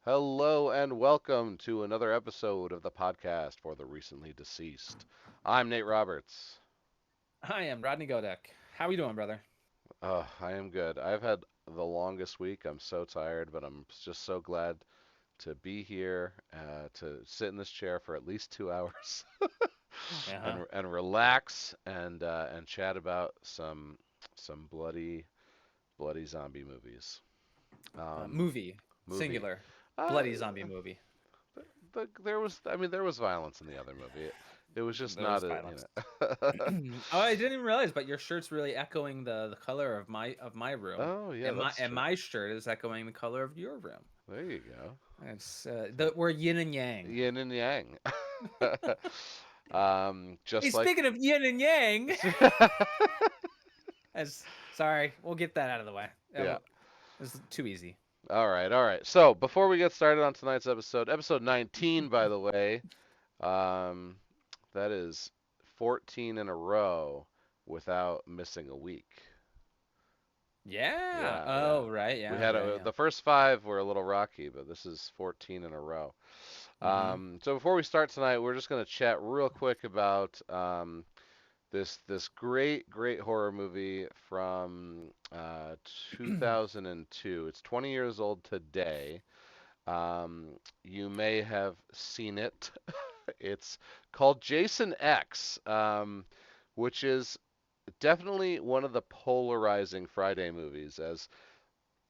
Hello and welcome to another episode of the podcast for the recently deceased. I'm Nate Roberts. I am Rodney Godek. How are you doing, brother? I am good. I've had the longest week. I'm so tired, but I'm just so glad to be here, to sit in this chair for at least 2 hours Uh-huh. and relax and chat about some bloody zombie movies. Um, Movie, movie. singular, Uh, bloody zombie movie. there was violence in the other movie. It was just There not was a, violence. know. Oh, I didn't even realize, but your shirt's really echoing the color of my room, Oh yeah, and my that's and true. my shirt is echoing the color of your room. There you go. It's we're yin and yang. Yin and yang. Hey, Just like. speaking of yin and yang, as sorry, we'll get that out of the way. Yeah. It's too easy. All right, all right. So before we get started on tonight's episode 19, by the way, um, that is 14 in a row without missing a week. Yeah. Yeah, yeah. Oh, right. We Yeah. had Yeah. Yeah. the first five were a little rocky, but this is 14 in a row. Mm-hmm. So before we start tonight, we're just going to chat real quick about this great horror movie from 2002. It's 20 years old today. You may have seen it. It's called Jason X, which is definitely one of the polarizing Friday movies, as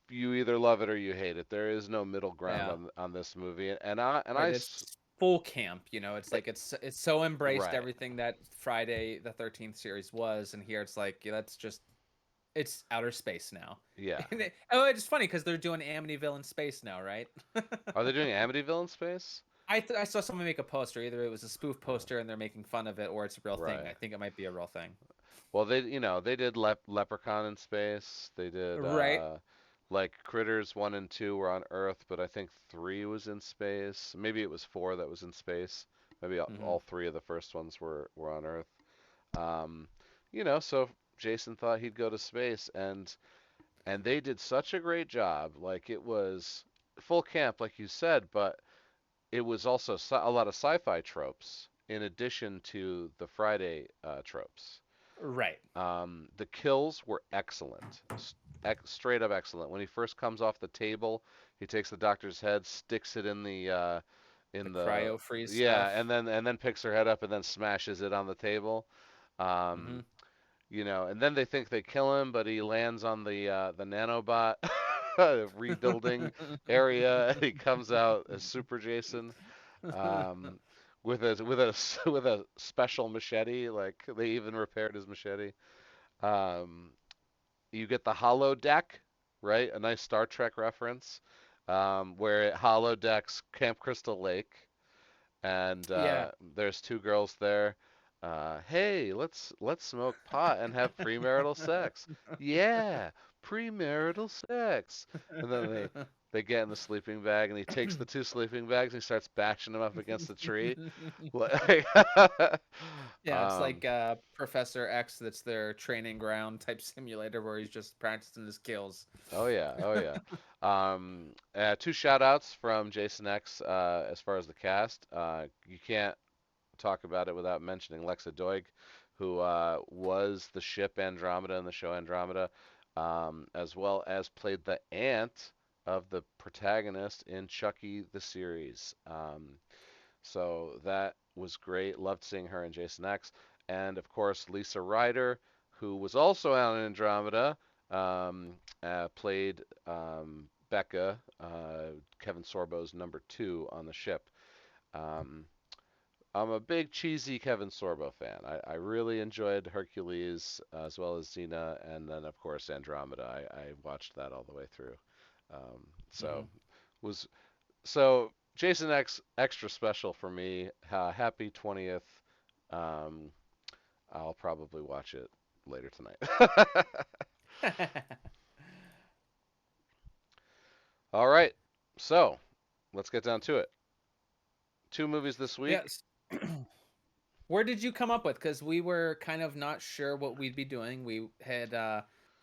you either love it or you hate it. There is no middle ground Yeah. on this movie, and Right, it's full camp, it's like it's so embraced right, everything that Friday the 13th series was, and here it's like, yeah, that's just it's outer space now. yeah. Oh, it's funny because they're doing Amityville in space now, right? Are they doing Amityville in space? I saw someone make a poster. Either it was a spoof Uh, poster and they're making fun of it, or it's a real thing. right. I think it might be a real thing. Well, they did Leprechaun in space. They did Right. like Critters 1 and 2 were on Earth, but I think 3 was in space. Maybe it was 4 that was in space. Maybe Hmm. all 3 of the first ones were on Earth. Um, so Jason thought he'd go to space, and they did such a great job. Like, it was full camp, like you said, but it was also a lot of sci-fi tropes in addition to the Friday tropes. Right. The kills were excellent, straight up excellent. When he first comes off the table, he takes the doctor's head, sticks it The in the cryo freeze yeah, stuff. and then picks her head up and then smashes it on the table. Hmm. Um, and then they think they kill him, but he lands on the nanobot rebuilding area, and he comes out as Super Jason, um, with a special machete. Like, they even repaired his machete. Um, you get the holodeck, right? A nice Star Trek reference, where it holodecks Camp Crystal Lake, and Yeah. there's two girls there. Hey, let's smoke pot and have premarital sex. Yeah, premarital sex. And then they get in the sleeping bag, and he takes the two sleeping bags and he starts bashing them up against the tree. Like, Yeah, it's um, like Professor X, that's their training ground type simulator where he's just practicing his skills. oh yeah, oh yeah. Two shout outs from Jason X, as far as the cast. You can't talk about it without mentioning Lexa Doig, who was the ship Andromeda in the show Andromeda, as well as played the aunt of the protagonist in Chucky the series. So that was great. Loved seeing her in Jason X. And of course, Lisa Ryder, who was also on Andromeda, played Becca, Kevin Sorbo's number two on the ship. Um, I'm a big cheesy Kevin Sorbo fan. I really enjoyed Hercules, as well as Xena, and then of course Andromeda. I watched that all the way through. So Hmm. was so Jason X extra special for me. Happy 20th. Um, I'll probably watch it later tonight. All right, so let's get down to it. Two movies this week. Yes. Where did you come up with? Because we were kind of not sure what we'd be doing. We had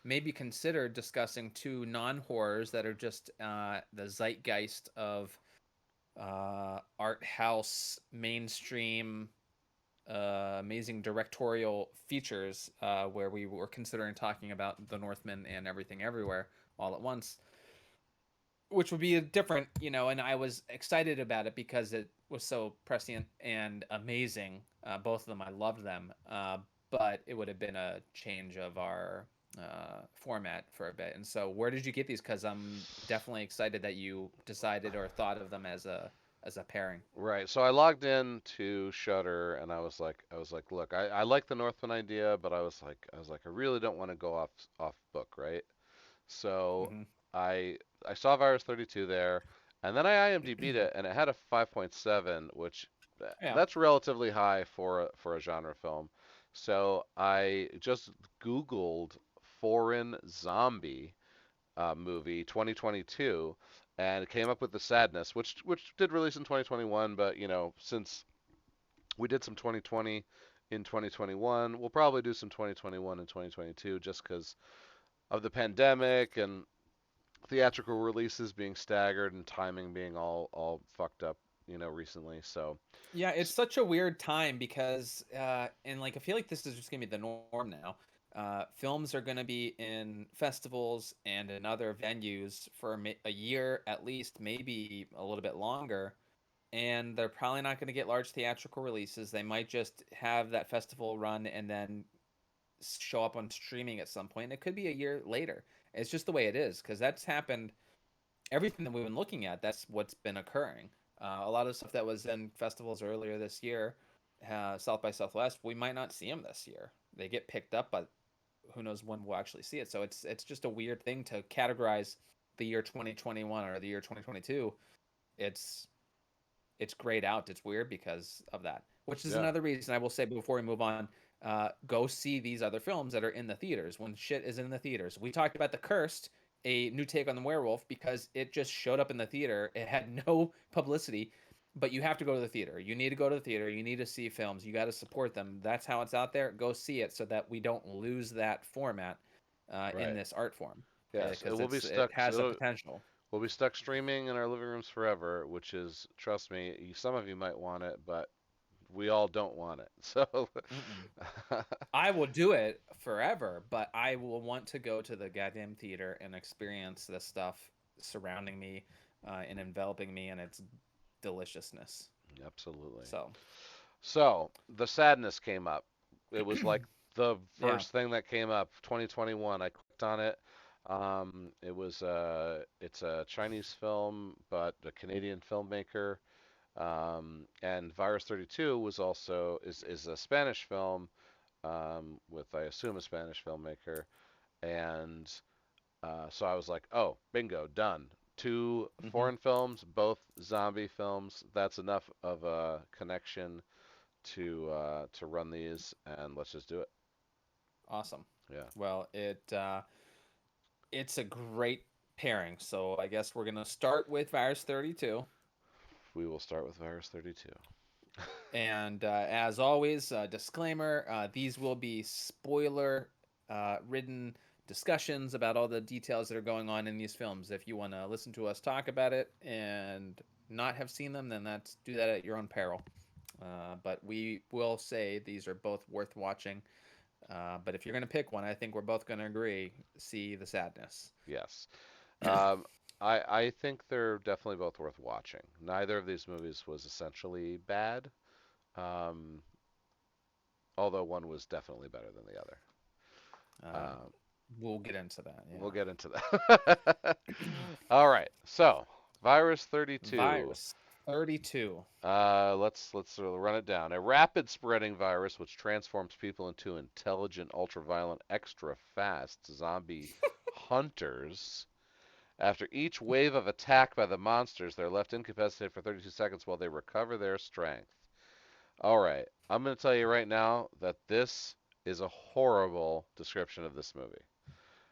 maybe consider discussing two non-horrors that are just the zeitgeist of art house mainstream amazing directorial features, where we were considering talking about The Northman and Everything Everywhere all at once, which would be a different, and I was excited about it because it was so prescient and amazing. Both of them, I loved them, but it would have been a change of our format for a bit. And so, where did you get these? Because I'm definitely excited that you decided or thought of them as a pairing. Right. So I logged in to Shutter and I was like, look, I like the Northman idea, but I really don't want to go off book, right? So Hmm. I I saw Virus 32 there, and then I IMDb'd it, and it had a 5.7, which Yeah. that's relatively high for a genre film. So I just Googled foreign zombie movie 2022, and it came up with The Sadness, which did release in 2021, but since we did some 2020 in 2021, we'll probably do some 2021 in 2022 just because of the pandemic and theatrical releases being staggered and timing being all fucked up, recently. So, Yeah, it's such a weird time because, and like I feel like this is just gonna be the norm now. Films are gonna be in festivals and in other venues for a year at least, maybe a little bit longer, and they're probably not gonna get large theatrical releases. They might just have that festival run and then show up on streaming at some point. It could be a year later. It's just the way it is because that's happened everything that we've been looking at, that's what's been occurring. A lot of stuff that was in festivals earlier this year, South by Southwest, we might not see them this year. They get picked up, but who knows when we'll actually see it. So it's just a weird thing to categorize the year 2021 or the year 2022. It's it's grayed out. It's weird because of that. Which is yeah, another reason I will say before we move on, go see these other films that are in the theaters when shit is in the theaters. We talked about The Cursed, a new take on the werewolf, because it just showed up in the theater. It had no publicity, but you have to go to the theater. You need to go to the theater. You need to see films. You got to support them. That's how it's out there. Go see it so that we don't lose that format in right. this art form Yes, because it has a potential. we'll be stuck streaming in our living rooms forever, which is, trust me, some of you might want it, but we all don't want it. So, Mm-mm. I will do it forever, but I will want to go to the goddamn theater and experience the stuff surrounding me and enveloping me in its deliciousness. absolutely. So, So, The Sadness came up. It was like the yeah. first thing that came up, 2021. I clicked on it. It's a Chinese film, but a Canadian filmmaker. And Virus 32 is a Spanish film, with, I assume, a Spanish filmmaker. And so I was like, oh, bingo, done. Two Hmm. foreign films, both zombie films. That's enough of a connection to run these, and let's just do it. Awesome. Yeah, Well, it's a great pairing. So I guess we're gonna start with Virus 32. we will start with Virus 32. And as always, disclaimer: these will be spoiler ridden discussions about all the details that are going on in these films. If you want to listen to us talk about it and not have seen them, then that's do that at your own peril. But we will say these are both worth watching. But if you're going to pick one, I think we're both going to agree. See The Sadness. Yes. Um, I think they're definitely both worth watching. Neither of these movies was essentially bad, um, although one was definitely better than the other. Uh, Um, we'll get into that. we'll Yeah. get into that. All right. So, Virus 32. Virus 32. Let's sort of run it down. A rapid spreading virus which transforms people into intelligent, ultraviolent, extra fast zombie hunters. After each wave of attack by the monsters, they're left incapacitated for 32 seconds while they recover their strength. All right, I'm going to tell you right now that this is a horrible description of this movie.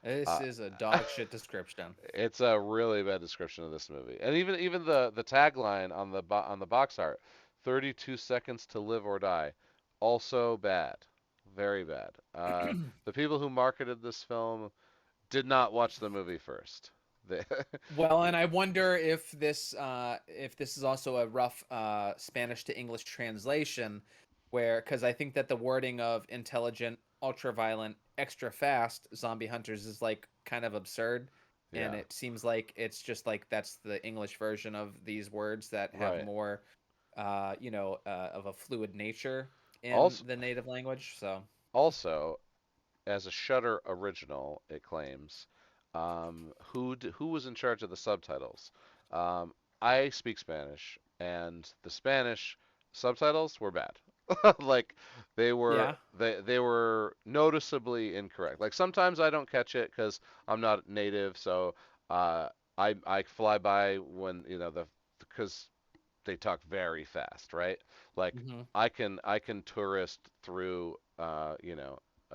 This Uh, is a dog shit description. it's a really bad description of this movie, and even the tagline on on the box art, 32 seconds to live or die, also bad, very bad. The people who marketed this film did not watch the movie first. They, Well, and I wonder if this is also a rough Spanish to English translation, where because I think that the wording of intelligent, ultra violent, extra fast zombie hunters is like kind of absurd, and yeah, it seems like it's just like that's the English version of these words that have right. more, of a fluid nature in Also, the native language. So also, as a Shutter original, it claims, who was in charge of the subtitles? Um, I speak Spanish, and the Spanish subtitles were bad. Like yeah. they were noticeably incorrect. Like sometimes I don't catch it because I'm not native, so uh, I fly by when because they talk very fast, right? Like Hmm. I can tourist through a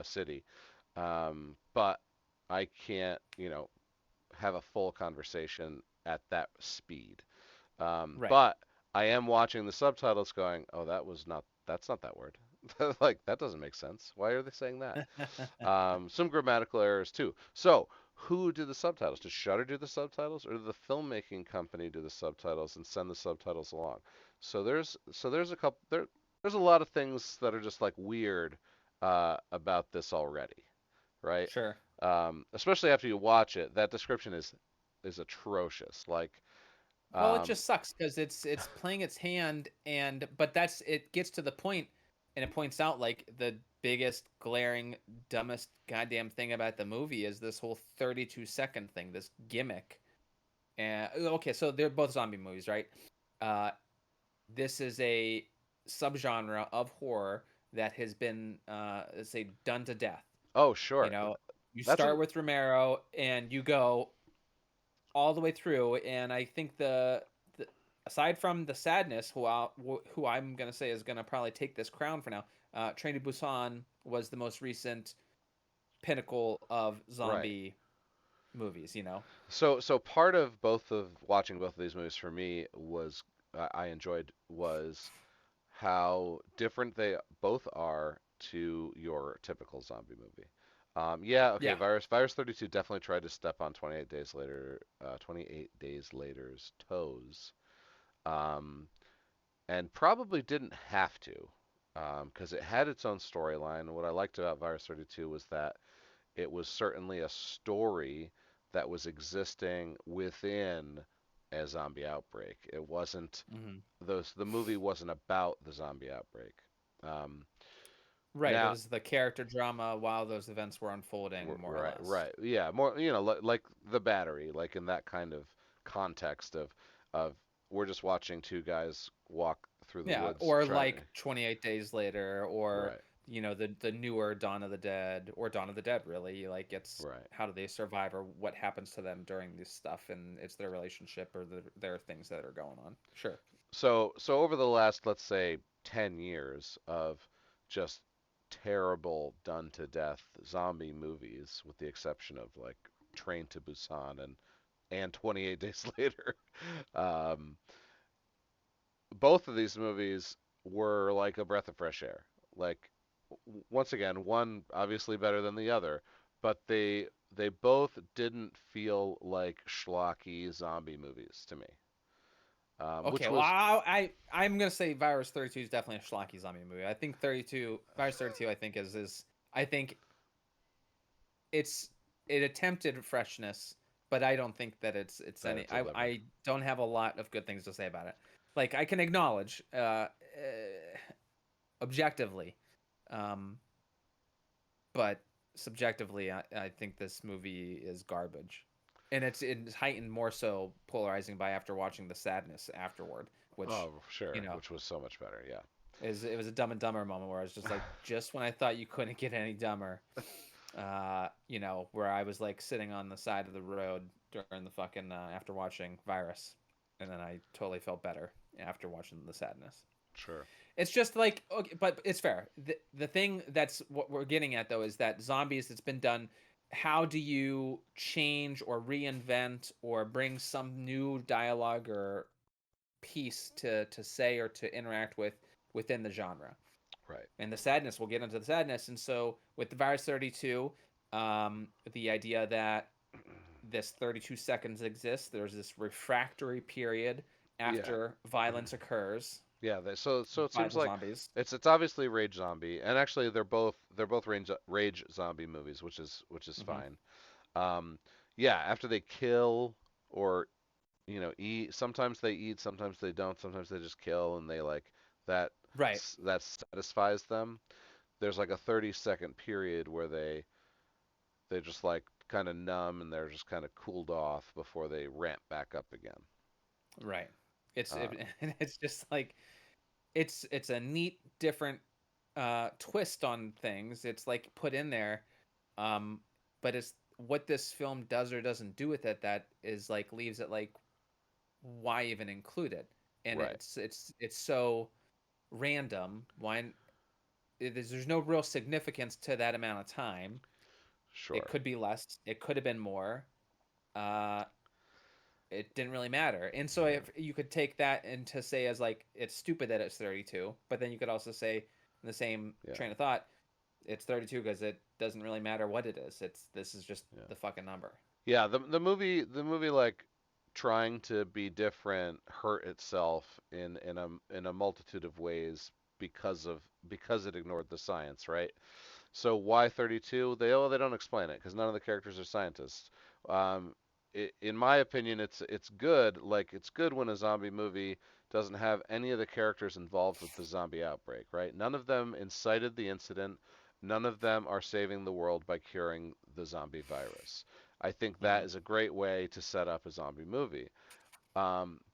city, but I can't have a full conversation at that speed. Right. But I am watching the subtitles, going, oh, that's not that word. Like that doesn't make sense. Why are they saying that? Some grammatical errors too. So, who did the subtitles? Did Shutter do the subtitles, or did the filmmaking company do the subtitles and send the subtitles along? So there's a couple there's a lot of things that are just like weird about this already, right? Sure. Especially after you watch it, that description is atrocious. Like, Well, it um, just sucks because it's playing its hand, and but that's it gets to the point, and it points out like the biggest glaring dumbest goddamn thing about the movie is this whole 32-second thing, this gimmick. And okay, so they're both zombie movies, right? Uh, this is a subgenre of horror that has been let's say done to death. oh You sure, know, you that's start with Romero and you go all the way through, and I think the aside from the sadness, who I'm gonna say is gonna probably take this crown for now, Train to Busan was the most recent pinnacle of right. zombie movies. You know, So part of both of watching both of these movies for me was I enjoyed was how different they both are to your typical zombie movie. Yeah, okay, yeah, Virus 32 definitely tried to step on 28 Days Later's toes, um, and probably didn't have to, because it had its own storyline. What I liked about Virus 32 was that it was certainly a story that was existing within a zombie outbreak. It wasn't hmm the movie wasn't about the zombie outbreak. Um, right. It now, was the character drama while those events were unfolding, more or right, less. right, yeah, more like the Battery, like in that kind of context of we're just watching two guys walk through the Yeah, woods or trying. like 28 Days Later, or Right, the newer Dawn of the Dead, or Dawn of the Dead. Really, like it's right. how do they survive, or what happens to them during this stuff, and it's their relationship or their things that are going on. Sure. So over the last, let's say, 10 years of just terrible done to death zombie movies, with the exception of like Train to Busan and 28 Days Later, um, both of these movies were like a breath of fresh air. Like, once again, one obviously better than the other, but they both didn't feel like schlocky zombie movies to me, Okay, which well, was I'm gonna say Virus 32 is definitely a schlocky zombie movie. I think 32 Virus 32 I think is I think it's it attempted freshness, but I don't think that it's that any. it delivered. I don't have a lot of good things to say about it. Like I can acknowledge objectively, um, but subjectively, I think this movie is garbage, and it's heightened more so polarizing by after watching the sadness afterward, which Oh, you sure, know which was so much better. Yeah, is it was a Dumb and Dumber moment where I was just like, just when I thought you couldn't get any dumber, where I was like sitting on the side of the road during the fucking after watching Virus, and then I totally felt better after watching the sadness. sure. It's just like okay, but it's fair. The thing that's what we're getting at though is that zombies it's been done. How do you change or reinvent or bring some new dialogue or piece to say or to interact with within the genre? Right. And the sadness, we'll get into the sadness. And so with the Virus 32, The idea that this 32 seconds exists, there's this refractory period Yeah. after violence occurs Yeah, so it by seems the like zombies. it's obviously Rage Zombie, and actually they're both Rage Zombie movies, which is Hmm. fine. Um, yeah, after they kill or eat, sometimes they eat, sometimes they don't, sometimes they just kill, and they like that Right, that satisfies them. There's like a 30-second period where they just like kind of numb and they're just kind of cooled off before they ramp back up again. right. It's Uh, it's just like it's a neat different twist on things. It's like put in there, um, but it's what this film does or doesn't do with it that is like leaves it like why even include it? And right, it's so random. Why there's no real significance to that amount of time. It sure, could be less. It could have been more. Uh, it didn't really matter. And so yeah, if you could take that and to say as like it's stupid that it's 32, but then you could also say in the same yeah, train of thought, it's 32 because it doesn't really matter what it is. It's this is just yeah. the fucking number. Yeah, the movie like trying to be different hurt itself in a multitude of ways because it ignored the science, right? So why 32? They don't explain it because none of the characters are scientists. Um, in my opinion, it's good. Like it's good when a zombie movie doesn't have any of the characters involved with the zombie outbreak, right? None of them incited the incident. None of them are saving the world by curing the zombie virus. I think that Hmm. is a great way to set up a zombie movie.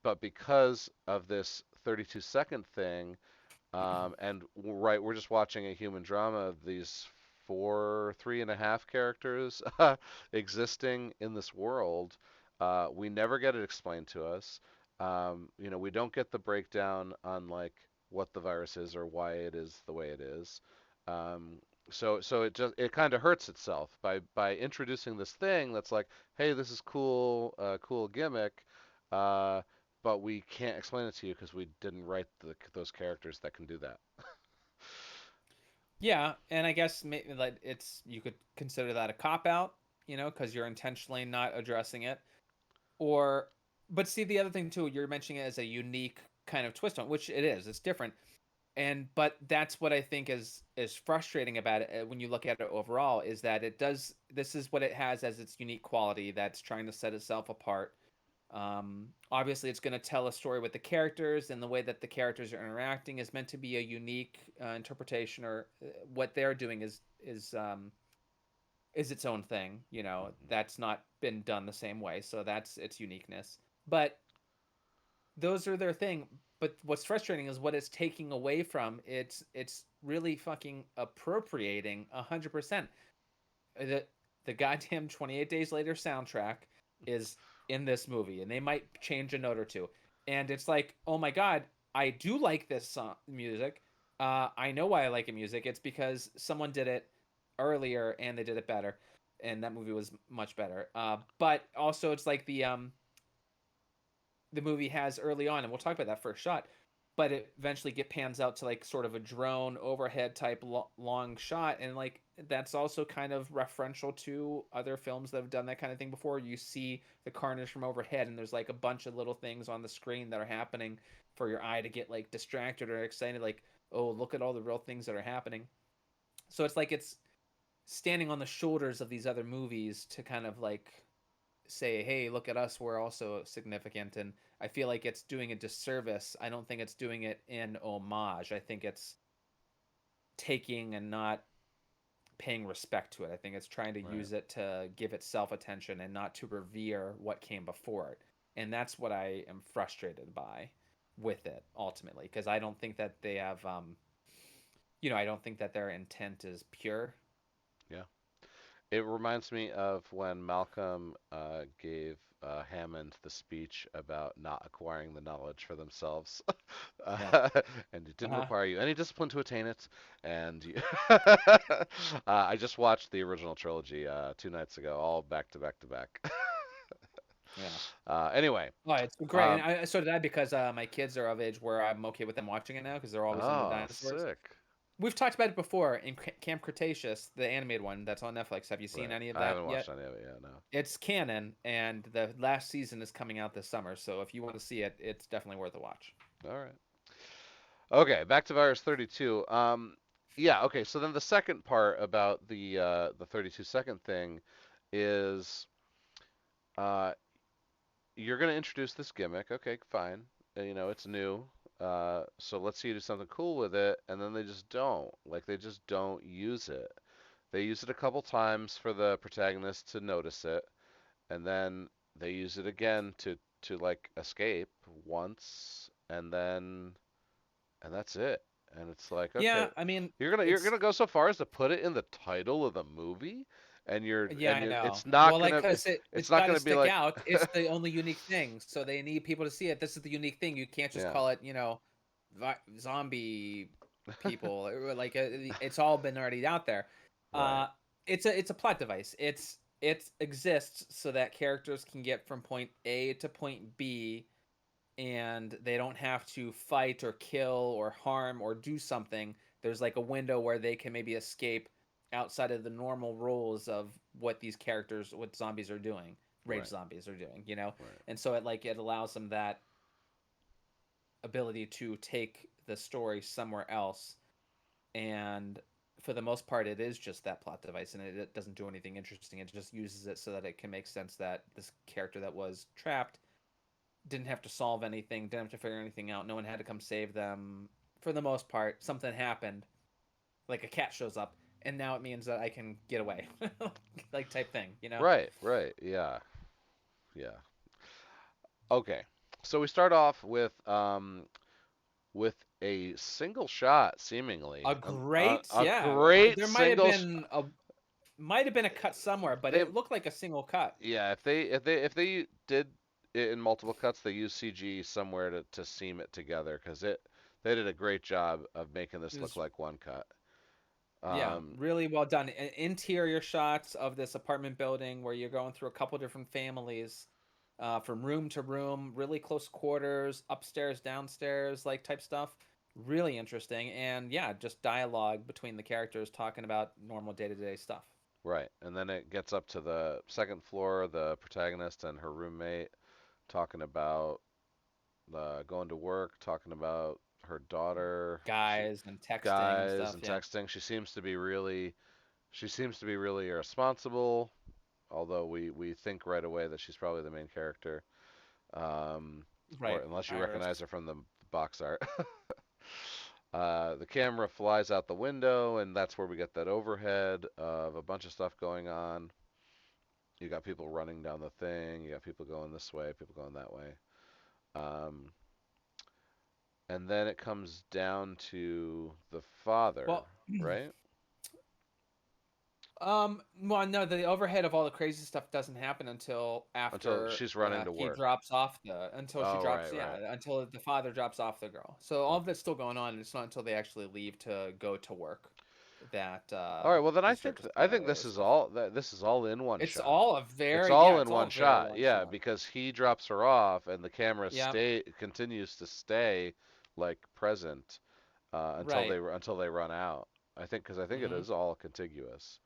But because of this 32-second thing, and right, we're just watching a human drama of these three and a half characters existing in this world. We never get it explained to us. We don't get the breakdown on like what the virus is or why it is the way it is. Um, so it kind of hurts itself by introducing this thing that's like, hey, this is cool, cool gimmick. Uh, but we can't explain it to you because we didn't write those characters that can do that. Yeah, and I guess maybe like it's you could consider that a cop out, because you're intentionally not addressing it. Or, but see the other thing too, you're mentioning it as a unique kind of twist on, which it is. It's different, and but that's what I think is frustrating about it when you look at it overall is that it does this is what it has as its unique quality that's trying to set itself apart. Obviously, it's going to tell a story with the characters, and the way that the characters are interacting is meant to be a unique interpretation, or what they're doing is its own thing. Hmm. That's not been done the same way, so that's its uniqueness. But those are their thing. But what's frustrating is what it's taking away from. It's really fucking appropriating 100%. The goddamn 28 Days Later soundtrack is in this movie, and they might change a note or two. And it's like, oh my god, I do like this song music. I know why I like it music. It's because someone did it earlier and they did it better, and that movie was much better. But also, it's like the movie has early on, and we'll talk about that first shot. But it eventually get pans out to like sort of a drone overhead type long shot, and like that's also kind of referential to other films that have done that kind of thing before. You see the carnage from overhead, and there's like a bunch of little things on the screen that are happening for your eye to get like distracted or excited, like, oh, look at all the real things that are happening. So it's like it's standing on the shoulders of these other movies to kind of like say, hey, look at us, we're also significant. And I feel like it's doing a disservice. I don't think it's doing it in homage. I think it's taking and not paying respect to it. I think it's trying to Right. use it to give itself attention and not to revere what came before it. And that's what I am frustrated by with it ultimately, because I don't think that they have I don't think that their intent is pure. Yeah. It reminds me of when Malcolm gave Hammond the speech about not acquiring the knowledge for themselves, Yeah. uh, and it didn't Uh-huh. require you any discipline to attain it. And I just watched the original trilogy 2 nights ago, all back to back to back. Yeah. Anyway, Oh, it's great, and um, so did I because my kids are of age where I'm okay with them watching it now because they're always into oh, dinosaurs. sick. we've talked about it before in Camp Cretaceous, the animated one that's on Netflix. Have you seen Right. any of I that haven't watched yet? any of it yet. No. It's canon, and the last season is coming out this summer. So if you want to see it, it's definitely worth a watch. All right. Okay. Back to Virus 32. Yeah. Okay. So then the second part about the 32-second thing is uh, you're going to introduce this gimmick. Okay, fine. It's new. So let's see you do something cool with it, and then they just don't. Like they just don't use it. They use it a couple times for the protagonist to notice it, and then they use it again to like escape once, and that's it. And it's like, okay, Yeah, I mean, you're it's gonna go so far as to put it in the title of the movie, yeah, I know. it's not Well, like, gonna cause it's it's not got to gonna be stick like, out. It's the only unique thing, so they need people to see it. This is the unique thing. You can't just yeah, call it, zombie people. Or like it's all been already out there. right, Uh, it's a plot device. It exists so that characters can get from point A to point B and they don't have to fight or kill or harm or do something. There's like a window where they can maybe escape outside of the normal rules of what these characters, what zombies are doing, rage right, zombies are doing. right, And so it allows them that ability to take the story somewhere else. And for the most part, it is just that plot device, and it doesn't do anything interesting. It just uses it so that it can make sense that this character that was trapped didn't have to solve anything, didn't have to figure anything out. No one had to come save them. For the most part, something happened, like a cat shows up, and now it means that I can get away, like type thing. right, right, yeah, yeah. Okay, so we start off with a single shot, seemingly A great, a yeah. great There might have single. been a cut somewhere, but They it looked like a single cut. Yeah, if they did it in multiple cuts, they used CG somewhere to seam it together because they did a great job of making It this look was like one cut. Yeah, Um, really well done. Interior shots of this apartment building where you're going through a couple different families, from room to room, really close quarters, upstairs, downstairs, like type stuff. Really interesting, and yeah, just dialogue between the characters talking about normal day to day stuff. right, and then it gets up to the second floor, the protagonist and her roommate talking about going to work, talking about her daughter, Guys and texting and guys, stuff. and Yeah, texting. She seems to be really irresponsible, although we think right away that she's probably the main character. Or right. unless you Iris. recognize her from the box art. The camera flies out the window, and that's where we get that overhead of a bunch of stuff going on. You got people running down the thing. You got people going this way, people going that way. Um, and then it comes down to the father, Well, right? well, no, the overhead of all the crazy stuff doesn't happen until Until after she's running to he work. drops off until she Oh, drops, right, yeah, right. until the father drops off the girl. So all Okay. of that's still going on, and it's not until they actually leave to go to work that All right. Well, then you start to see I all think the other stuff. this is all in one It's shot. all a It's very, all yeah, in it's all one very shot. one Yeah, shot. because he drops her off and the camera Yep, stay continues to stay like present right. until they run out. I think it hmm is all contiguous.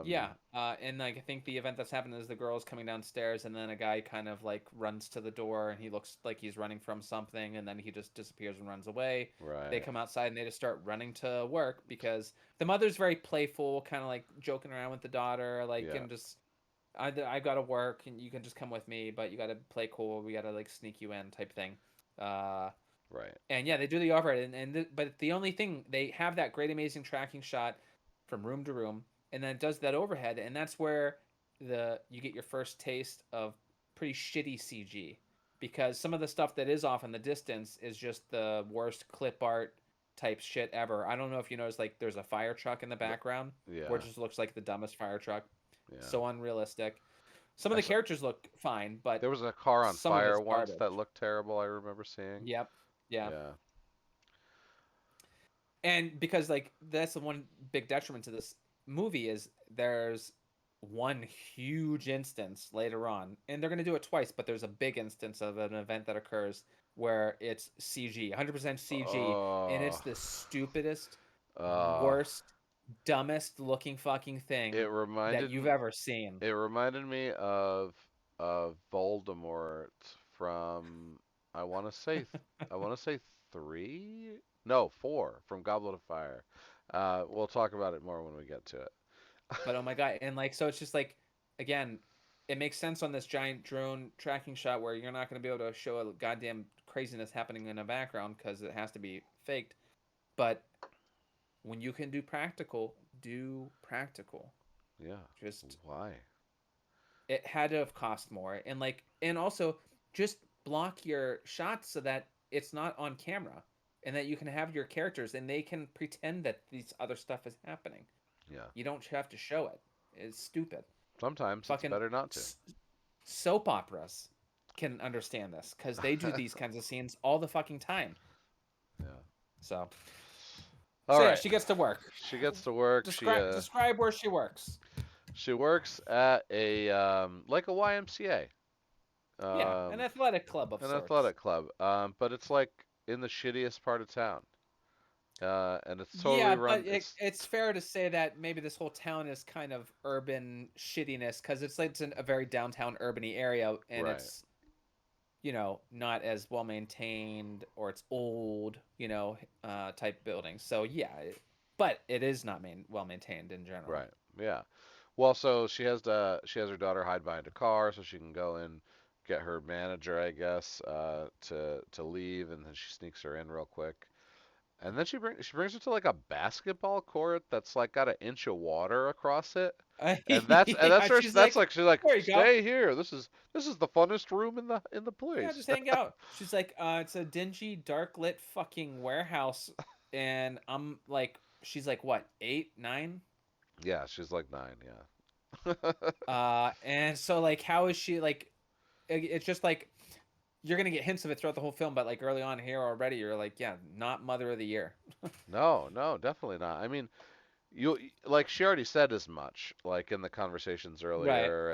Yeah, Um, and like I think the event that's happened is the girl's coming downstairs, and then a guy kind of like runs to the door, and he looks like he's running from something, and then he just disappears and runs away. They right. come outside and they just start running to work because the mother's very playful, kind of like joking around with the daughter, like Yeah. and just I gotta work, and you can just come with me, but you gotta play cool. We gotta like sneak you in type thing. Uh, Right. and yeah, they do the overhead, but the only thing they have that great amazing tracking shot from room to room, and then it does that overhead, and that's where the you get your first taste of pretty shitty CG, because some of the stuff that is off in the distance is just the worst clip art type shit ever. I don't know if you noticed, like there's a fire truck in the The, background where yeah. it just looks like the dumbest fire truck, Yeah. so unrealistic. Some of I the saw, characters look fine, but there was a car on some of fire it's once that garbage. looked terrible. I remember seeing. Yep. Yeah. Yeah. And because like that's the one big detriment to this movie is there's one huge instance later on, and they're going to do it twice, but there's a big instance of an event that occurs where it's CG, 100% CG, and it's Oh. the stupidest, Uh, Worst, dumbest looking fucking it thing that reminded you've m- ever seen. it reminded me of Voldemort from I want to say I want to say three, no, four from Goblet of Fire. We'll talk about it more when we get to it. But oh my god, and like so it's just like again, it makes sense on this giant drone tracking shot where you're not going to be able to show a goddamn craziness happening in the background because it has to be faked. But when you can do practical, do practical. Yeah. Just Why? it had to have cost more, and like and also just block your shots so that it's not on camera and that you can have your characters and they can pretend that these other stuff is happening. Yeah. You don't have to show it. It's stupid. Sometimes it's Fucking better not to. s- soap operas can understand this because they do these kinds of scenes all the fucking time. Yeah. So, All so yeah, right. she gets to work. She gets to work. Describe where she works. She works at a like a YMCA, Yeah, an um, athletic club of an sorts. athletic club. But it's like in the shittiest part of town. And it's totally Yeah, run. but it's fair to say that maybe this whole town is kind of urban shittiness because it's like it's in a very downtown urbany area and Right, it's not as well maintained or it's old type buildings. So yeah, but it is not well maintained in general. right. Yeah. Well, so she has her daughter hide behind a car so she can go in, get her manager, I guess, to leave, and then she sneaks her in real quick. And then she brings her to like a basketball court that's like got an inch of water across it. And that's Yeah, her she's that's like, like she's like there you go. stay here. This is the funnest room in the Yeah, place. just hang out. She's like, it's a dingy, dark lit fucking warehouse, and I'm like, she's like, what, 8, 9? Yeah, she's like 9, yeah. And so like, how is she like? It's just like you're gonna get hints of it throughout the whole film, but like early on here already, you're like, yeah, not Mother of the Year. No, no, definitely not. I mean, you like she already said as much like in the conversations Right. earlier,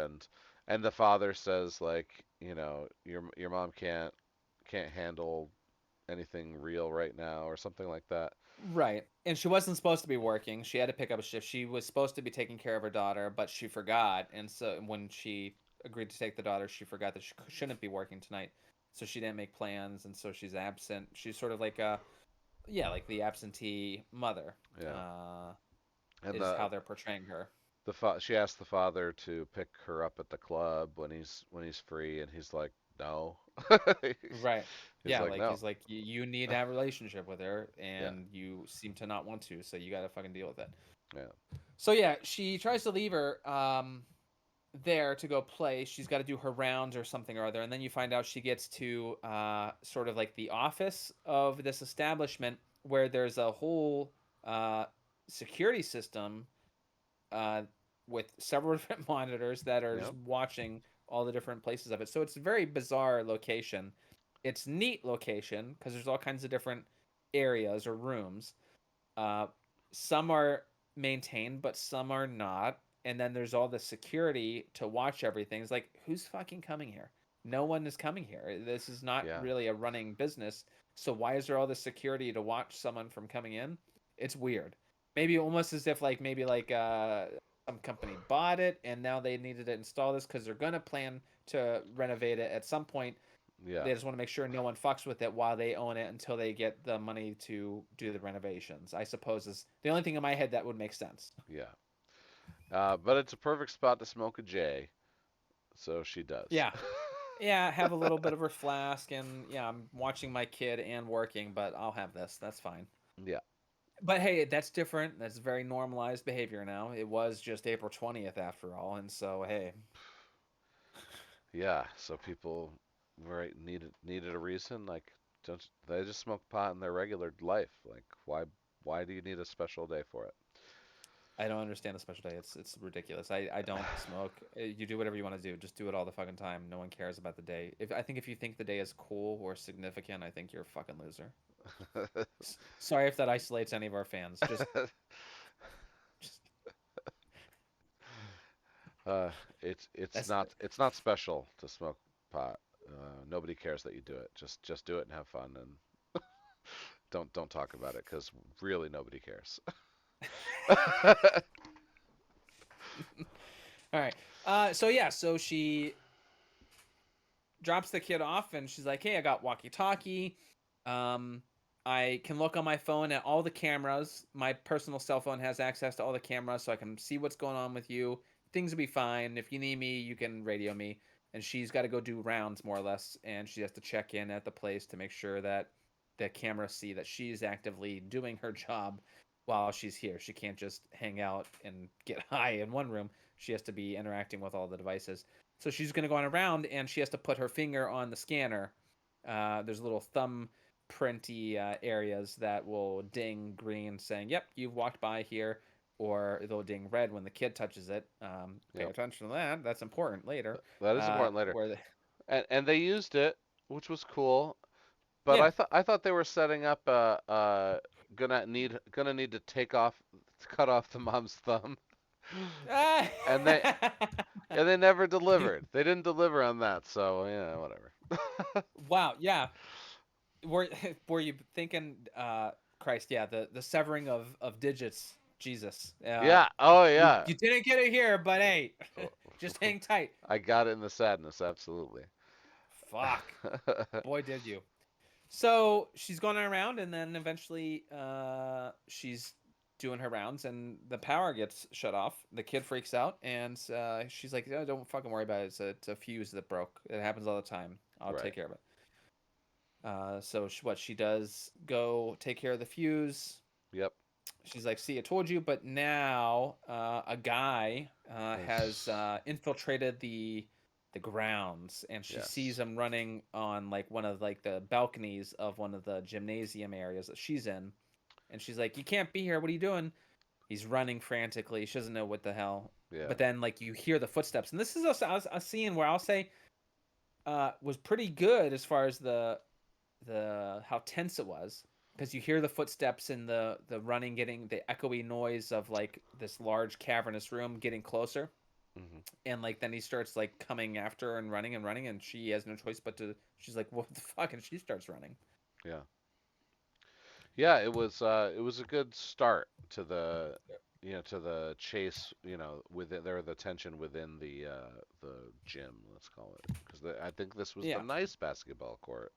and the father says like, your mom can't handle anything real right now or something like that. Right. And she wasn't supposed to be working. She had to pick up a shift. She was supposed to be taking care of her daughter, but she forgot. And so when she agreed to take the daughter, she forgot that she shouldn't be working tonight. So she didn't make plans, and so she's absent. She's sort of like yeah, like the absentee mother. Yeah. Uh, And is how they're portraying her. she asked the father to pick her up at the club when he's free, and he's like, no. he's, Right. he's Yeah, like, like no. he's like you need to have a relationship with her, Yeah, and you seem to not want to, so you got to fucking deal with it. yeah, So yeah, she tries to leave her there to go play. She's got to do her rounds or something or other, and then you find out she gets to sort of like the office of this establishment where there's a whole uh, security system uh, with several different monitors that are just yep, watching all the different places of it. So it's a very bizarre location. It's neat location because there's all kinds of different areas or rooms. Uh, some are maintained, but some are not. And then there's all the security to watch everything. It's like, who's fucking coming here? No one is coming here. This is not yeah, really a running business. So why is there all this security to watch someone from coming in? It's weird. Maybe almost as if like maybe like some company bought it and now they needed to install this because they're gonna plan to renovate it at some point. yeah, They just want to make sure no one fucks with it while they own it until they get the money to do the renovations. I suppose is the only thing in my head that would make sense. yeah. But it's a perfect spot to smoke a J, so she does. Yeah. Yeah, have a little bit of her flask and yeah, I'm watching my kid and working, but I'll have this. That's fine. Yeah, But hey, that's different. That's very normalized behavior now. It was just April 20th after all, and so hey, yeah. So people needed a reason. Like, don't they just smoke pot in their regular life? Like, why do you need a special day for it? I don't understand the special day. It's ridiculous. I don't smoke. You do whatever you want to do. Just do it all the fucking time. No one cares about the day. If I think if you think the day is cool or significant, I think you're a fucking loser. Sorry if that isolates any of our fans. Just uh, that's it's not special to smoke pot. Nobody cares that you do it. Just do it and have fun, and don't talk about it because really nobody cares. All right. So yeah, so she drops the kid off and she's like, "Hey, I got walkie-talkie. Um, I can look on my phone at all the cameras. My personal cell phone has access to all the cameras, so I can see what's going on with you. Things will be fine. If you need me, you can radio me." And she's got to go do rounds more or less, and she has to check in at the place to make sure that the cameras see that she's actively doing her job while she's here. She can't just hang out and get high in one room. She has to be interacting with all the devices. So she's going to go on around and she has to put her finger on the scanner. There's little thumb printy areas that will ding green saying, "Yep, you've walked by here," or they'll ding red when the kid touches it. Pay Yep, attention to that. That's important later. that is important later. Where the And they used it, which was cool. But yeah. I thought they were setting up gonna need to cut off the mom's thumb, Ah! and they never delivered. They didn't deliver on that, so yeah, whatever. Wow. Yeah. Were were you thinking? Christ. Yeah. The severing of digits. Jesus. Yeah. Oh You yeah. you didn't get it here, but hey, Oh, just hang tight. I got it in the sadness, absolutely. Fuck. Boy, did you. So she's going around, and then eventually, she's doing her rounds, and the power gets shut off. The kid freaks out, and she's like, "Oh, don't fucking worry about it. It's a fuse that broke. It happens all the time. I'll Right. take care of it." So what she does, go take care of the fuse. Yep. She's like, "See, I told you." But now, a guy has Yes. infiltrated the grounds, and she sees Yes. him running on like one of like the balconies of one of the gymnasium areas that she's in, and she's like, "You can't be here. What are you doing?" He's running frantically. She doesn't know what the hell. Yeah. But then, like, you hear the footsteps, and this is a scene where I'll say was pretty good as far as the how tense it was, because you hear the footsteps and the running, getting the echoey noise of like this large cavernous room getting closer, Hmm. and like then he starts like coming after her and running, and she has no choice but to, she's like, "What the fuck?" And she starts running. Yeah. Yeah. It was a good start to the chase. Within there, the tension within the gym. Let's call it, because I think this was the Yeah, nice basketball court.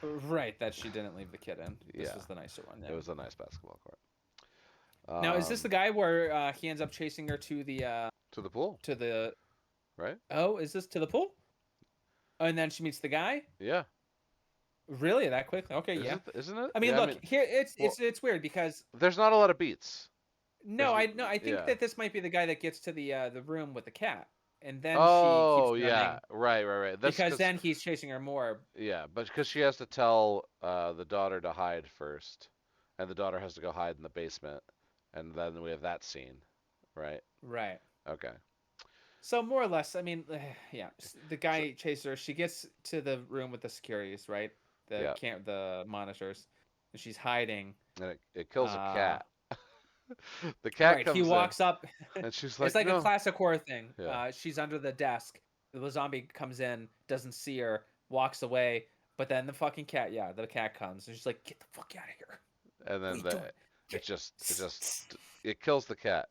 right, that she didn't leave the kid in. This Yeah. was the nicer one. It Yeah. was a nice basketball court. Now, is this the guy where he ends up chasing her To the pool, to the right? oh, is this to the pool? Oh, and then she meets the guy? Yeah. Really, that quickly? Okay, Is yeah. it? Isn't it? I mean, Yeah. I look, mean, here it's well, it's it's weird because there's not a lot of beats. no, There's, I think yeah. that this might be the guy that gets to the room with the cat, and then she keeps Oh, yeah. running Right, right, right. That's because because then he's chasing her more. yeah, but because she has to tell the daughter to hide first, and the daughter has to go hide in the basement, and then we have that scene, right? Right. Okay. So more or less, I mean, yeah, the So guy chases her. She gets to the room with the securities, right? yeah, The monitors, and she's hiding. and it kills a Uh, cat. The cat right. He comes in, walks up. and she's It's like, like a "No." classic horror thing. Yeah, She's under the desk. The zombie comes in, doesn't see her, walks away. But then the fucking cat, yeah, the cat comes, and she's like, "Get the fuck out of here! and What are then you doing?" it just it kills the cat.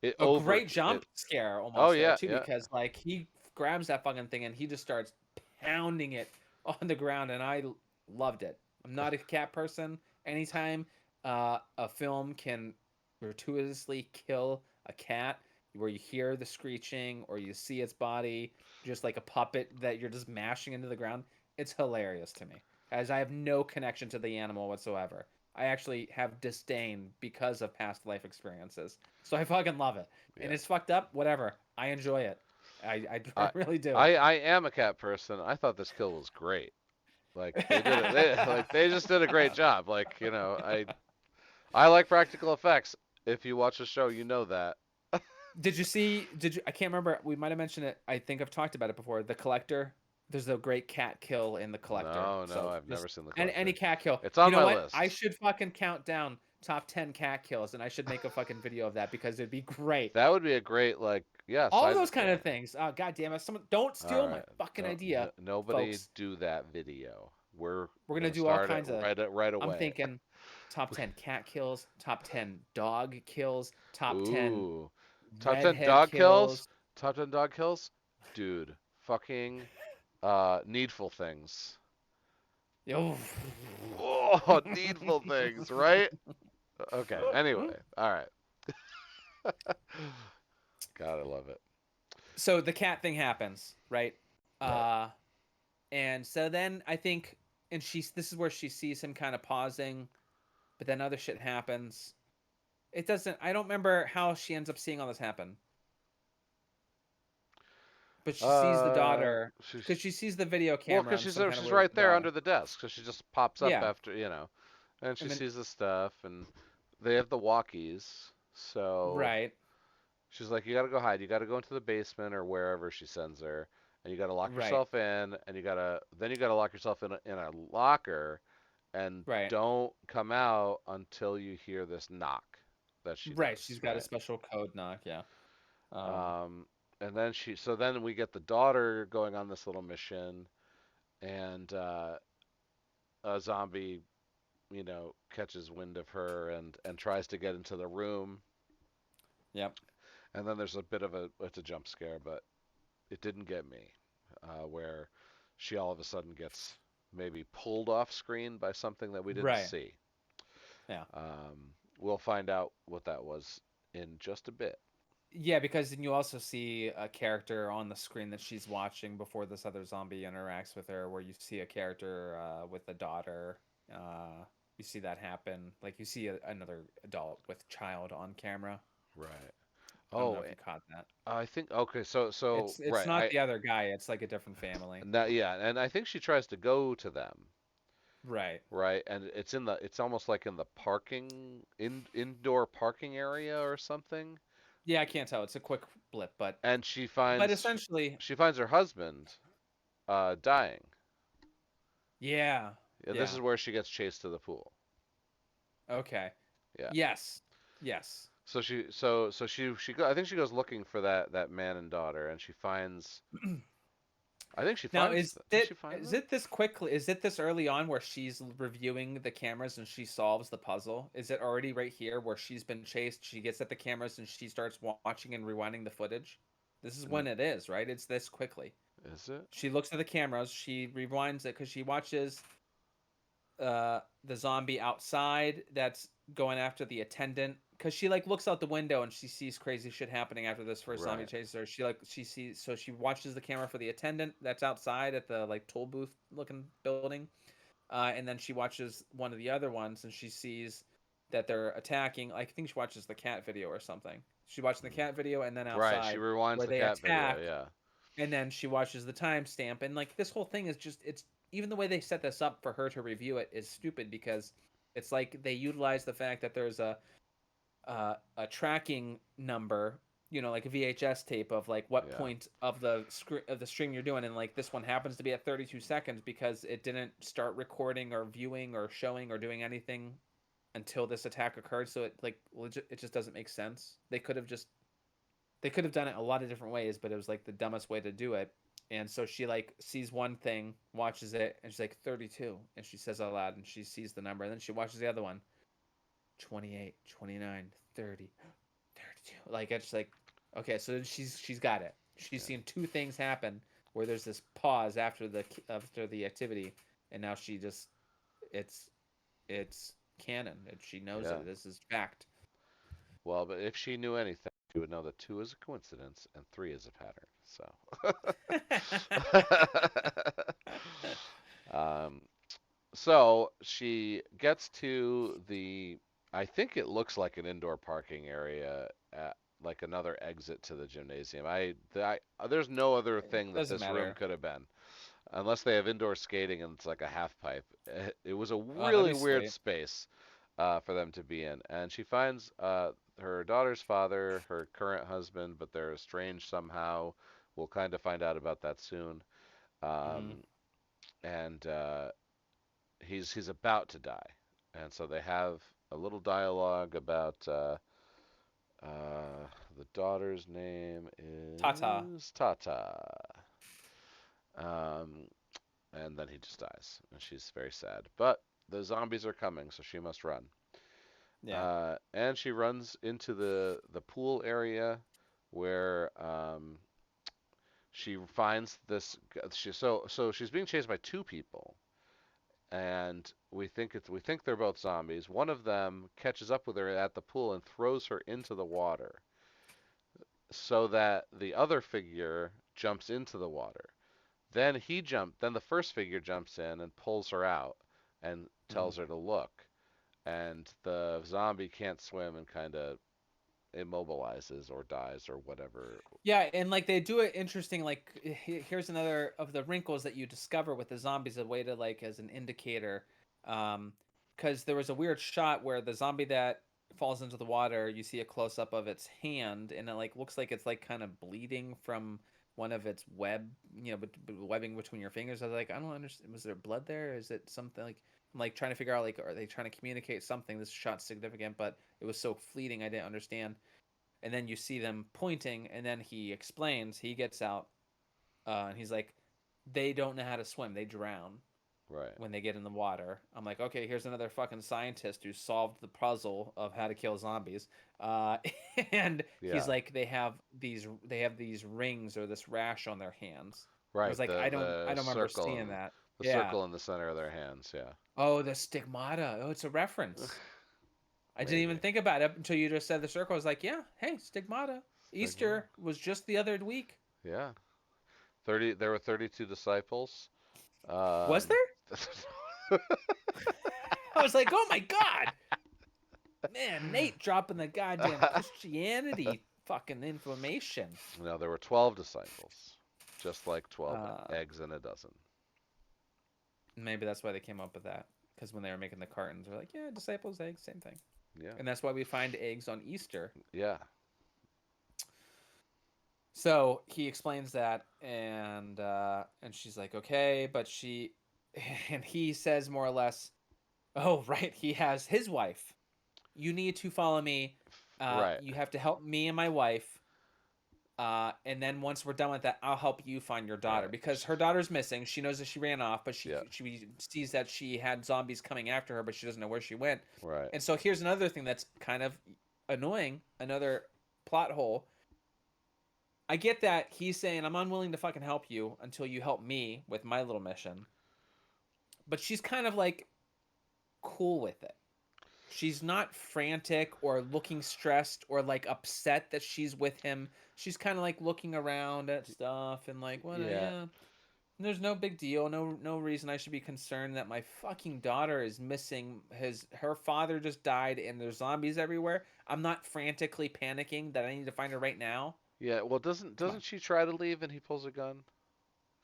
It A over great it. jump scare Oh almost there yeah, too, yeah, because like he grabs that fucking thing and he just starts pounding it on the ground, and loved it. I'm not a cat person. Anytime a film can gratuitously kill a cat, where you hear the screeching or you see its body just like a puppet that you're just mashing into the ground, it's hilarious to me, as I have no connection to the animal whatsoever. I actually have disdain because of past life experiences. So I fucking love it. And yeah. it's fucked up, whatever. I enjoy it. I I really do. I am a cat person. I thought this kill was great. Like they did it. They just did a great job. I like practical effects. If you watch the show, you know that. Did you I can't remember. We might have mentioned it. I think I've talked about it before. The Collector. There's a great cat kill in The Collector. No, no, So I've just never seen the any collector. cat kill. It's You on know my what? I list. should fucking count down top 10 cat kills, and I should make a fucking video of that because it'd be great. That would be a great yeah, All side those kind yeah. of things. Oh god damn it. Someone don't All steal my right. fucking Don't idea, nobody folks. do that video. We're gonna gonna do all start it kinds of. right I'm away. thinking top 10 cat kills, top 10 dog kills, top 10 Ooh, top 10 redhead dog kills. kills. Top 10 dog kills, dude. Fucking needful things. Oh. Oh, needful things, right? Okay. Anyway, all right. God, I love it. So the cat thing happens, right? Right. Uh, and so then I think, and she's this is where she sees him kind of pausing, but then other shit happens. It doesn't. I don't remember how she ends up seeing all this happen, but she sees the daughter She's because she sees the video well, camera because on some kind of she's weird right there wall. under the desk, so she just pops up Yeah, after and she and then sees the stuff, and they have the walkies, so right, she's like, you gotta go hide, you gotta go into the basement or wherever she sends her, and you gotta lock right, yourself in, and you gotta lock yourself in a locker, and right, don't come out until you hear this knock that she right. does, She's got a right? special code knock. Yeah. Um. Um, and then so then we get the daughter going on this little mission, and a zombie, catches wind of her and tries to get into the room. Yep. And then there's a bit of it's a jump scare, but it didn't get me, where she all of a sudden gets maybe pulled off screen by something that we didn't Right. see. Yeah. We'll find out what that was in just a bit. Yeah, because then you also see a character on the screen that she's watching before this other zombie interacts with her, where you see a character with a daughter. Uh, you see that happen. Like you see another adult with child on camera. Right. I don't know Oh, if you caught that. I think okay. So It's right. not the other guy. It's like a different family. Yeah, and I think she tries to go to them, Right. right? And it's almost like in the indoor parking area or something. Yeah, I can't tell. It's a quick blip, And she but finds essentially, she finds her husband dying. yeah, Yeah, this yeah. is where she gets chased to the pool. Okay. Yeah. Yes. Yes. I think she goes looking for that man and daughter, and she finds. I think she Now, finds. Does she find is them? it this quickly? Is it this early on where she's reviewing the cameras and she solves the puzzle? Is it already right here where she's been chased? She gets at the cameras and she starts watching and rewinding the footage. This is N- when it is, right? It's this quickly. Is it? She looks at the cameras. She rewinds it because she watches the zombie outside that's going after the attendant because she like looks out the window and she sees crazy shit happening after this first zombie Right. chases her. She sees, so she watches the camera for the attendant that's outside at the like toll booth looking building, and then she watches one of the other ones and she sees that they're attacking. I think she watches the cat video or something. She watched the Mm. cat video and then Right. She outside rewinds where the they cat video. attack, Yeah. and then she watches the timestamp, and like this whole thing is just, it's, even the way they set this up for her to review it is stupid because it's like they utilize the fact that there's a tracking number, like a VHS tape of like what Yeah. point of the string you're doing, and like this one happens to be at 32 seconds because it didn't start recording or viewing or showing or doing anything until this attack occurred. So it like legit, it just doesn't make sense. They could have done it a lot of different ways, but it was like the dumbest way to do it. And so she like sees one thing, watches it, and she's like 32, and she says out loud, and she sees the number, and then she watches the other one, 28, 29, 30, 32. Like it's like, okay, so she's got it. She's Yeah. seen two things happen where there's this pause after the activity, and now she just, it's it's canon. She knows Yeah. it. This is fact. Well, but if she knew anything, she would know that two is a coincidence and three is a pattern. So. So she gets to I think it looks like an indoor parking area, at, like another exit to the gymnasium. There's no other It thing that doesn't this room matter. could have been, unless they have indoor skating and it's like a half pipe. It was a Oh, that'd really be weird sweet. space for them to be in. And she finds her daughter's father, her current husband, but they're estranged somehow. We'll kind of find out about that soon. Hmm. Um, and he's about to die, and so they have a little dialogue about the daughter's name Tata. is Tata. Um, and then he just dies, and she's very sad. But the zombies are coming, so she must run. Yeah. And she runs into the pool area where she finds this. So she's being chased by two people, and we think they're both zombies. One of them catches up with her at the pool and throws her into the water, so that the other figure jumps into the water. Then the first figure jumps in and pulls her out and Mhm. tells her to look. And the zombie can't swim and kind of immobilizes or dies or whatever. Yeah, and like they do it interesting. Like here's another of the wrinkles that you discover with the zombies, a way to like as an indicator. Um, because there was a weird shot where the zombie that falls into the water, you see a close up of its hand, and it like looks like it's like kind of bleeding from one of its webbing between your fingers. I was like, I don't understand. Was there blood there? Is it something like? I'm like trying to figure out like, are they trying to communicate something? This shot's significant, but it was so fleeting, I didn't understand. And then you see them pointing, and then he explains. He gets out, and he's like, they don't know how to swim, they drown Right. when they get in the water. I'm like, okay, here's another fucking scientist who solved the puzzle of how to kill zombies. uh, and he's Yeah. like, they have these rings or this rash on their hands. I was Right. like, I don't remember seeing that. The Yeah. circle in the center of their hands. Yeah. Oh, the stigmata. Oh, it's a reference. I didn't even Maybe. think about it until you just said the circle. I was like, yeah, hey, stigmata. Stigma. Easter was just the other week. Yeah. 30. There were 32 disciples. Was Um, there? I was like, oh my god, man, Nate dropping the goddamn Christianity fucking information. no, there were 12 disciples, just like 12 Uh, eggs in a dozen. Maybe that's why they came up with that, because when they were making the cartons, they're like, yeah, disciples, eggs, same thing, Yeah. and that's why we find eggs on Easter. Yeah. So he explains that, and she's like, okay, but she, and he says more or less, oh right, he has his wife. You need to follow me. Right. You have to help me and my wife. And then once we're done with that, I'll help you find your daughter, Right. because her daughter's missing. She knows that she ran off, but Yeah. she sees that she had zombies coming after her, but she doesn't know where she went. Right. And so here's another thing that's kind of annoying, another plot hole. I get that he's saying, I'm unwilling to fucking help you until you help me with my little mission. But she's kind of like cool with it. She's not frantic or looking stressed or like upset that she's with him. She's kind of like looking around at stuff and like, well, Yeah. yeah, there's no big deal. No reason I should be concerned that my fucking daughter is missing. Her father just died and there's zombies everywhere. I'm not frantically panicking that I need to find her right now. Yeah. Well, Come on. doesn't she try to leave and he pulls a gun?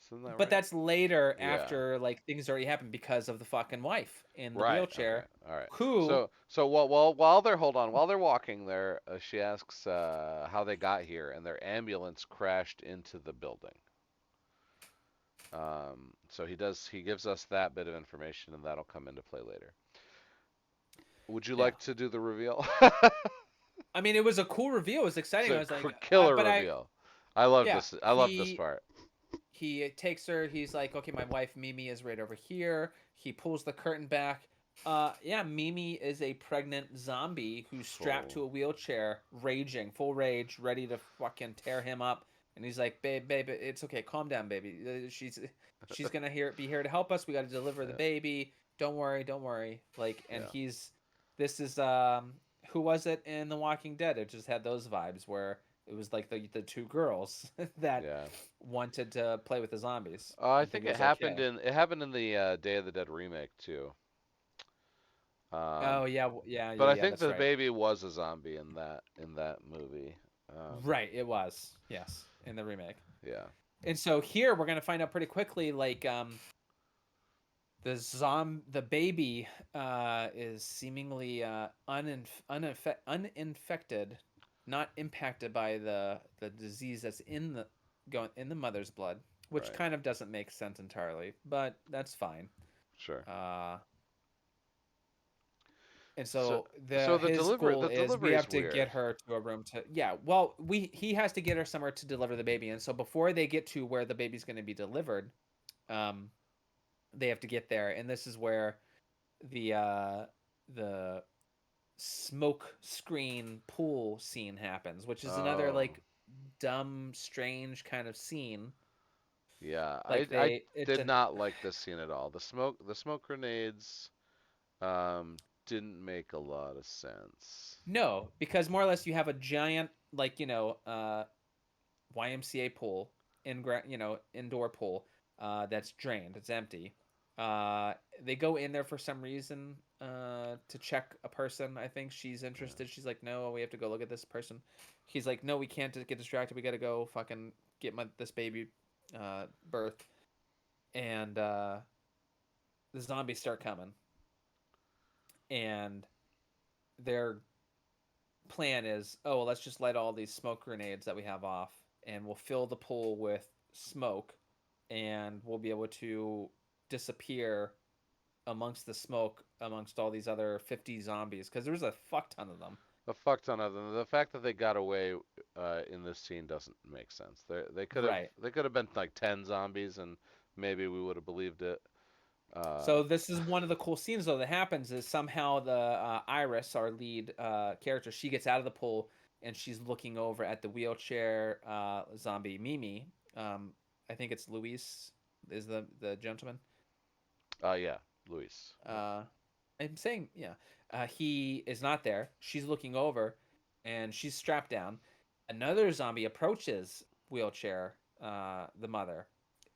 Isn't that But right? that's later, Yeah. after like things already happened because of the fucking wife in the Right. Okay. wheelchair, All right. who So while they're walking there, she asks how they got here, and their ambulance crashed into the building. So he gives us that bit of information, and that'll come into play later. Would you yeah. like to do the reveal? I mean, it was a cool reveal. It was It's exciting. I a was like, killer but I, reveal. I love yeah, this. I love this part. he takes her. He's like, okay, my wife Mimi is right over here. He pulls the curtain back. Yeah, Mimi is a pregnant zombie who's strapped to Full. a wheelchair, raging, full rage, ready to fucking tear him up. And he's like, babe, it's okay, calm down, baby. She's gonna be here to help us. We got to deliver the Yeah. baby. Don't worry. Like, and Yeah. this is who was it in The Walking Dead? It just had those vibes where it was like the two girls that Yeah. wanted to play with the zombies I and think think it was okay. it happened in the Day of the Dead remake too. Oh Um, yeah, but I yeah. think That's the right. baby was a zombie in that movie. Right, it was. Yes, in the remake. Yeah. And so here we're gonna find out pretty quickly, like the baby is seemingly uninfected, not impacted by the disease that's in the mother's blood, which Right. kind of doesn't make sense entirely, but that's fine. Sure. Uh, and So so his goal the is we delivery is have to get weird. her to a room to, yeah, well, he has to get her somewhere to deliver the baby. And so before they get to where the baby's going to be delivered, um they have to get there, and this is where the smoke screen pool scene happens, which is another Oh, like dumb, strange kind of scene. yeah. I Like I it's did an not like this scene at all. The smoke grenades didn't make a lot of sense. no, because more or less you have a giant like YMCA pool, indoor pool, that's drained, it's empty. They go in there for some reason to check a person. I think she's Yeah. interested. She's like, no, we have to go look at this person. He's like, no, we can't get distracted. We got to go fucking get this baby birth. And the zombies start coming, and their plan is, oh, well, let's just light all these smoke grenades that we have off, and we'll fill the pool with smoke, and we'll be able to disappear amongst the smoke amongst all these other 50 zombies because there's a fuck ton of them. A fuck ton of them. The fact that they got away in this scene doesn't make sense. They could have Right. they could have been like 10 zombies and maybe we would have believed it. Uh, So this is one of the cool scenes though that happens is somehow the Iris, our lead character, she gets out of the pool and she's looking over at the wheelchair zombie Mimi. I think it's Luis is the gentleman. yeah, Luis. Yep. Uh, I'm saying, yeah. He is not there. She's looking over, and she's strapped down. Another zombie approaches wheelchair, the mother,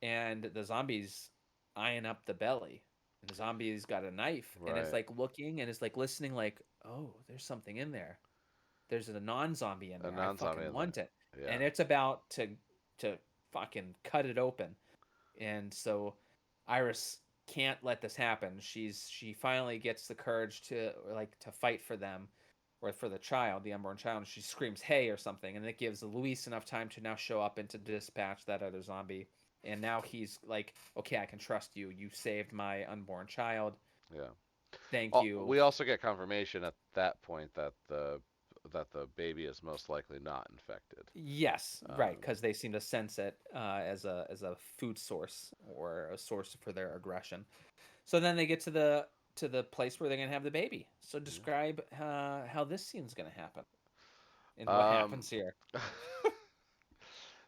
and the zombie's eyeing up the belly. And the zombie's got a knife, and it's Right. like looking, and it's like listening, like, oh, there's something in there. There's a non-zombie in A there. I non-zombie fucking in there. want it, Yeah. and it's about to fucking cut it open. And so Iris can't let this happen. She finally gets the courage to like to fight for them or for the child, the unborn child. And she screams "Hey" or something, and it gives Luis enough time to now show up and to dispatch that other zombie. And now he's like, "Okay, I can trust you. You saved my unborn child. Yeah. Thank you." We also get confirmation at that point that the baby is most likely not infected. Yes, right, Um, because they seem to sense it as a food source or a source for their aggression. So then they get to the place where they're gonna have the baby. So describe how this scene's gonna happen and what yeah. happens here.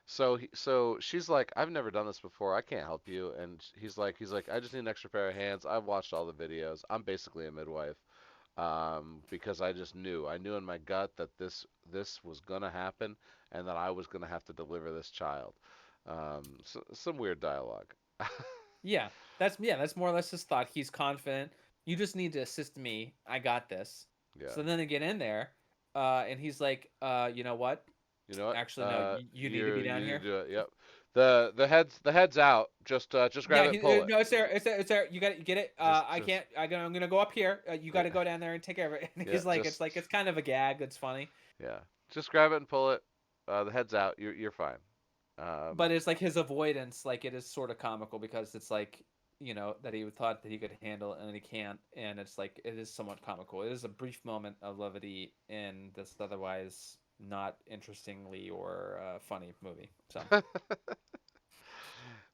So she's like, I've never done this before. I can't help you. And he's like, I just need an extra pair of hands. I've watched all the videos. I'm basically a midwife. Because I knew in my gut that this was gonna happen, and that I was gonna have to deliver this child. So, some weird dialogue. Yeah, that's more or less his thought. He's confident. You just need to assist me. I got this. Yeah. So then they get in there, and he's like, you know what? You know what? Actually, no, you need to be You down need to here. do it. Yep. The head's out. Just grab Yeah, it and pull it. no, it's there. It's there. You got to get it. I Just can't. I'm gonna go up here. You got yeah to go down there and take care of it. And yeah he's like it's kind of a gag. It's funny, yeah. Just grab it and pull it. The head's out. You're fine. but it's like his avoidance. Like it is sort of comical because it's like that he thought that he could handle it and he can't, and it's like it is somewhat comical. It is a brief moment of levity in this otherwise not interestingly or funny movie. So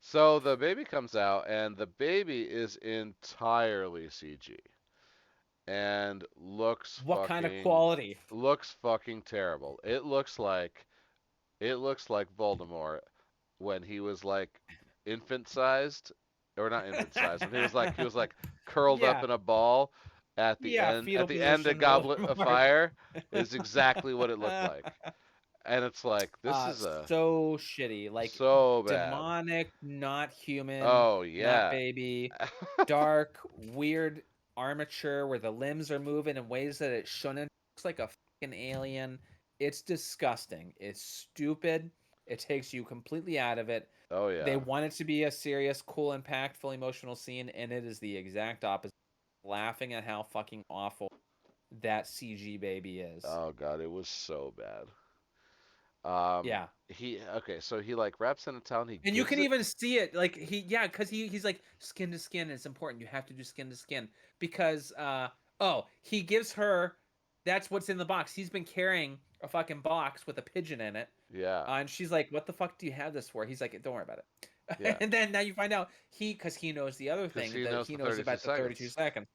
So the baby comes out, and the baby is entirely CG and what kind of quality? looks fucking terrible. It looks like Voldemort when he was like infant sized, or not infant sized, when he was like curled up Yeah, in a ball yeah, at fetal the end of position Goblet of Voldemort. Fire is exactly what it looked like. And it's like this uh is a so shitty, like so bad. demonic, not human, Oh not yeah. baby, dark, weird armature where the limbs are moving in ways that it shouldn't. Looks like a fucking alien. It's disgusting. It's stupid. It takes you completely out of it. Oh They yeah. want it to be a serious, cool, impactful, emotional scene, and it is the exact opposite. Laughing at how fucking awful that CG baby is. Oh god, it was so bad. Yeah. He okay, so he like wraps in a towel and he And you gives can it. even see it, like yeah, because he's like skin to skin is important. You have to do skin to skin because he gives her that's what's in the box. He's been carrying a fucking box with a pigeon in it, Yeah. and she's like, "What the fuck do you have this for?" He's like, "Don't worry about it." Yeah, And then now you find out because he knows the other because thing he that knows he the knows 32 about the 32 seconds. seconds.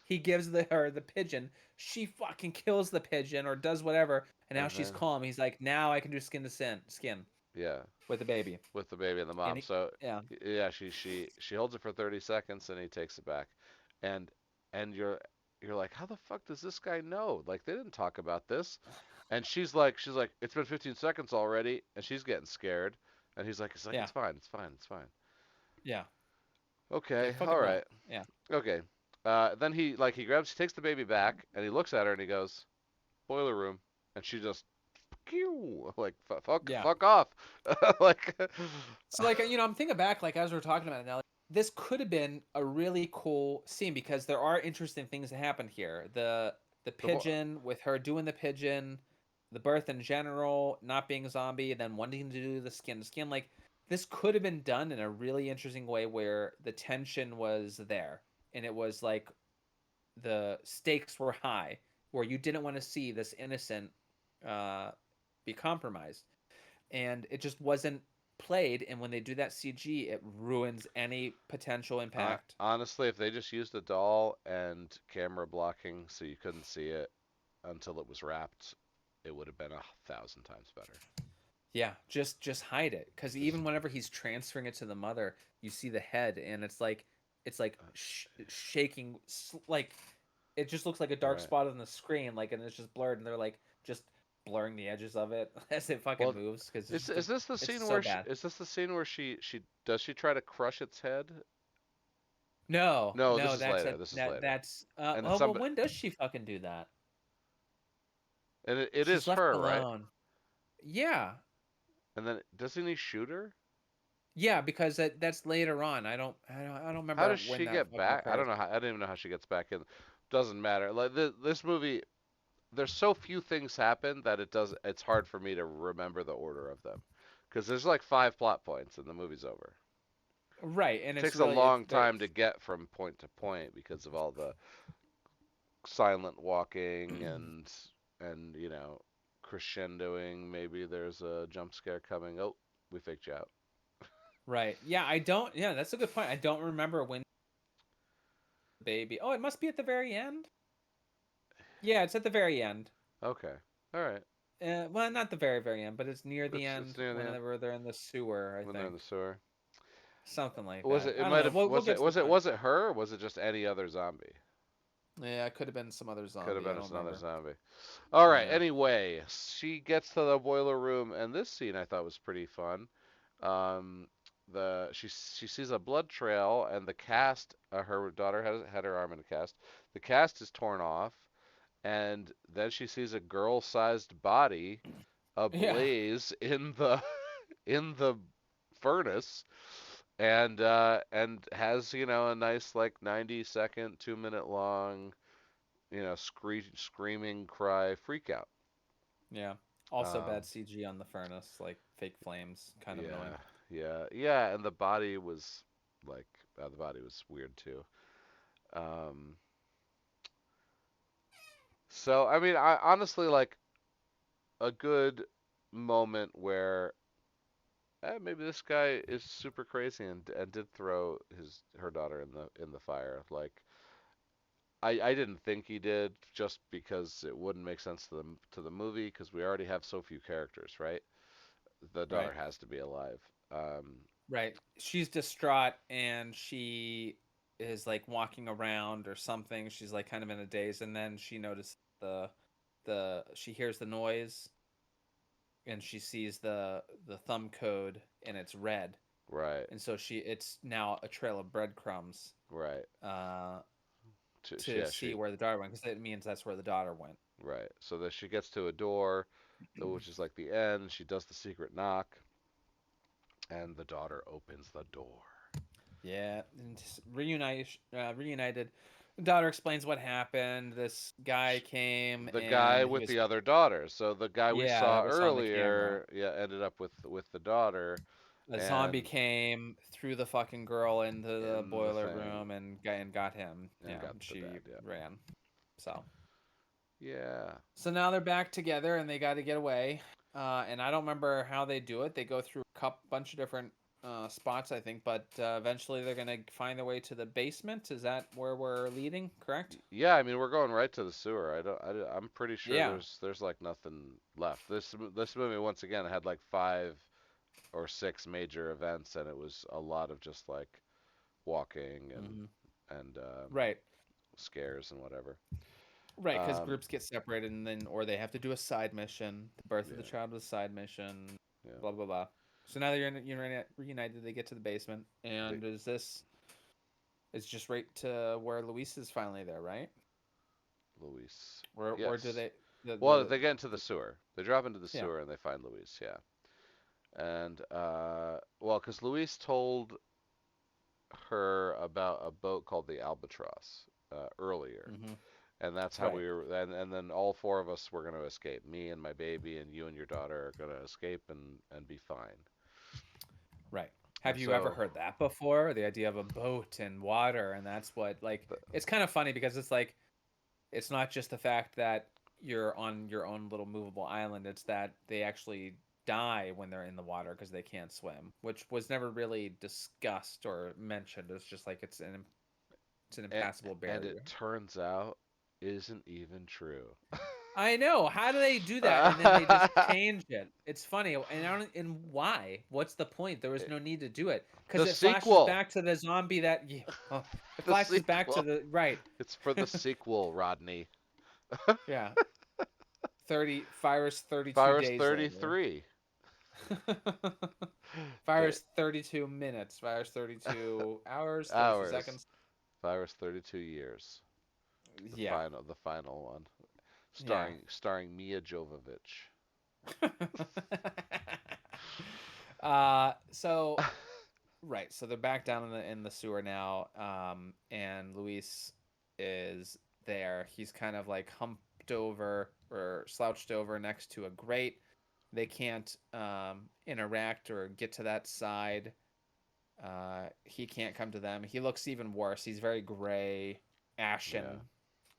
He gives her the pigeon. She fucking kills the pigeon or does whatever, and now And she's then, calm. He's like, now I can do skin to skin yeah, with the baby. with the baby and the And mom. he, So yeah, yeah, she holds it for 30 seconds and he takes it back, and and you're like, how the fuck does this guy know? Like they didn't talk about this. And she's like, it's been 15 seconds already, and she's getting scared. And he's like, yeah, it's fine, it's fine, it's fine. yeah. They Okay, all fucking know. right, Yeah, okay. Then he takes the baby back, and he looks at her and he goes, boiler room, and she just like yeah. fuck off, like So like I'm thinking back like as we're talking about it now, like, this could have been a really cool scene because there are interesting things that happened here. The the bo- pigeon with her doing the pigeon, the birth in general, not being a zombie, and then wanting to do the skin to skin. Like this could have been done in a really interesting way where the tension was there and it was like the stakes were high, where you didn't want to see this innocent uh, be compromised and it just wasn't played. And when they do that CG, it ruins any potential impact. honestly, if they just used a doll and camera blocking so you couldn't see it until it was wrapped, it would have been 1,000 times better. Yeah, just hide it because Just even whenever he's transferring it to the mother, you see the head, and it's like shaking, like it just looks like a dark right. spot on the screen, like and it's just blurred, and they're like just blurring the edges of it as it fucking Well, moves because it's is just is this the it's scene so where bad. she try to crush its head? No, No, this no, is later. This is later. that's And then oh well, some when does she fucking do that? and it She's is left her, right? alone. Yeah, And then doesn't he shoot her? yeah, because that's later on. I don't How remember does when she that get fucking back? I occurs. don't know how. I don't even know how she gets back in. Doesn't matter. Like this movie, there's so few things happen that it's hard for me to remember the order of them. Because there's like 5 plot points and the movie's over. Right, and it's Takes a really it's long there. time to get from point to point because of all the silent walking and crescendoing. Maybe there's a jump scare coming. Oh, we faked you out. Right. Yeah, I don't. Yeah, that's a good point. I don't remember when the baby. Oh, it must be at the very end. Yeah, it's at the very end. Okay, all right. Well, not the very end, but it's near the It's end near the end whenever they're in the sewer. I when they're in think the sewer. something like Was that. it? It I don't might know. have. We'll Was get it? to the Was it? point. Was it her? Or was it just any other zombie? Yeah, it could have been some other Could have zombie. I been don't another remember. zombie. All right. Yeah. Anyway, she gets to the boiler room, and this scene I thought was pretty fun. Um, she sees a blood trail, and the cast. Her daughter had her arm in a cast. The cast is torn off, and then she sees a girl-sized body Yeah. ablaze in the in the furnace, and has a nice like 90-second, 2-minute long screaming cry freak out. Yeah. Also Um, bad CG on the furnace, like fake flames, kind of annoying. yeah, yeah, and the body was weird too. Um, so I mean, I honestly like a good moment where maybe this guy is super crazy and did throw her daughter in the fire. Like I didn't think he did just because it wouldn't make sense to the movie because we already have so few characters, right? The daughter Right. has to be alive. Right. She's distraught and she is like walking around or something. She's like kind of in a daze and then she notices the she hears the noise and she sees the thumb code and it's red. Right, And so it's now a trail of breadcrumbs right. uh to Yeah, see where the daughter went because it means that's where the daughter went. right. So that she gets to a door, which is like the end. She does the secret knock, and the daughter opens the door. Yeah, and reunited. The daughter explains what happened. This guy came The guy and he with was the other daughter. So the guy we yeah, saw that we saw on the camera. earlier, yeah, ended up with the daughter A zombie and came, threw the fucking girl into the in the boiler thing room and got him. and Yeah, got and the she dad. Yeah, ran. So yeah. now they're back together and they got to get away. And I don't remember how they do it. They go through a bunch of different spots, I think, but eventually they're gonna find their way to the basement. Is that where we're leading? Correct? Yeah, I mean we're going right to the sewer. I'm pretty sure Yeah. there's like nothing left. This movie once again had like 5 or 6 major events, and it was a lot of just like walking Hmm. and Right. scares and whatever. Right, because Um, groups get separated and then, or they have to do a side mission. The birth of the yeah, child was a side mission. yeah. Blah blah blah. So now they're reunited. They get to the basement, The and is this? It's just right to where Luis is finally there, right? Luis. Or do Yes. they Well, they get into the the sewer. They drop into the yeah. sewer and they find Luis. Yeah. And well, because Luis told her about a boat called the Albatross earlier, Hmm. and that's how Right. we were. And then all 4 of us were going to escape. Me and my baby, and you and your daughter are going to escape and be fine. Right. And Have you ever so, heard that before? The idea of a boat and water, and that's what like the, it's kind of funny because it's like it's not just the fact that you're on your own little movable island, it's that they actually die when they're in the water because they can't swim, which was never really discussed or mentioned. It's just like it's an and, impassable and it barrier. turns out isn't even true. I know. How do they do that? And then they just change it. It's funny. And I don't, and why? What's the point? There was no need to do it because The it flashes sequel. back to the zombie that yeah, oh, it The flashes back to sequel. the right. It's for the sequel, Rodney. Yeah. 30 fires 32 Virus days later. 33. They Fires 32 minutes. Fires 32 hours, 32 hours. seconds. Virus 32 years. Yeah. The final one. Yeah. Starring Mia Jovovich. So right, so they're back down in the sewer now, and Luis is there. He's kind of like humped over or slouched over next to a grate. They can't interact or get to that side. He can't come to them. He looks even worse. He's very gray, Yeah. ashen,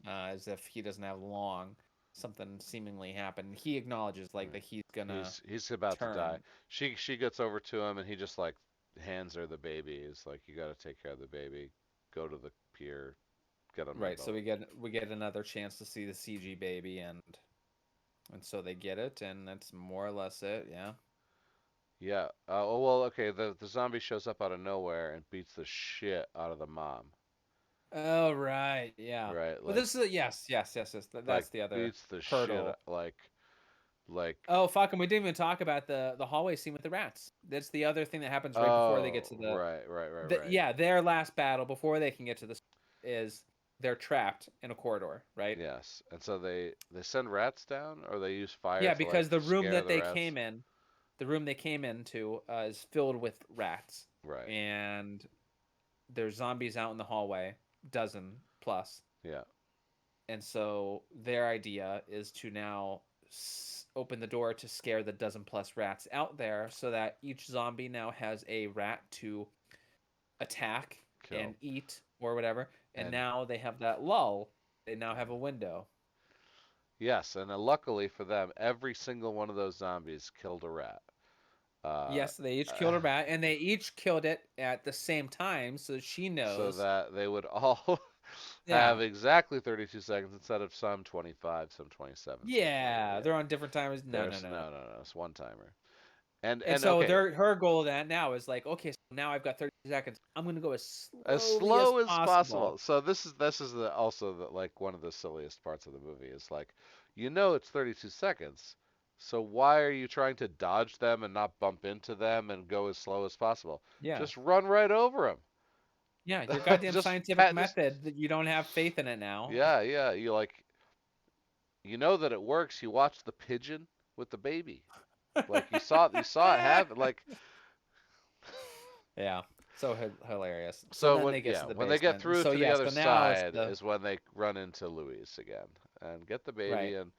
as if he doesn't have long. Something seemingly happened. He acknowledges like Right. that he's gonna He's about to die. turn. She gets over to him and he just like hands her the baby. He's like, you got to take care of the baby. Go to the pier. Get on my Right, so boat. we get another chance to see the CG baby, and so they get it, and that's more or less it. Yeah. Yeah. Oh well. Okay. The zombie shows up out of nowhere and beats the shit out of the mom. Oh right, yeah. Right. But this is yes. Like That's the other beats the shit hurdle. like Oh fuck, and we didn't even talk about the hallway scene with the rats. That's the other thing that happens right before they get oh to right. yeah, their last battle before they can get to the is they're trapped in a corridor, right? Yes. And so they send rats down or they use fire Yeah, to like because the room scare that the they rats. came in, the room they came into is filled with rats, Right. and there's zombies out in the hallway, dozen plus, Yeah. and so their idea is to now open the door to scare the dozen plus rats out there, so that each zombie now has a rat to attack and Kill. eat or whatever, and And now they have that lull. They now have a yeah. window. Yes, and luckily for them, every single one of those zombies killed a rat. Uh, Yes, they each killed a rat, and they each killed it at the same time, so she so knows. that they would all Yeah, have exactly 32 seconds instead of some 25, some 27, some 28. yeah, Yeah. they're on different timers. No, no, There's no, no. no, it's one timer. And And so okay, their her goal that now is like, okay, so now I've got 30 seconds. I'm gonna go as as slowly as slow as possible. possible. So this is also like one of the silliest parts of the movie is like, you know, it's 32 seconds. So why are you trying to dodge them and not bump into them and go as slow as possible? Yeah, Just run right over yeah. Your them. goddamn scientific method that you don't have faith in it now. yeah. You like you know that it works. You watched the pigeon with the baby. Like you saw it happen. Like Yeah, so hilarious. So so then when they get yeah to the when they get basement, and through so to the yeah, other so now it's side the is when they run into Louise again and get the baby right. and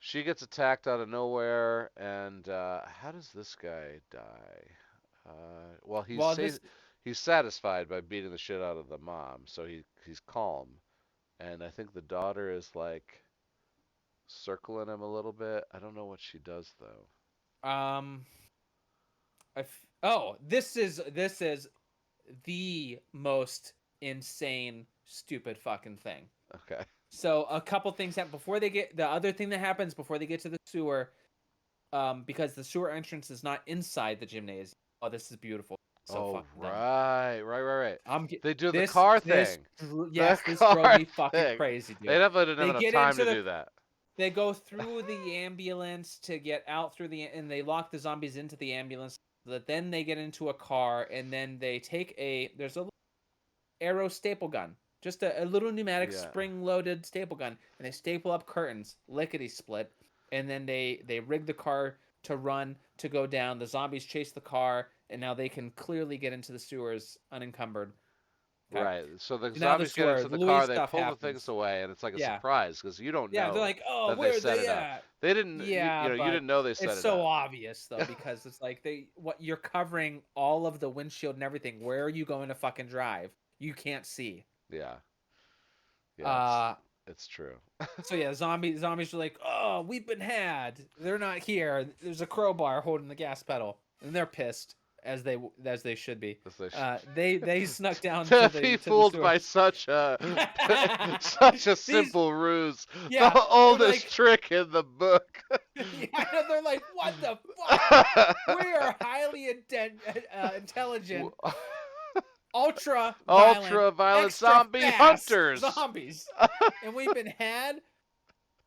she gets attacked out of nowhere and how does this guy die? Well Well, this he's satisfied by beating the shit out of the mom, so he's calm. And I think the daughter is like circling him a little bit. I don't know what she does though. um, Oh, this is the most insane, stupid fucking thing. Okay. So a couple things happen before they get. The other thing that happens before they get to the sewer, because the sewer entrance is not inside the gymnasium. Oh, this is beautiful. So Oh, fucking dumb. right. They do the This car this thing. The yes, this drove car me fucking thing. crazy, They dude. definitely didn't have They enough get time into to the do that. they go through the ambulance to get out through the and they lock the zombies into the ambulance. So that then they get into a car and then they take a there's a arrow staple gun, just a little pneumatic Yeah. spring-loaded staple gun, and they staple up curtains, lickety split, and then they rig the car to run to go down. The zombies chase the car, and now they can clearly get into the sewers unencumbered. Okay, Right. So the so now the zombies get sewer, into the Louis car, they stuff pull the things happens. away, and it's like a Yeah, surprise because you don't yeah, they're know like, oh, that they where set they it up. at? They didn't, Yeah, you but didn't know they it's set it so up. obvious though because it's like they what you're covering all of the windshield and everything. Where are you going to fucking drive? You can't see. Yeah. Yeah, Uh it's true. So yeah, zombies are like, oh, we've been had. They're not here. There's a crowbar holding the gas pedal, and they're pissed as they should be. As they They snuck down to be to the fooled sewer. by such a such a These simple ruse, the yeah, they're oldest like trick in the book. yeah, they're like, what the fuck? We are highly intelligent, ultra violent, Ultra violent extra zombie fast hunters. zombies, and we've been had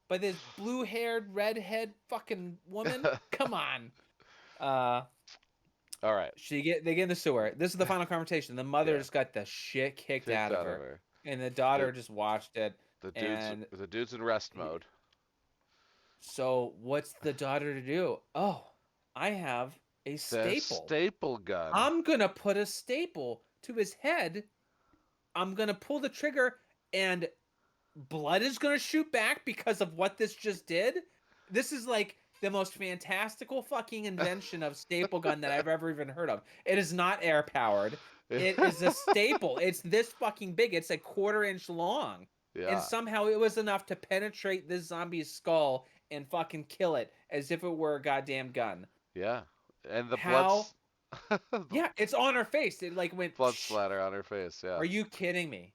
by this blue-haired, redhead fucking woman. Come on. Uh, All right. they get in the sewer. This is the final confrontation. The Yeah. mother's got the shit kicked Kicked out of out of her, her. and the The daughter just watched it. the And the dude's in rest mode. so, what's the daughter to do? Oh, I have a The staple. staple gun. I'm gonna put a staple to his head. I'm gonna pull the trigger, and blood is going to shoot back because of what this just did. This is like the most fantastical fucking invention of staple gun that I've ever even heard of. It is not air powered. It is a staple. It's this fucking big. It's a quarter-inch long. And Yeah. somehow it was enough to penetrate this zombie's skull and fucking kill it as if it were a goddamn gun. Yeah. And the How? blood's the Yeah, it's on her face. It like went. blood splatter on her face. Yeah. Are you kidding me?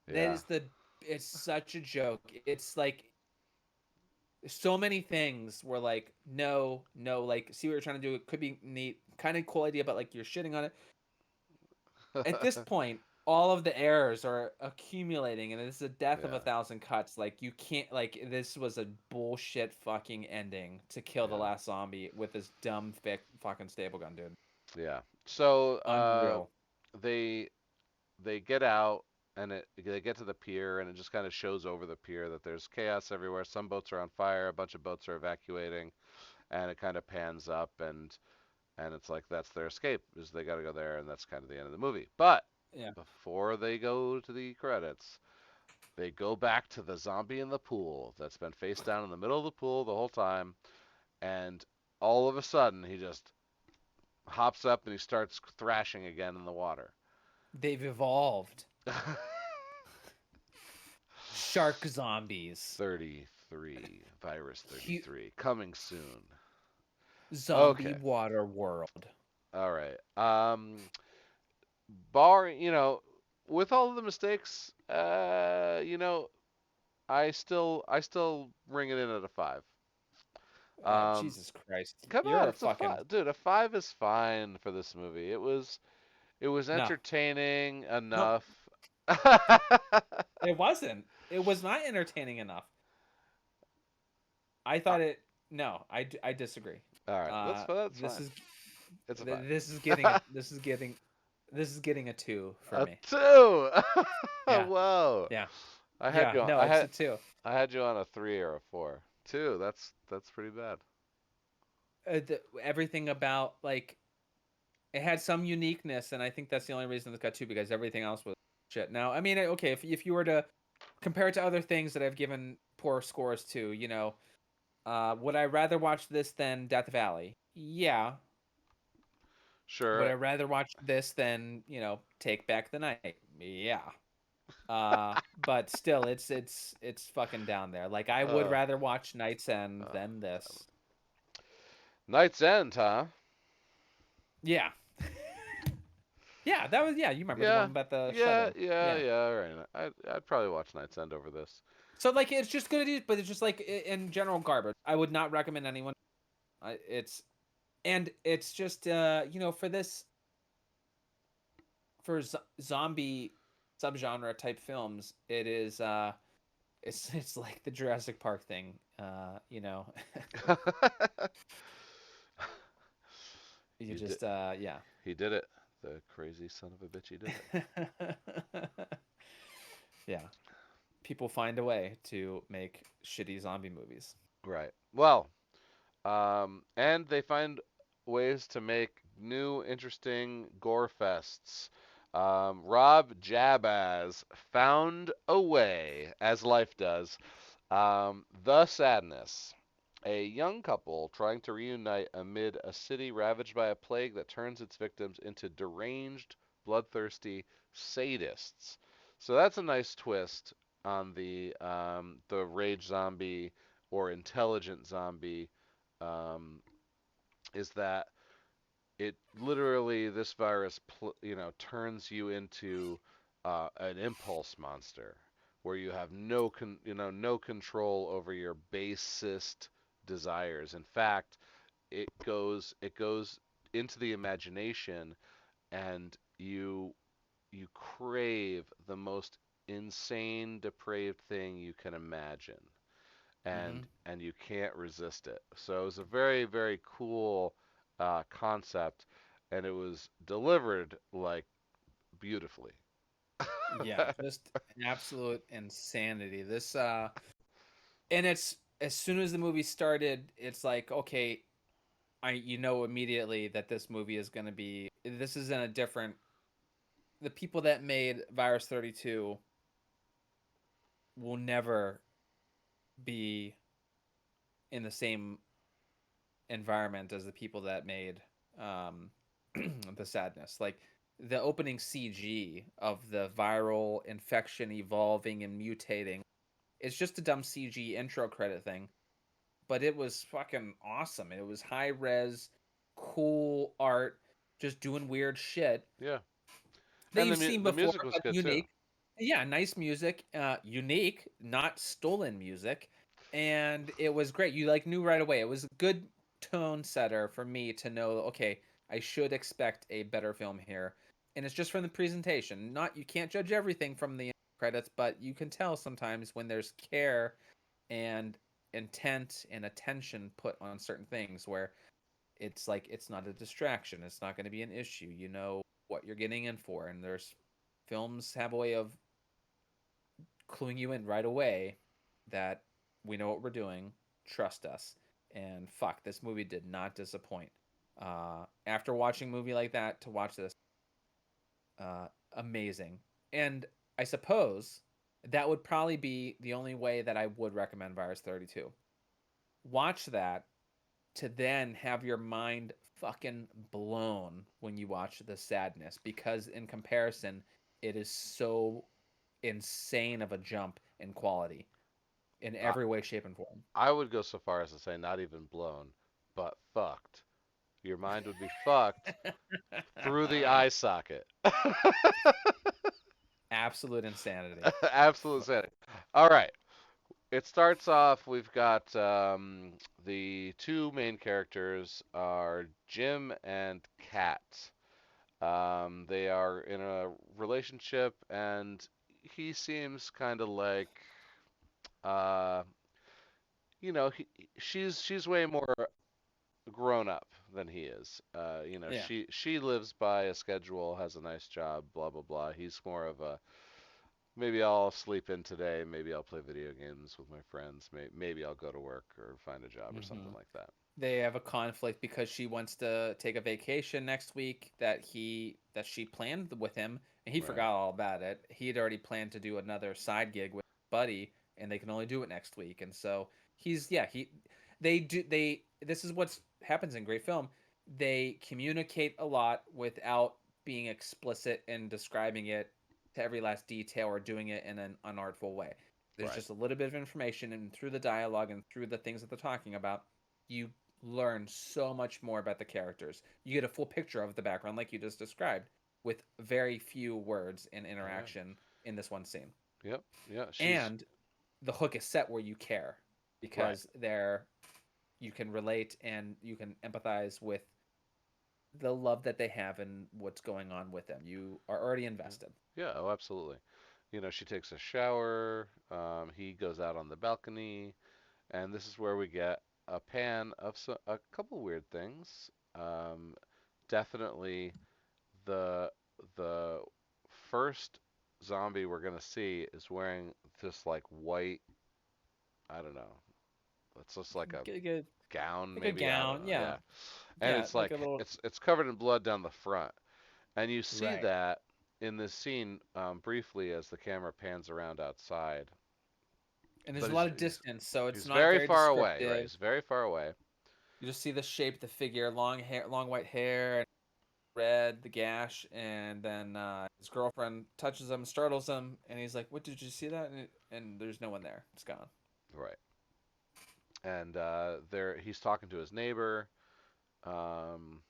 That Yeah. is the. It's such a joke. It's like so many things were like no, like see what you're trying to do. It could be neat, kind of cool idea, but like you're shitting on it. At this point, all of the errors are accumulating, and it's the death of a Yeah. thousand cuts. Like you can't like this was a bullshit fucking ending to kill the Yeah. last zombie with this dumb fucking staple gun, dude. Yeah. So Unreal. they they get out and they get to the pier and it just kind of shows over the pier that there's chaos everywhere. Some boats are on fire, a bunch of boats are evacuating, and it kind of pans up and it's like that's their escape is they got to go there and that's kind of the end of the movie. But Yeah. before they go to the credits, they go back to the zombie in the pool that's been face down in the middle of the pool the whole time, and all of a sudden he just hops up and he starts thrashing again in the water. They've evolved. Shark zombies. 33, Virus Hu 33, coming soon. Zombie Okay, water world. all right. Bar, with all of the mistakes, I still ring it in at a five. Um, Jesus Christ. come You're on, a it's a fucking five, dude. A five is fine for this movie. It was no. entertaining No, enough. it wasn't. It was not entertaining enough. I Uh, thought it no, I disagree. all right, that's This fine. is It's a five. this is getting a 2 for A me. two. Yeah. Whoa. Yeah. I had Yeah, you on, no, I it's had a 2. I had you on a three or a four. Two. That's pretty bad. Everything about like it had some uniqueness and I think that's the only reason it's got 2 because everything else was shit. Now, I mean, okay, if you were to compare it to other things that I've given poor scores to, would I rather watch this than Death Valley? Yeah. Would I Sure. rather watch this than, Take Back the Night? Yeah. But still it's fucking down there. Like I would Uh, rather watch Night's End uh, than this. Night's End, huh? Yeah. Yeah, that was, yeah, you remember the one Yeah, about the yeah, shut-in. yeah, Yeah. yeah. Right. I'd probably watch Night's End over this. So like it's just good, but it's just like in general garbage. I would not recommend anyone. It's and it's just for this for zombie subgenre type films, it is it's like the Jurassic Park thing. You You did. just yeah. He did it. The crazy son of a bitch. He did it. Yeah. People find a way to make shitty zombie movies. Right. Well, and they find ways to make new, interesting gore fests. Rob Jabaz found a way, as life does. The Sadness. A young couple trying to reunite amid a city ravaged by a plague that turns its victims into deranged, bloodthirsty sadists. So that's a nice twist on the rage zombie or intelligent zombie. Um, is that it literally this virus turns you into an impulse monster where you have no control over your basest desires. In fact, it goes into the imagination, and you crave the most insane depraved thing you can imagine, Mm-hmm. and you can't resist it. So it was a very, very cool concept, and it was delivered like beautifully. Yeah, just absolute insanity. This and it's as soon as the movie started, it's like, okay, I immediately that this movie is going to be, this is in a different, the people that made Virus 32 will never be in the same environment as the people that made um the Sadness. Like the opening CG of the viral infection evolving and mutating, it's just a dumb CG intro credit thing, but it was fucking awesome. It was high res, cool art, just doing weird shit Yeah, that and you've seen the before, music was but good too. unique. Yeah, nice music, unique, not stolen music, and it was great. You like knew right away. It was a good tone setter for me to know. Okay, I should expect a better film here, and it's just from the presentation. Not you can't judge everything from the credits, but you can tell sometimes when there's care and intent and attention put on certain things where it's like it's not a distraction, it's not going to be an issue, you know what you're getting in for. And there's films have a way of cluing you in right away that we know what we're doing, trust us. And fuck, this movie did not disappoint. After watching a movie like that, to watch this, uh, amazing. And I suppose that would probably be the only way that I would recommend Virus 32. Watch that to then have your mind fucking blown when you watch The Sadness, because in comparison it is so insane of a jump in quality in I, every way, shape, and form. I would go so far as to say not even blown, but fucked. Your mind would be fucked through the eye socket. Absolute insanity. Absolute sanity. All right. It starts off. We've got the two main characters are Jim and Kat. They are in a relationship, and he seems kind of like, uh, she's way more grown up than he is. Yeah. She lives by a schedule, has a nice job, blah blah blah. He's more of a maybe I'll sleep in today, maybe I'll play video games with my friends, maybe I'll go to work or find a job or Hmm. something like that. They have a conflict because she wants to take a vacation next week that she planned with him, and he Right, forgot all about it. He had already planned to do another side gig with Buddy, and they can only do it next week. And so he's yeah, he they do they this is what happens in great film. They communicate a lot without being explicit in describing it to every last detail or doing it in an unartful way. There's right. just a little bit of information, and through the dialogue and through the things that they're talking about, you learn so much more about the characters. You get a full picture of the background, like you just described, with very few words and Oh yeah. interaction in this one scene. Yep. Yeah. She's And the hook is set where you care right. because there you can relate and you can empathize with the love that they have and what's going on with them. You are already Yeah. invested. Yeah. Oh, absolutely. She takes a shower. He goes out on the balcony, and this is where we get a pan of a couple weird things. Definitely the the first zombie we're gonna see is wearing this like white, I don't know, it's just like a Like gown a maybe, I don't gown, know, yeah, yeah. And yeah, it's like a like little it's covered in blood down the front, and you see right. that in this scene briefly as the camera pans around outside. And there's But a he's lot of he's distance, so it's he's not very very far away, right? descriptive. He's very far away. You just see the shape, the figure, long hair, long white hair, red, the gash, and then his girlfriend touches him, startles him, and he's like, "What did you see that?" And there's no one there. It's gone. Right. And there he's talking to his neighbor. Um,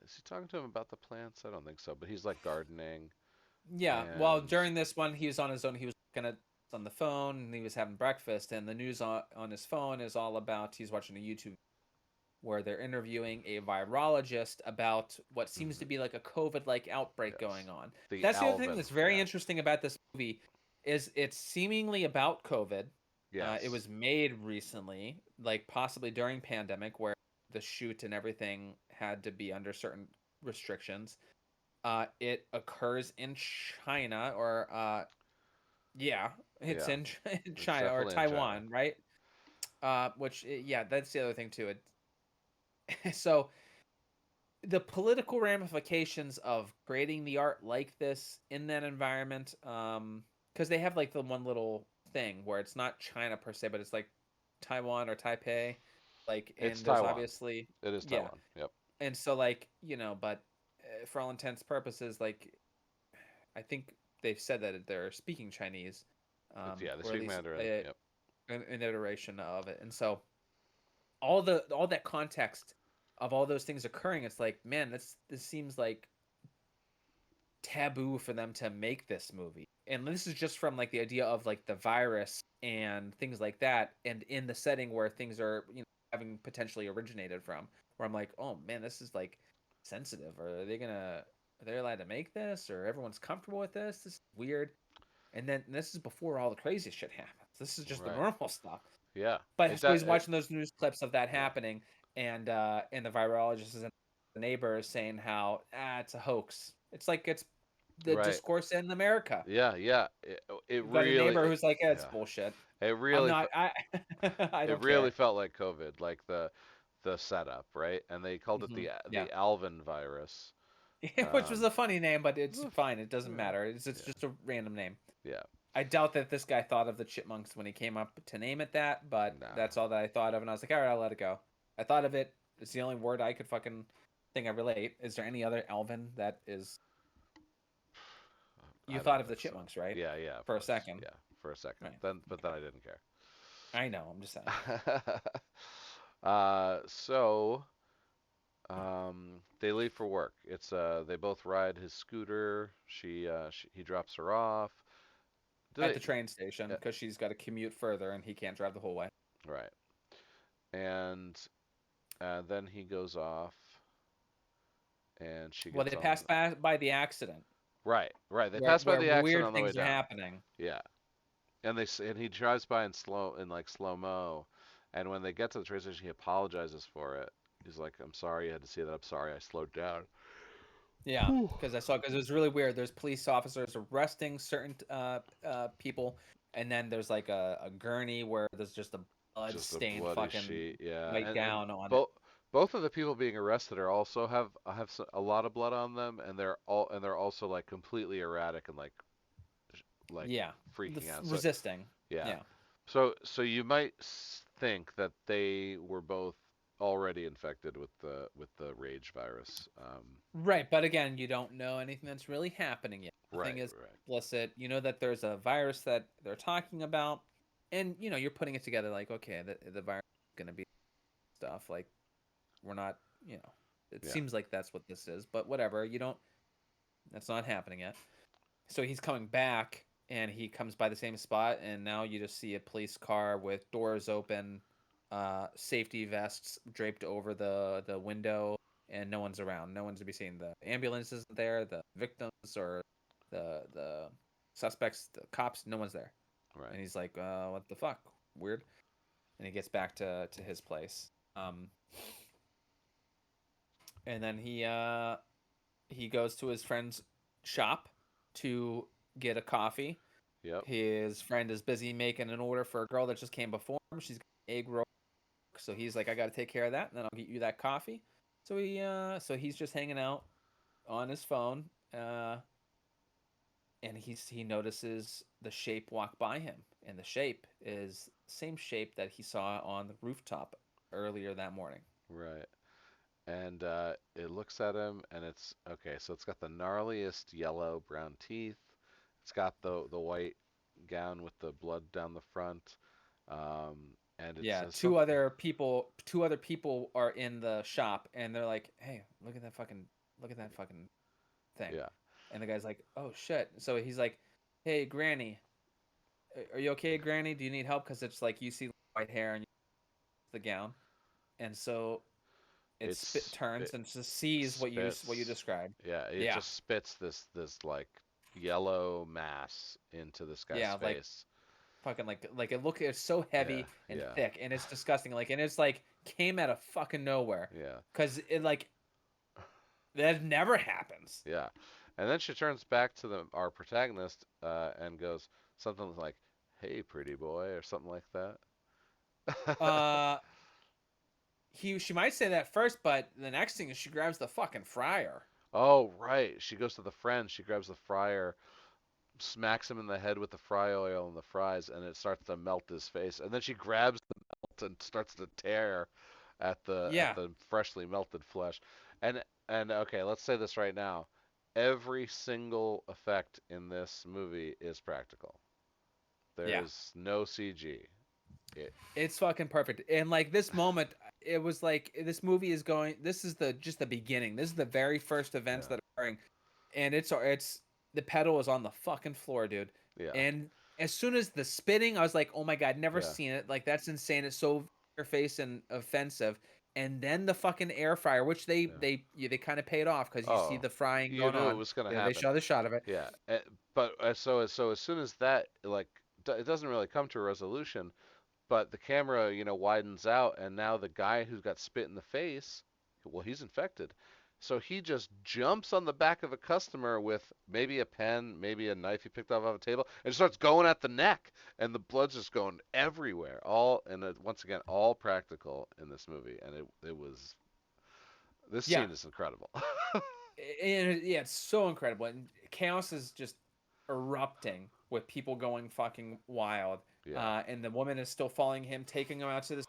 is he talking to him about the plants? I don't think so, but he's like gardening Yeah. Well, and during this one, he was on his own. He was looking at on the phone, and he was having breakfast, and the news on his phone is all about he's watching a YouTube where they're interviewing a virologist about what seems to mhm, be like a COVID-like outbreak yes, going on. the That's the other thing Alvin, that's very yeah, interesting about this movie is it's seemingly about COVID. It yes, was made recently, like possibly during pandemic, where the shoot and everything had to be under certain restrictions. It occurs in China, or yeah, it's yeah, in it's China or definitely in China. Taiwan, right? Yeah, that's the other thing too. So the political ramifications of creating the art like this in that environment, because they have like the one little thing where it's not China per se, but it's like Taiwan or Taipei, like, It's and there's Taiwan. obviously, It is yeah, Taiwan. Yep. and so like, but for all intents purposes, like, I think they've said that they're speaking Chinese, It's yeah. They or at speak least Mandarin. Yep. an iteration of it, and so all that context of all those things occurring, it's like, man, this seems like taboo for them to make this movie. And this is just from like the idea of like the virus and things like that, and in the setting where things are, having potentially originated from. Where I'm like, oh man, this is like sensitive. Are they allowed to make this, or everyone's comfortable with this? This is weird. And then this is before all the crazy shit happens. This is just the Right. normal stuff. Yeah. But It so does. he's watching those news clips of that Yeah. happening, and the virologist is, the neighbor is saying how, it's a hoax. It's like it's the Right. discourse in America. Yeah. Yeah. It You've got a really. neighbor who's like, yeah, it's Yeah. bullshit. It I'm really. not. I I It don't really care. felt like COVID, like the setup, right? And they called it Yeah, the Alvin virus. which was Um, a funny name, but it's fine. It doesn't yeah. matter. It's Yeah. just a random name. Yeah. I doubt that this guy thought of the chipmunks when he came up to name it that, but Nah. that's all that I thought of, and I was like, all right, I'll let it go. I thought of it. It's the only word I could fucking thing I relate. Is there any other Alvin that is? You I thought don't of the think so. chipmunks, right? Yeah. Yeah. Of For a course. second, Yeah. For a second. right? But then I didn't I know. I'm just saying. care. So they leave for work. They both ride his scooter. He drops her off. Do At they? the train station Uh, because she's got to commute further and he can't drive the whole way. right. And then he goes off, and she Well, they gets on. pass by the accident Right. Right. They where pass by the accident weird on the way things are down. happening. Yeah. And he drives by in like slow mo, and when they get to the train station, he apologizes for it. He's like, "I'm sorry you had to see that. I'm sorry I slowed down." Yeah, Whew. because it was really weird. There's police officers arresting certain people, and then there's like a gurney where there's just a blood Just a stained bloody fucking sheet. Yeah. white And gown on it. both of the people being arrested are also have a lot of blood on them, and they're also like completely erratic and like Yeah, freaking out. So resisting. yeah. Yeah, So you might think that they were both already infected with the rage virus. right. But again, you don't know anything that's really happening yet. Nothing Right, is right. explicit. You know that there's a virus that they're talking about, and you're putting it together like, okay, the virus is going to be. stuff. Like we're not, you know, it Yeah. seems like that's what this is, but whatever. You don't. That's not happening yet. So he's coming back, and he comes by the same spot, and now you just see a police car with doors open, safety vests draped over the window, and no one's around. No one's to be seen. The ambulance isn't there. The victims or the suspects, the cops, no one's there. Right. And he's like, "What the fuck? Weird." And he gets back to his place. And then he goes to his friend's shop to get a coffee. Yep. His friend is busy making an order for a girl that just came before him. She's got egg roll, so he's like, "I got to take care of that, and then I'll get you that coffee." So he's just hanging out on his phone, and he notices the shape walk by him, and the shape is the same shape that he saw on the rooftop earlier that morning. Right. And it looks at him, and it's okay. So it's got the gnarliest yellow brown teeth. It's got the white gown with the blood down the front, and it Yeah, says something. two other people are in the shop, and they're like, "Hey, look at that fucking thing." Yeah. And the guy's like, "Oh shit." So he's like, "Hey, Granny, are you okay, Granny? Do you need help? Because it's like you see white hair and the gown." And so it turns It and just sees what you spits. described. Yeah, it Yeah, just spits this like yellow mass into this guy's yeah, like face. fucking like it's so Yeah, heavy and yeah, thick, and it's disgusting. Like, and it's like came out of fucking nowhere, yeah, because it like that never happens. yeah. And then she turns back to the our protagonist and goes something like, "Hey, pretty boy," or something like that. Uh, she might say that first, but the next thing is she grabs the fucking fryer. Oh, right. She goes to the friend. She grabs the fryer, smacks him in the head with the fry oil and the fries, and it starts to melt his face. And then she grabs the melt and starts to tear at Yeah, the freshly melted flesh. And and okay, let's say this right now. Every single effect in this movie is practical. There yeah. is no CG. It, It's fucking perfect. And like this moment, it was like this movie is going. This is the just the beginning. This is the very first events yeah, that are occurring, and it's the pedal is on the fucking floor, dude. yeah, And as soon as the spitting, I was like, oh my god, never yeah, seen it. Like that's insane. It's so in your face and offensive. And then the fucking air fryer, which yeah. they kind of paid off because you see Oh, the frying you going knew it on. was gonna They happen. show the shot of it. Yeah, but so as soon as that like it doesn't really come to a resolution, but the camera widens out, and now the guy who's got spit in the face, well, he's infected. So he just jumps on the back of a customer with maybe a pen, maybe a knife he picked off a table, and starts going at the neck, and the blood's just going everywhere. All and once again, all practical in this movie, and it was this Yeah, scene is incredible. and yeah, it's so incredible, and chaos is just erupting with people going fucking wild. Yeah. And the woman is still following him, taking him out to the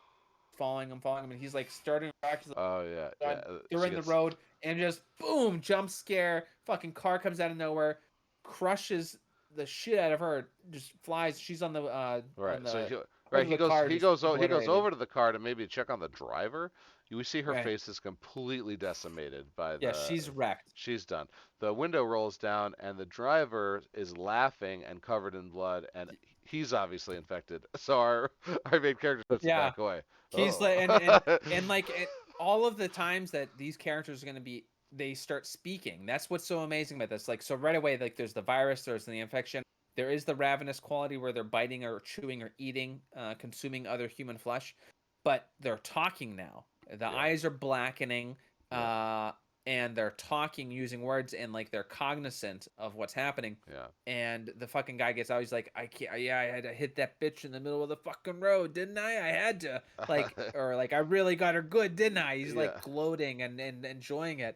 following him, and he's like starting back to Oh yeah, the yeah. side. They're She in the gets. road, and just boom, jump scare, fucking car comes out of nowhere, crushes the shit out of her, just flies. She's Right. on So the hood right of the car, just he goes obliterated. over to the car to maybe check on the driver. We see her Right. face is completely decimated by Yeah, the she's wrecked. she's done. The window rolls down and the driver is laughing and covered in blood and he's obviously infected. So our main character starts to Yeah. back away. He's Oh. like, and like all of the times that these characters are going to be, they start speaking. That's what's so amazing about this. Like, so right away, like there's the virus, there's the infection, there is the ravenous quality where they're biting or chewing or eating, consuming other human flesh, but they're talking now. The Yeah. eyes are blackening, Yeah. uh, and they're talking using words, and like they're cognizant of what's happening. Yeah. And the fucking guy gets out. He's like, I can't. Yeah, I had to hit that bitch in the middle of the fucking road, didn't I? I had to, like, or like I really got her good, didn't I? He's Yeah. like gloating and enjoying it,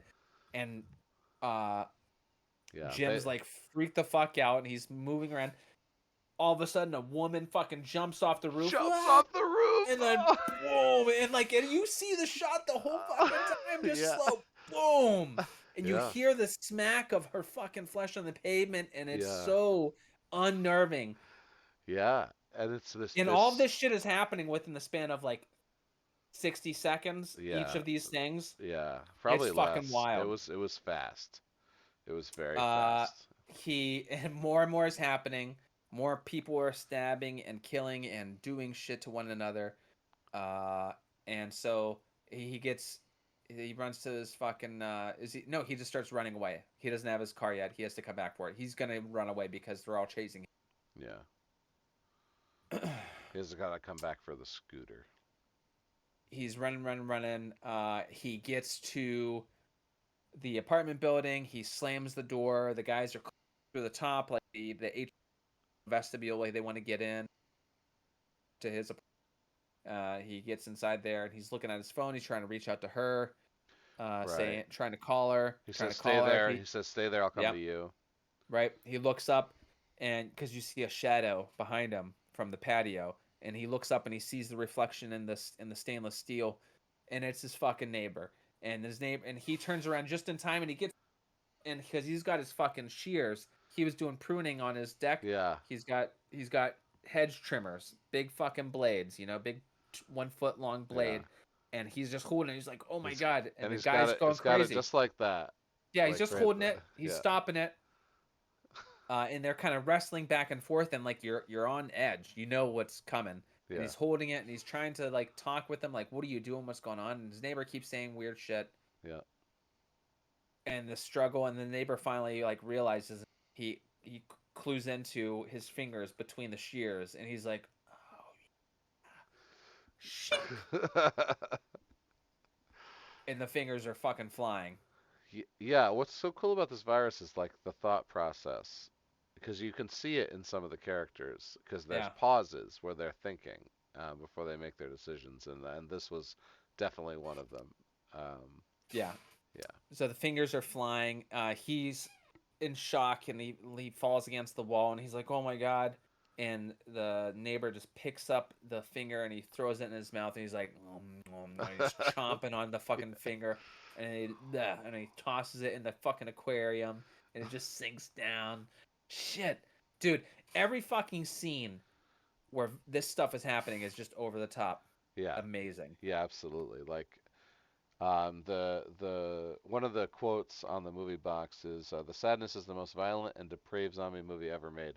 and uh, Yeah. Jim's like freaked the fuck out, and he's moving around. All of a sudden, a woman fucking jumps off the roof, Jumps "Ah!" off the roof. And then Oh. boom, and like, and you see the shot the whole fucking time, just Yeah. slow, boom, and you Yeah. hear the smack of her fucking flesh on the pavement, and it's Yeah. so unnerving. Yeah. And it's this And all of this this shit is happening within the span of like 60 seconds each Yeah, of these things. yeah, It's probably fucking less. It wild. was fast. It was very Uh, fast. he and more is happening. More people are stabbing and killing and doing shit to one another. Uh, and so he gets he runs to his fucking is he no he just starts running away. He doesn't have his car yet. He has to come back for it. He's gonna run away because they're all chasing Yeah, him. he has to gotta come back for the scooter. He's running. He gets to the apartment building. He slams the door. The guys are through the top, like the H vestibule, like they want to get in to his. He gets inside there and he's looking at his phone. He's trying to reach out to her, Right. trying to call her, He trying says, to "Stay call her. there." He says, "Stay there. I'll come to Yep, you." right. He looks up, and because you see a shadow behind him from the patio, and he looks up and he sees the reflection in the stainless steel, and it's his fucking neighbor. And his neighbor, and he turns around just in time, and he gets and because he's got his fucking shears, he was doing pruning on his deck. Yeah, He's got hedge trimmers, big fucking blades, big 1 foot long yeah. blade, and he's just holding it. He's like, oh my god, and And the he's got guy's it. going He's got it crazy. just like that, Yeah, he's like just right holding there. it. He's Yeah, stopping it. And they're kind of wrestling back and forth, and like you're on edge. You know what's coming, and yeah, he's holding it, and he's trying to like talk with them, like, "What are you doing? What's going on?" And his neighbor keeps saying weird shit, yeah. and the struggle, and the neighbor finally like realizes he clues into his fingers between the shears, and he's like, "Oh, shink," and the fingers are fucking flying. Yeah, what's so cool about this virus is like the thought process, because you can see it in some of the characters, because there's Yeah, pauses where they're thinking before they make their decisions, and this was definitely one of them. Um, yeah. yeah, So the fingers are flying. He's in shock and he falls against the wall and he's like, "Oh my god!" And the neighbor just picks up the finger and he throws it in his mouth and he's like, and he's chomping on the fucking finger and he tosses it in the fucking aquarium and it just sinks down. Shit, dude! Every fucking scene where this stuff is happening is just over the top, yeah, amazing. yeah, absolutely. Like the one of the quotes on the movie box is "The sadness is the most violent and depraved zombie movie ever made,"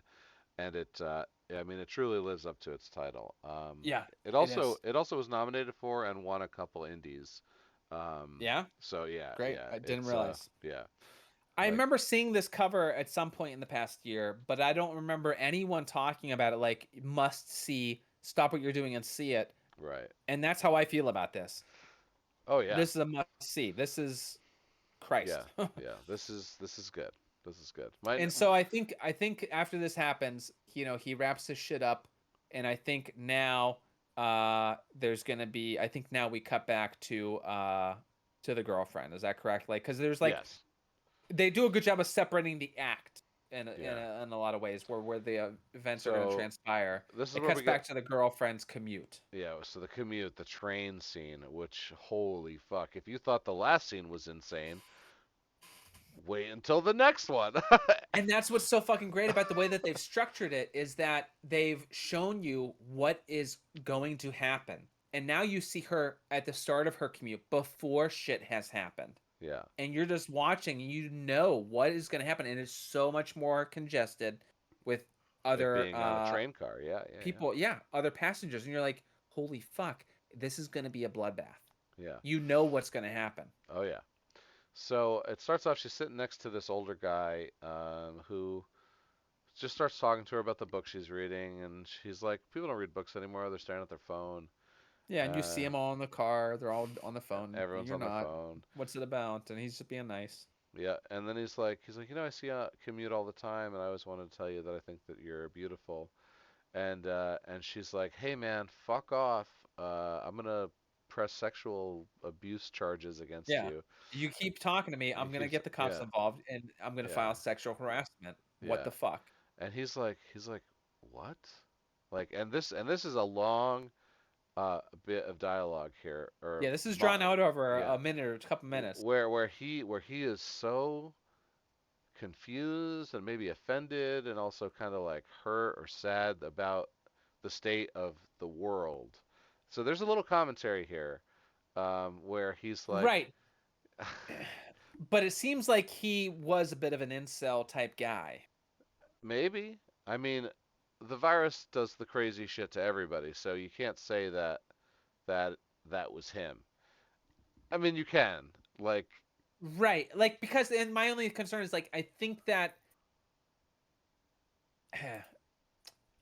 and I mean, it truly lives up to its title. Yeah, It it also is. it also was nominated for and won a couple indies. Yeah, So yeah, great. yeah, I didn't it's realize. yeah, I like remember seeing this cover at some point in the past year, but I don't remember anyone talking about it like must see, stop what you're doing and see it. right. And that's how I feel about this. Oh yeah, This is a must see. This is yeah, Christ. yeah. This is good. This is good. My And so I think after this happens, he wraps his shit up and I think now there's going to be I think now we cut back to the girlfriend. Is that correct? Like cuz there's like yes, they do a good job of separating the act yeah. in a lot of ways where the events are going to So transpire. this is It where cuts we get back to the girlfriend's commute. yeah. So the commute, the train scene, which holy fuck! If you thought the last scene was insane, wait until the next one. And that's what's so fucking great about the way that they've structured it is that they've shown you what is going to happen. And now you see her at the start of her commute before shit has happened. Yeah, And you're just watching, you know what is going to happen and it's so much more congested with it other being on a train car. Yeah, yeah, yeah, people, yeah, other passengers, and you're like, holy fuck, this is gonna be a bloodbath. yeah. You know what's gonna happen. Oh yeah. So it starts off. She's sitting next to this older guy who just starts talking to her about the book she's reading, and she's like, "People don't read books anymore. They're staring at their phone. Yeah, and you see Uh, them all in the car. They're all on the phone. everyone's You're on their not. phone." What's it about? And he's just being nice. Yeah, and then I see you commute all the time, and I always wanted to tell you that I think that you're beautiful. And she's like, "Hey man, fuck off. I'm gonna press sexual abuse charges against Yeah. you." You keep talking to me, He I'm gonna keeps, get the cops yeah, involved, and I'm gonna yeah, file sexual harassment. What yeah. the fuck? And he's like, "What?" Like, and this is a long bit of dialogue here, or Yeah, this is drawn out over yeah, a minute or a couple minutes. where he is so confused and maybe offended and also kind of like hurt or sad about the state of the world. So there's a little commentary here, where he's like, Right. But it seems like he was a bit of an incel type guy. maybe. I mean, the virus does the crazy shit to everybody, so you can't say that that was him. I mean, you can. Like, Right. Like because and my only concern is like I think that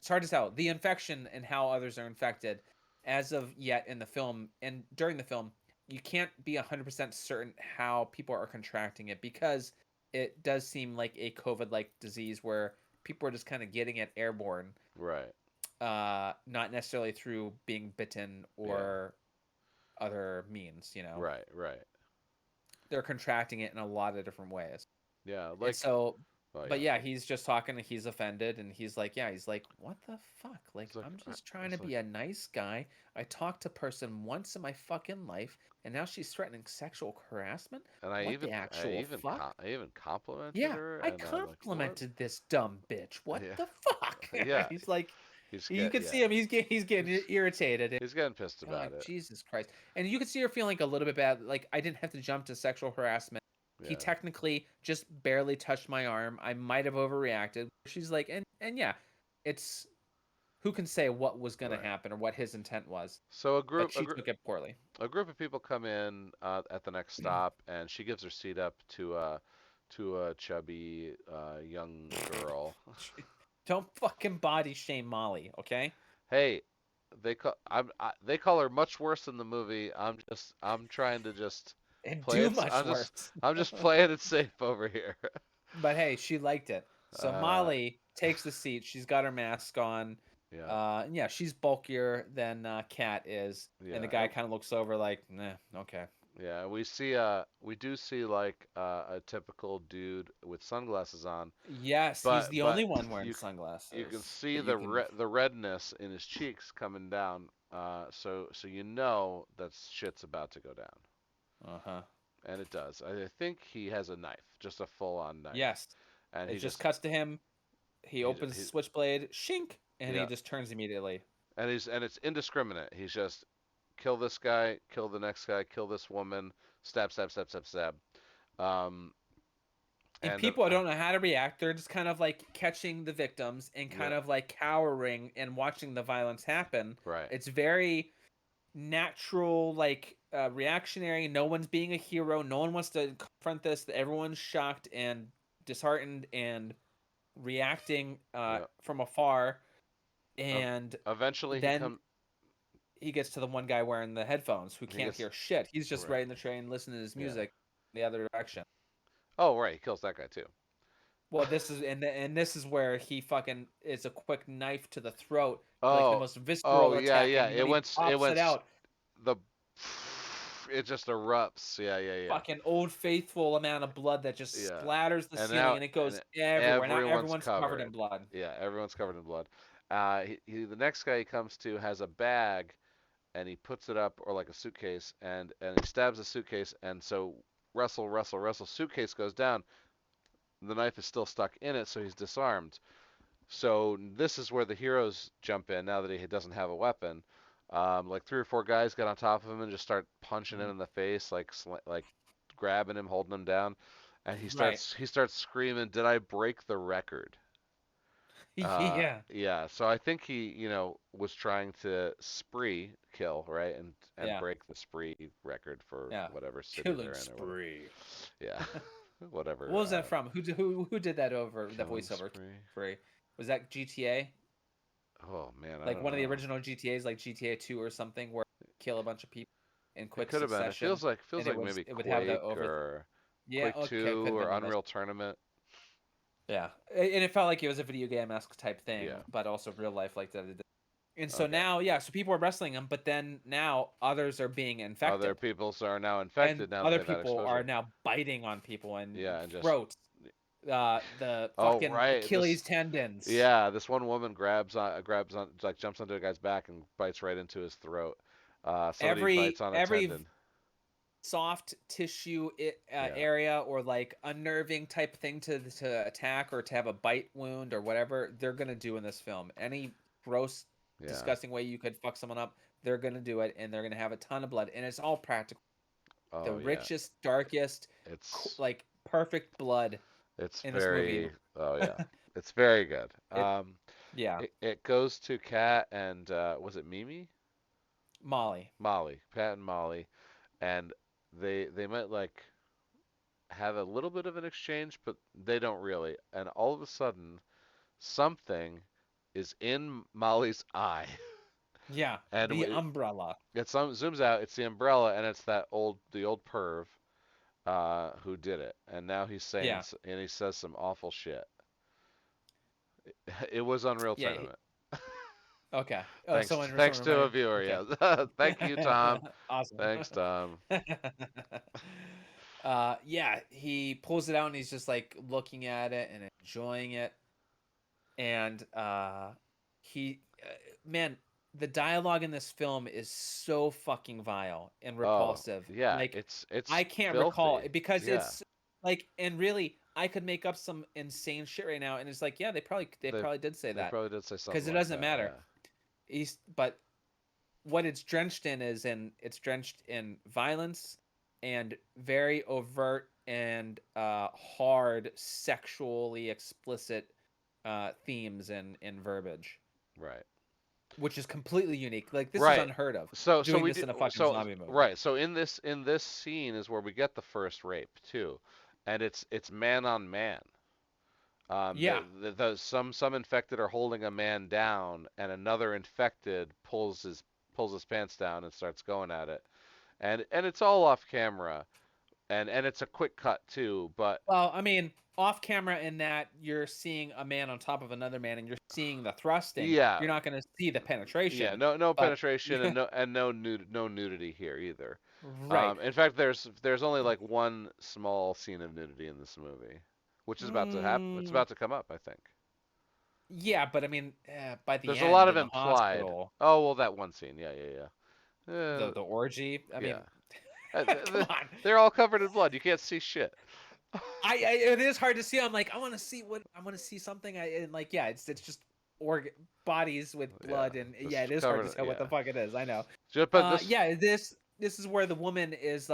it's hard to tell the infection and how others are infected as of yet in the film and during the film you can't be 100% certain how people are contracting it because it does seem like a covid like disease where people are just kind of getting it airborne, right. not necessarily through being bitten Yeah. or other means, you know. Right, right. They're contracting it in a lot of different ways. Yeah, And like, so, oh but yeah. yeah, he's just talking. He's offended, and he's like, "Yeah, he's like, what the fuck? Like, It's like, I'm just trying to it's like, be a nice guy. I talked to a person once in my fucking life, and now she's threatening sexual harassment. and What the actual fuck? I even complimented Yeah, her, I and I'm like, what? complimented this dumb bitch. What Yeah, the fuck?" yeah. He's like, you can Yeah. see him. He's getting irritated. He's getting pissed You're about like, it. Jesus Christ. And you could see her feeling a little bit bad. Like, I didn't have to jump to sexual harassment. He Yeah, technically just barely touched my arm. I might have overreacted. She's like, and yeah, it's who can say what was going to right. happen or what his intent was, So but she took it poorly. a group of people come in at the next stop, and she gives her seat up to a chubby young girl. Don't fucking body shame Molly, okay? Hey, they call her much worse in the movie. I'm trying to just And play do it. much worse. I'm just playing it safe over here. But hey, she liked it. So Uh, Molly takes the seat. She's got her mask on. yeah, And yeah, she's bulkier than Kat is, and the yeah, guy kind of looks over like, nah, okay. yeah. We do see like a typical dude with sunglasses on, Yes, he's the but only one wearing you can sunglasses, see but you can. the redness in his cheeks coming down. So you know that shit's about to go down, Uh huh. and it does. I think he has a knife, just a full on knife, Yes, and it just cuts to him. He opens the he switchblade, shink, and he yeah, just turns immediately. and it's indiscriminate. He's just kill this guy, kill the next guy, kill this woman, stab, stab, stab, stab, stab. Um, And and then people don't know how to react. They're just kind of like catching the victims and yeah, kind of like cowering and watching the violence happen. right, It's very natural, like reactionary. No one's being a hero. No one wants to confront this. Everyone's shocked and disheartened and reacting yeah. from afar. Ev- And Eventually then he gets to the one guy wearing the headphones who he can't gets hear shit. He's just right, riding the train, listening to his yeah. music the other direction. Oh right, he kills that guy too. Well, this is and this is where he fucking is a quick knife to the throat, like the Oh, most visceral oh yeah, attack. yeah. And when he It pops it out, the it just erupts. Yeah, yeah, yeah, fucking old faithful amount of blood that just yeah. splatters the And ceiling now and it goes and everywhere. Now everyone's everyone's covered in covered. blood. Yeah, everyone's covered in blood. The next guy he comes to has a bag, and he puts it up or like a suitcase, and he stabs the suitcase, and so wrestle, wrestle, wrestle. Suitcase goes down. The knife is still stuck in it, so he's disarmed. So this is where the heroes jump in now that he doesn't have a weapon. Like three or four guys get on top of him and just start punching him Mhm. in the face, like grabbing him, holding him down, and Right. he starts screaming, "Did I break the record?" Yeah. Yeah. So I think he, was trying to spree kill, right, and Yeah. break the spree record for Yeah. whatever city Killing they're in or whatever. spree. Yeah, What whatever. was that from? Who did that over the Killing voiceover? spree. Spree. Was that GTA? Oh man, I Like don't one of the know. original GTA's, like GTA 2 or something, where you kill a bunch of people in It quick could have been. succession, Feels and like maybe it would have the Quake over. or Yeah, Quake okay, could 2 have or been one of those. Unreal Tournament. Yeah, and it felt like it was a video game esque type thing, Yeah. but also real life like that. And so Okay. now, yeah, so people are wrestling him, but then now others are being Other infected, people are now and infected now that other they've had people are exposure. now biting on people and Yeah, and just throats, the oh fucking right, this Achilles tendons. yeah, this one woman grabs on like jumps onto a guy's back and bites right into his throat. Somebody bites on a Every tendon. soft tissue Yeah. area or like unnerving type thing to attack or to have a bite wound or whatever they're gonna do in this film. Any gross Yeah. disgusting way you could fuck someone up, they're gonna do it, and they're gonna have a ton of blood, and it's all practical. The Oh yeah. richest, darkest, It's like perfect blood it's in this movie. very oh yeah. It's very good. It, yeah, It goes to Kat and was it Mimi? Molly. Molly. Pat and Molly, and they might like have a little bit of an exchange, but they don't really. And all of a sudden, something is in Molly's eye, Yeah, and the umbrella. it zooms out. It's the umbrella, and it's the old perv who did it. And now he's saying Yeah, and he says some awful shit. It was Unreal yeah. Tournament. Okay. Oh, Thanks someone to a reminded. viewer. Okay. Yeah. Thank you, Tom. Awesome. Thanks, Tom. Yeah, he pulls it out and he's just like looking at it and enjoying it. And he, man, the dialogue in this film is so fucking vile and Oh, repulsive. yeah, Like, it's I can't recall filthy. because Yeah. it's like, and really, I could make up some insane shit right now, and it's like, yeah, they They probably did say they that probably did say because something it like doesn't that. matter. Yeah. But what it's drenched in is it's drenched in violence and very overt and hard sexually explicit themes and verbiage, Right. which is completely unique. Like this is Right. unheard of. So Doing we this do in a fucking so zombie movie. right. So in this scene is where we get the first rape too, and it's man on man. Yeah. Some infected are holding a man down, and another infected pulls his pants down and starts going at it, and it's all off camera, and it's a quick cut too. But Well, I mean, off camera in that you're seeing a man on top of another man and you're seeing the thrusting. yeah, You're not going to see the yeah, penetration, no but penetration and no nudity here either. right. In fact, there's only like one small scene of nudity in this movie, which is about to happen. It's Mm, about to come up, I think. yeah, but I mean, by the There's a lot end of in the implied. hospital, Oh well, that one scene. Yeah, yeah, yeah. the orgy. I Yeah. mean, come on. They're all covered in blood. You can't see shit. I it is hard to see. I'm like, I want to see what I want to see something. And like, yeah, it's just organ bodies with Yeah, blood, and yeah, just it is hard to covered. tell what the Yeah, fuck it is. I know. but this Yeah, this is where the woman is.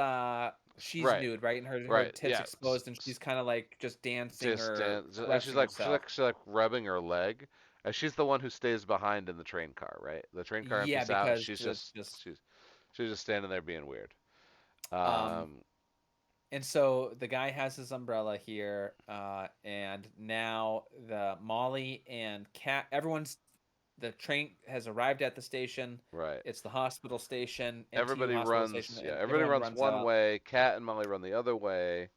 She's right, nude, right, and her right. tits Yeah, exposed, and she's kind of like just dancing just or and caressing herself. she's like rubbing her leg. And she's the one who stays behind in the train car, right? The train car Yeah, empties out, and because it's just she's just standing there being weird. um Um, and so the guy has his umbrella here, and now the Molly and Cat, the train has arrived at the station. right. It's the hospital station, MTU Everybody hospital station, runs. Yeah, and everybody everyone runs runs one out. way. Cat and Molly run the other way,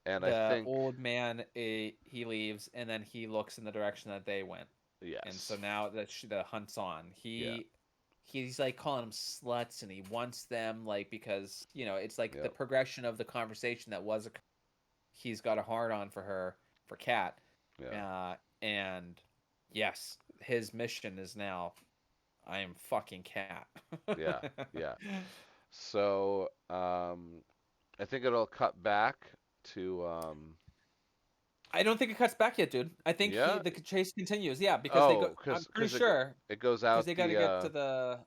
and I The think old man, he leaves, and then he looks in the direction that they went, and so yes. now that the hunt's on. Yeah. He's like calling them sluts, and he wants them like because it's like the Yep. progression of the conversation that was he's got a hard on for her, for Kat, Yeah. and yes, his mission is now I am fucking Cat. Yeah. Yeah. So, I think it'll cut back to I don't think it cuts back yet, dude. I think yeah. the chase continues. Yeah, because they go. Oh, I'm pretty cause sure it goes because out they got to the get to the.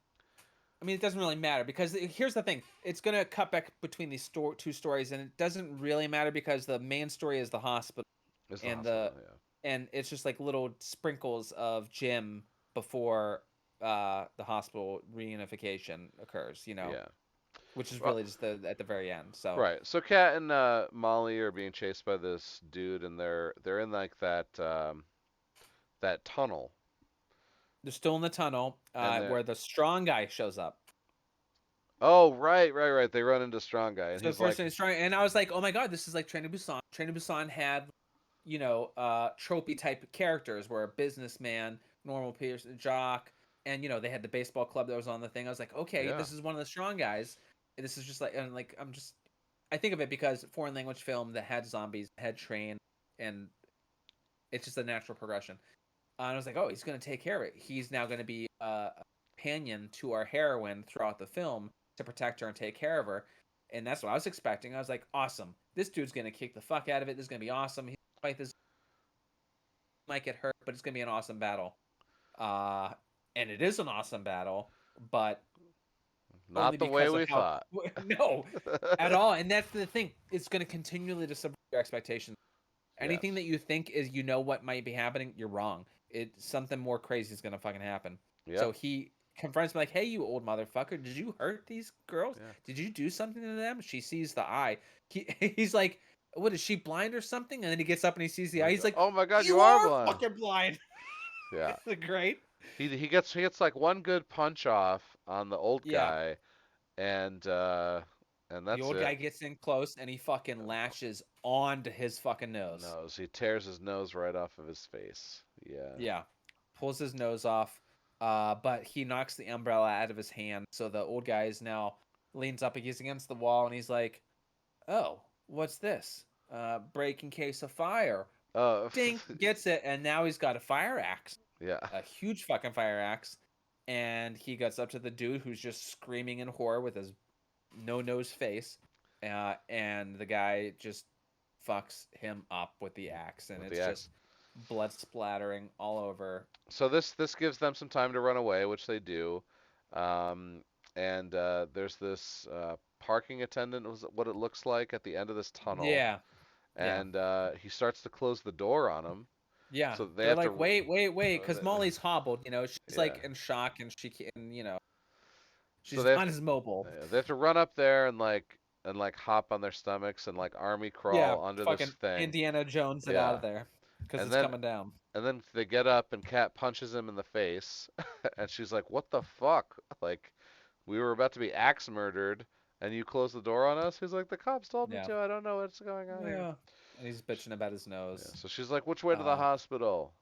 I mean, it doesn't really matter because here's the thing: it's gonna cut back between these two stories, and it doesn't really matter because the main story is the hospital, is the and hospital. Yeah. it's just like little sprinkles of Jim before the hospital reunification occurs. Yeah. Which is Well, really just at the very end. So right. So Kat and Molly are being chased by this dude, and they're in like that tunnel, they're still in the tunnel and they're where the strong guy shows up. oh right. They run into Strong Guy, and So the he's first like thing is trying, and I was like, oh my god, this is like Train to Busan. Train to Busan had, tropey type characters where a businessman, normal person, jock, and they had the baseball club that was on the thing. I was like, okay, yeah this is one of the strong guys. This is just like, and like, I think of it because foreign language film that had zombies, had train, and it's just a natural progression. And I was like, oh, he's going to take care of it. He's now going to be a companion to our heroine throughout the film to protect her and take care of her. And that's what I was expecting. I was like, awesome. This dude's going to kick the fuck out of it. This is going to be awesome. He's fight this, might get hurt, but it's going to be an awesome battle. Uh, and it is an awesome battle, but only Not the way because of we how thought. no, at all. And that's the thing. It's going to continually to subvert your expectations. Anything that Yes. you think is what might be happening, you're wrong. Something more crazy is going to fucking happen. So Yep. he confronts me like, "Hey, you old motherfucker! Did you hurt these girls? Yeah. Did you do something to them?" She sees the eye. He's like, "What is she blind or something?" And then he gets up and he sees the eye. Like, He's like, oh my God, you "You are are blind. fucking blind." Yeah. It's great. He gets like one good punch off on the old Yeah. guy, and The that's old it. guy gets in close and he fucking lashes onto his fucking nose. Nose. He tears his nose right off of his face. Yeah. Yeah. Pulls his nose off. But he knocks the umbrella out of his hand. So the old guy is now leans up against the wall and he's like, "Oh, what's this? Break in case of fire." Oh. Dink gets it, and now he's got a fire axe, Yeah. a huge fucking fire axe. And he gets up to the dude who's just screaming in horror with his no nose face, and the guy just fucks him up with the axe, and With the it's axe. just blood splattering all over. So this gives them some time to run away, which they do. Um, and there's this parking attendant, was what it looks like at the end of this tunnel, Yeah, yeah, and he starts to close the door on him. yeah. So they They're have like, to. wait, wait, wait, because Uh, Molly's hobbled. She's yeah. like in shock, and she can, So she's not as mobile. they have to run up there and like hop on their stomachs and like army Yeah, crawl under this fucking thing. Indiana Jones it out Yeah. of there because And it's then coming down. and then they get up and Kat punches him in the face, and she's like, "What the fuck? Like, we were about to be axe murdered, and you closed the door on us?" He's like, "The cops told me Yeah, to. I don't know what's going on here." yeah. And he's bitching about his Yeah. nose. So she's like, "Which way to the Uh, hospital?"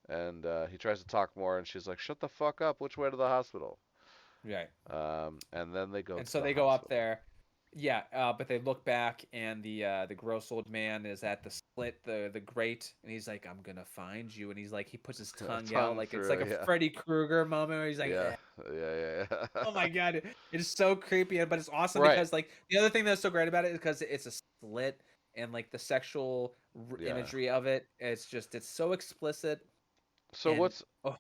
And he tries to talk more, and she's like, "Shut the fuck up. Which way to the hospital?" right. And then they go And to so the they go up hospital. there. Yeah, but they look back, and the gross old man is at the split, the grate, and he's like, "I'm gonna find you," and he puts his tongue out, Tongue like it's like through, a yeah. Freddy Krueger moment where he's like, Yeah, eh. yeah, yeah, Oh yeah. my god, it's so creepy, but it's awesome Right. because like the other thing that's so great about it is because it's a slit, and like the sexual Yeah. imagery of it, it's so explicit, So and what's oh,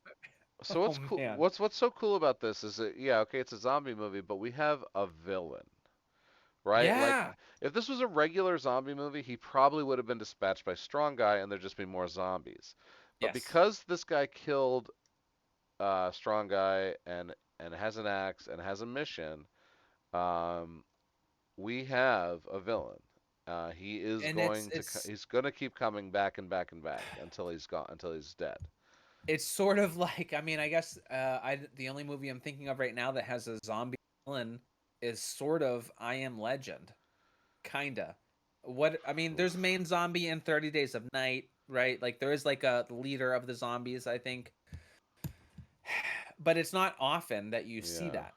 so oh what's cool? man, What's so cool about this is that, yeah, okay, it's a zombie movie, but we have a villain, right? Like, yeah, if this was a regular zombie movie, he probably would have been dispatched by Strong Guy, and there'd just be more zombies. But yes, because this guy killed Strong Guy and has an axe and has a mission, um, we have a villain. He is and it's he's going to keep coming back and back and back until he's gone, until he's dead. it's sort of like, I mean, I guess I the only movie I'm thinking of right now that has a zombie villain is sort of I Am Legend, kinda. What I mean, there's a Oof. main zombie in 30 Days of Night, right? Like there is like a leader of the zombies, I think, but it's not often that you see Yeah. that.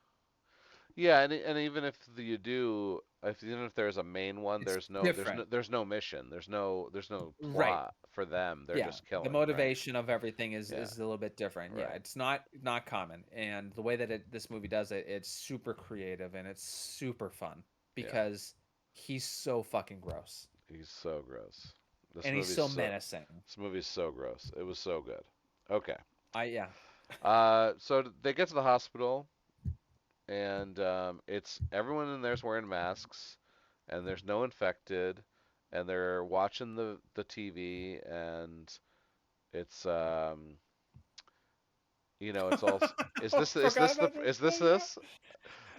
Yeah, and even if you do, if even if there's a main one, It's different, there's no mission, there's no right? plot for them. They're Yeah, just the killing, right? motivation of everything Yeah, is a little bit different. Yeah, right. it's not common, and the way that this movie does it, it's super creative and it's super fun Yeah, because he's so fucking gross he's so gross. This and he's movie's so so menacing. this movie's so gross. It was so good. Okay. I yeah. So they get to the hospital, and it's everyone in there's wearing masks, and there's no infected, and they're watching the TV, and it's it's all. Is this is Forgot this the about this is this thing. Yeah. this?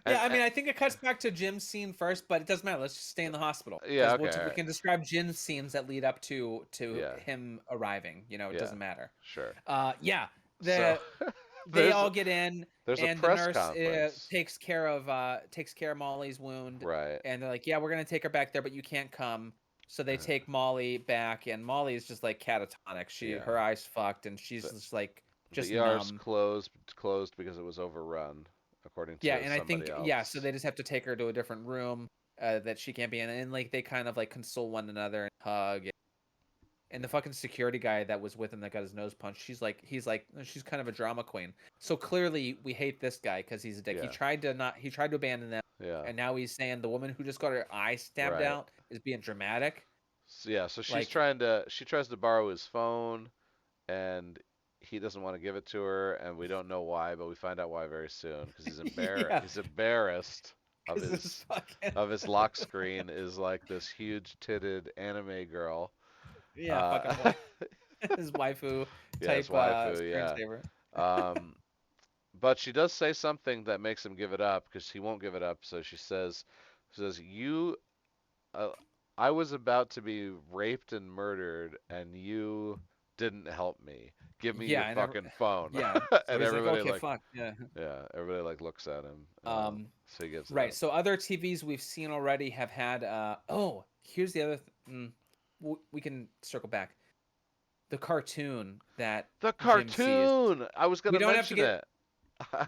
Yeah, I And mean, I think it cuts back to Jim's scene first, but it doesn't matter. Let's just stay in the hospital yeah, because okay, all we right, can describe Jim's scenes that lead up to yeah, him arriving. It yeah, doesn't matter. sure. Yeah, So the they there's all get in, there's a and the press nurse conference, takes care of Molly's wound, right? and they're like, "Yeah, we're gonna take her back there, but you can't come." So they Uh, take Molly back, and Molly is just like catatonic. yeah, Her eyes fucked, and she's the just like the just ER's numb. closed because it was overrun, according Yeah, to and I somebody think yeah, so else. they just have to take her to a different room that she can't be in, and like they kind of like console one another and hug. And the Yeah, fucking security guy that was with him that got his nose punched, he's like, she's kind of a drama queen. So clearly we hate this guy because he's a dick. yeah, He tried to abandon them, yeah, and now he's saying the woman who just got her eye stabbed right. out is being dramatic. So, yeah, so Like, she tries to borrow his phone, and he doesn't want to give it to her, and we don't know why, but we find out why very soon because Yeah, he's embarrassed of because this fucking lock screen is like this huge titted anime girl. yeah, Uh, fucking wife, his waifu yeah, his type waifu, yeah. screensaver. Um, but she does say something that makes him give it up because he won't give it up. So she says, you, uh, I was about to be raped and murdered, and you didn't help me. Give me your Yeah, fucking phone. yeah. So And he's like, everybody okay, like, fuck, yeah. yeah, everybody like looks at him. Um, So he gives it right. up. So other TVs we've seen already have had. Oh, here's the other. We can circle back. The cartoon that The Jim sees. cartoon. I was We gonna don't have to mention get. it.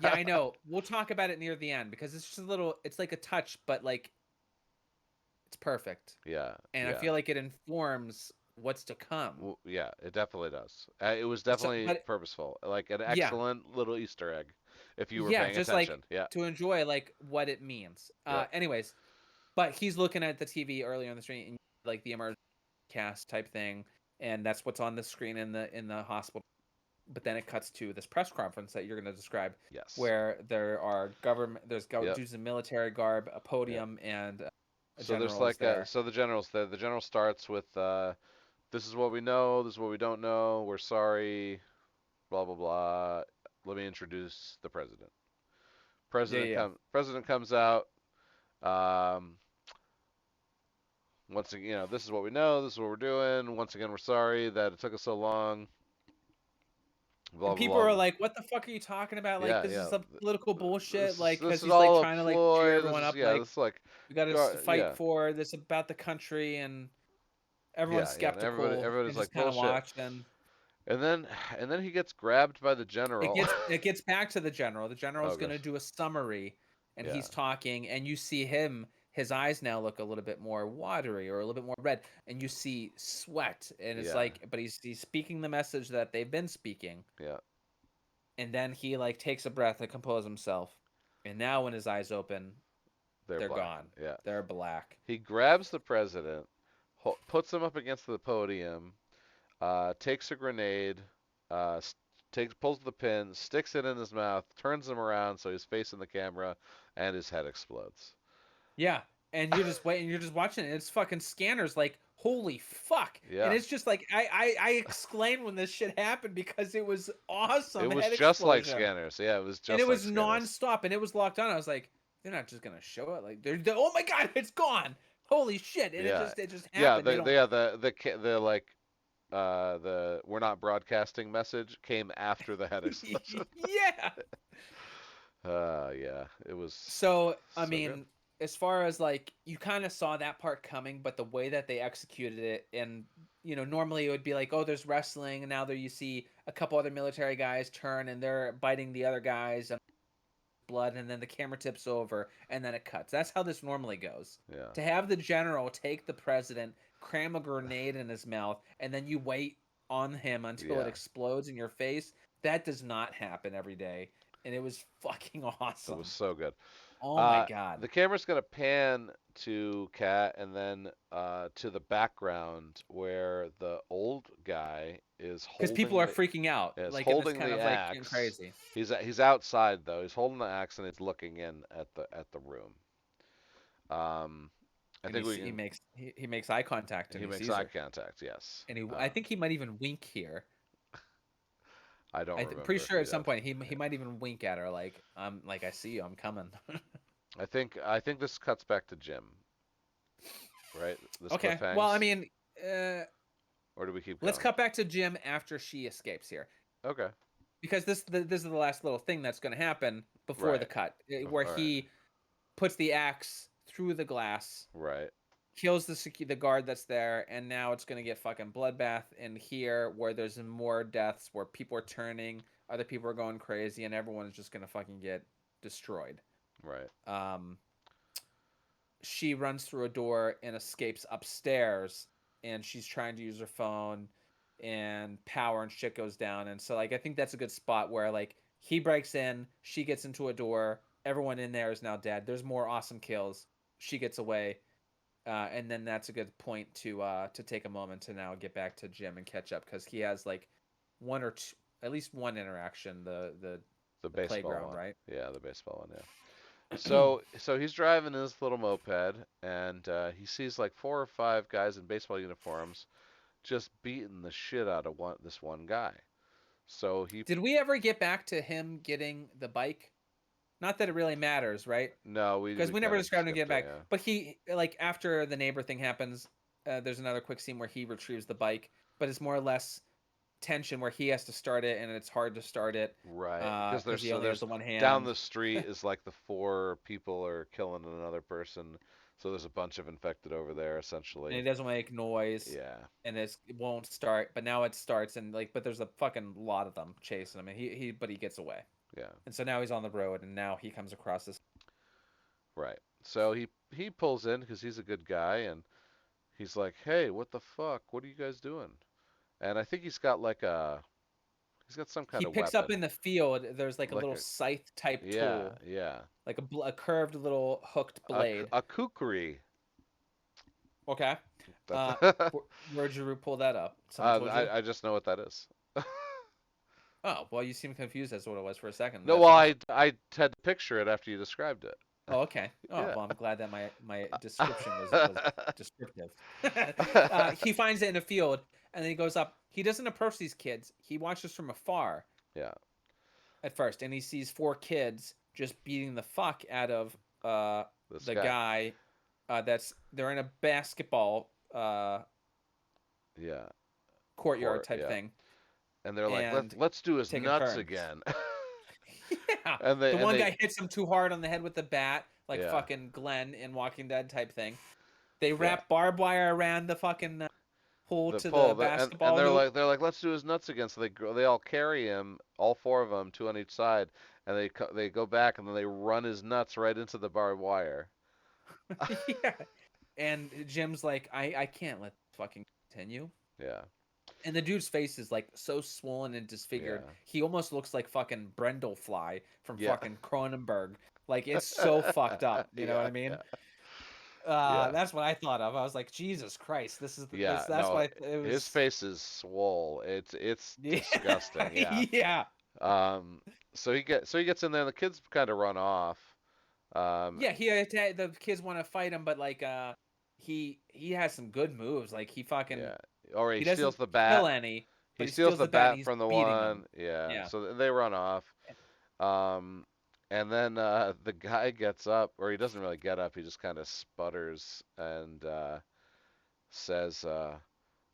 Yeah, I know. We'll talk about it near the end because it's just a little. It's like a touch, but like it's perfect, Yeah, and I yeah. feel like it informs what's to come. Yeah, it definitely does. It was So, definitely but purposeful, like an yeah, excellent little Easter egg, if you were yeah, paying just like attention. Yeah, to enjoy like what it means. yep, Anyways, but he's looking at the TV earlier on the screen, and like the emergency cast type thing, and that's what's on the screen in the hospital. But then it cuts to this press conference that you're going to describe, yes, where there are yep, dudes in military garb, a yep. podium, and a So there's general is like there. so the general's there. The general starts with this is what we know, this is what we don't know. We're sorry, blah blah blah. Let me introduce the president. Yeah, yeah. President comes out. Um, once again, this is what we know. This is what we're doing. Once again, we're sorry that it took us so long. Blah And blah people blah. are Blah. like, "What the fuck are you talking about? Like, Yeah, this is yeah. some political bullshit." Like, This because is he's like all a trying to like cheer ploy. This everyone is up. yeah. Like, This is like, we got to fight yeah, for this about the country, and everyone's yeah, yeah. And skeptical and everybody's just like kind of bullshit. watching. And then he gets grabbed by the general. It gets back to the general. The general's Oh going gosh. to do a summary, and Yeah, he's talking, and you see him. His eyes now look a little bit more watery or a little bit more red, and you see sweat, and it's yeah, like, but he's speaking the message that they've been speaking, yeah. and then he like takes a breath and composes himself, and now when his eyes open, They're they're black. gone. Yeah. They're black. He grabs the president, puts him up against the podium, takes a grenade, pulls the pin, sticks it in his mouth, turns him around so he's facing the camera, and his head explodes. Yeah, and you're just waiting. You're just watching it. It's fucking scanners. Like holy fuck! And Yeah. it's just like I exclaimed when this shit happened because it was It awesome was head just like explosion, Scanners. Yeah, it was and just it like was Scanners. nonstop, and it was locked on. I was like, they're not just gonna show it. Like oh my god, it's gone. Holy shit! And Yeah, it just yeah. happened. They don't. The like the we're not broadcasting message came after the head explosion. Yeah. Yeah, it was So, I so good. mean, as far as like you kind of saw that part coming, but the way that they executed it, and normally it would be like, oh, there's wrestling, and now there you see a couple other military guys turn and they're biting the other guys and blood, and then the camera tips over and then it cuts. That's how this normally goes. Yeah, To have the general take the president, cram a grenade in his mouth, and then you wait on him until it yeah. explodes in your face, that does not happen every day. And it was fucking It was awesome. so good. Oh my god. The camera's gonna pan to Kat and then to the background where the old guy Because people are freaking out, is like, and it's holding kind the of like getting axe. crazy. He's outside though. He's holding the axe and he's looking in at the room. Um, I And think we he can. makes he makes eye contact and He he makes sees eye her, contact. Yes. and I think he might even wink here. I don't I'm pretty remember if sure he at some does. point he might even wink at her, like, like, I see you, I'm coming. I think this cuts back to Jim, right? This Okay, well, I cliffhangs, mean, uh, or do we keep let's going? cut back to Jim after she escapes here, Okay. because this is the last little thing that's going to happen before the Right. cut, Oh, where all right. he puts the axe through the glass, Right. kills the guard that's there, and now it's gonna get fucking bloodbath in here, where there's more deaths, where people are turning, other people are going crazy, and everyone is just gonna fucking get destroyed. Right. Um, she runs through a door and escapes upstairs, and she's trying to use her phone, and power and shit goes down, and so like I think that's a good spot where like he breaks in, she gets into a door, everyone in there is now dead. There's more awesome kills. She gets away, and then that's a good point to take a moment to now get back to Jim and catch up, because he has like one or two. at least one interaction, The the baseball playground, one. right? Yeah, the baseball one. Yeah. So he's driving his little moped, and he sees like 4 or 5 guys in baseball uniforms just beating the shit out of this one guy. So he Did we ever get back to him getting the bike? Not that it really matters, right? no, we Because we we never kind of described him skipped getting it. back. Yeah. But he, like, after the neighbor thing happens, there's another quick scene where he retrieves the bike, but it's more or less tension where he has to start it and it's hard to start it Right, because because he only has there's the one down hand the street is like the 4 people are killing another person, so there's a bunch of infected over there and he essentially. doesn't make noise Yeah, and it won't start. But now it starts and like, but there's a fucking lot of them chasing him and but he gets away. yeah, And so now he's on the road and now he comes across this. right. So he pulls in because he's a good guy and he's like, "Hey, what the fuck? What are you guys doing?" And I think he's got some kind He of picks up weapon, in the field. There's like a like little a scythe type yeah, tool, yeah, like a curved little hooked blade. a kukri. Okay. That's Uh, where'd you pull that up? Someone told you? I just know what that is. Oh, well, you seemed confused as to what it was for a second. No, That's well, awesome. I had to picture it after you described it. Oh, okay. Oh, Yeah. well, I'm glad that my description was descriptive. He finds it in a field, and then he goes up. He doesn't approach these kids. He watches from afar Yeah, at first, and he sees 4 kids just beating the fuck out of this the guy. guy. They're in a basketball Yeah, courtyard court. type Yeah, thing, and they're like, and let's do his taking nuts turns. again. Yeah. and The one they guy hits him too hard on the head with the bat, like yeah fucking Glenn in Walking Dead type thing. They yeah wrap barbed wire around the fucking hole the to pole the and basketball hoop. they're like let's do his nuts again. So they all carry him, all 4 of them, 2 on each side, and they go back and then they run his nuts right into the barbed wire. Yeah. And Jim's like, I can't let this fucking continue. Yeah, And the dude's face is like so swollen and disfigured. yeah, He almost looks like fucking Brendel from yeah, fucking Cronenberg. Like it's so fucked up. You know what yeah, I mean? yeah, yeah. That's what I thought of. I was like, Jesus Christ, this is this. Yeah, That's no, why it his was. face is swole. It's Yeah, disgusting. Yeah. yeah, Um. So he gets in there. And the kids kind of run off. Um. yeah. The kids want to fight him, but like, he has some good moves. Like Yeah. Or he he steals doesn't the kill bat. any, He but he steals steals the the bat and bat he's from the beating them. one. Yeah. Yeah, So they run off. Um. And then the guy gets up, or he doesn't really get up. He just kind of sputters and says,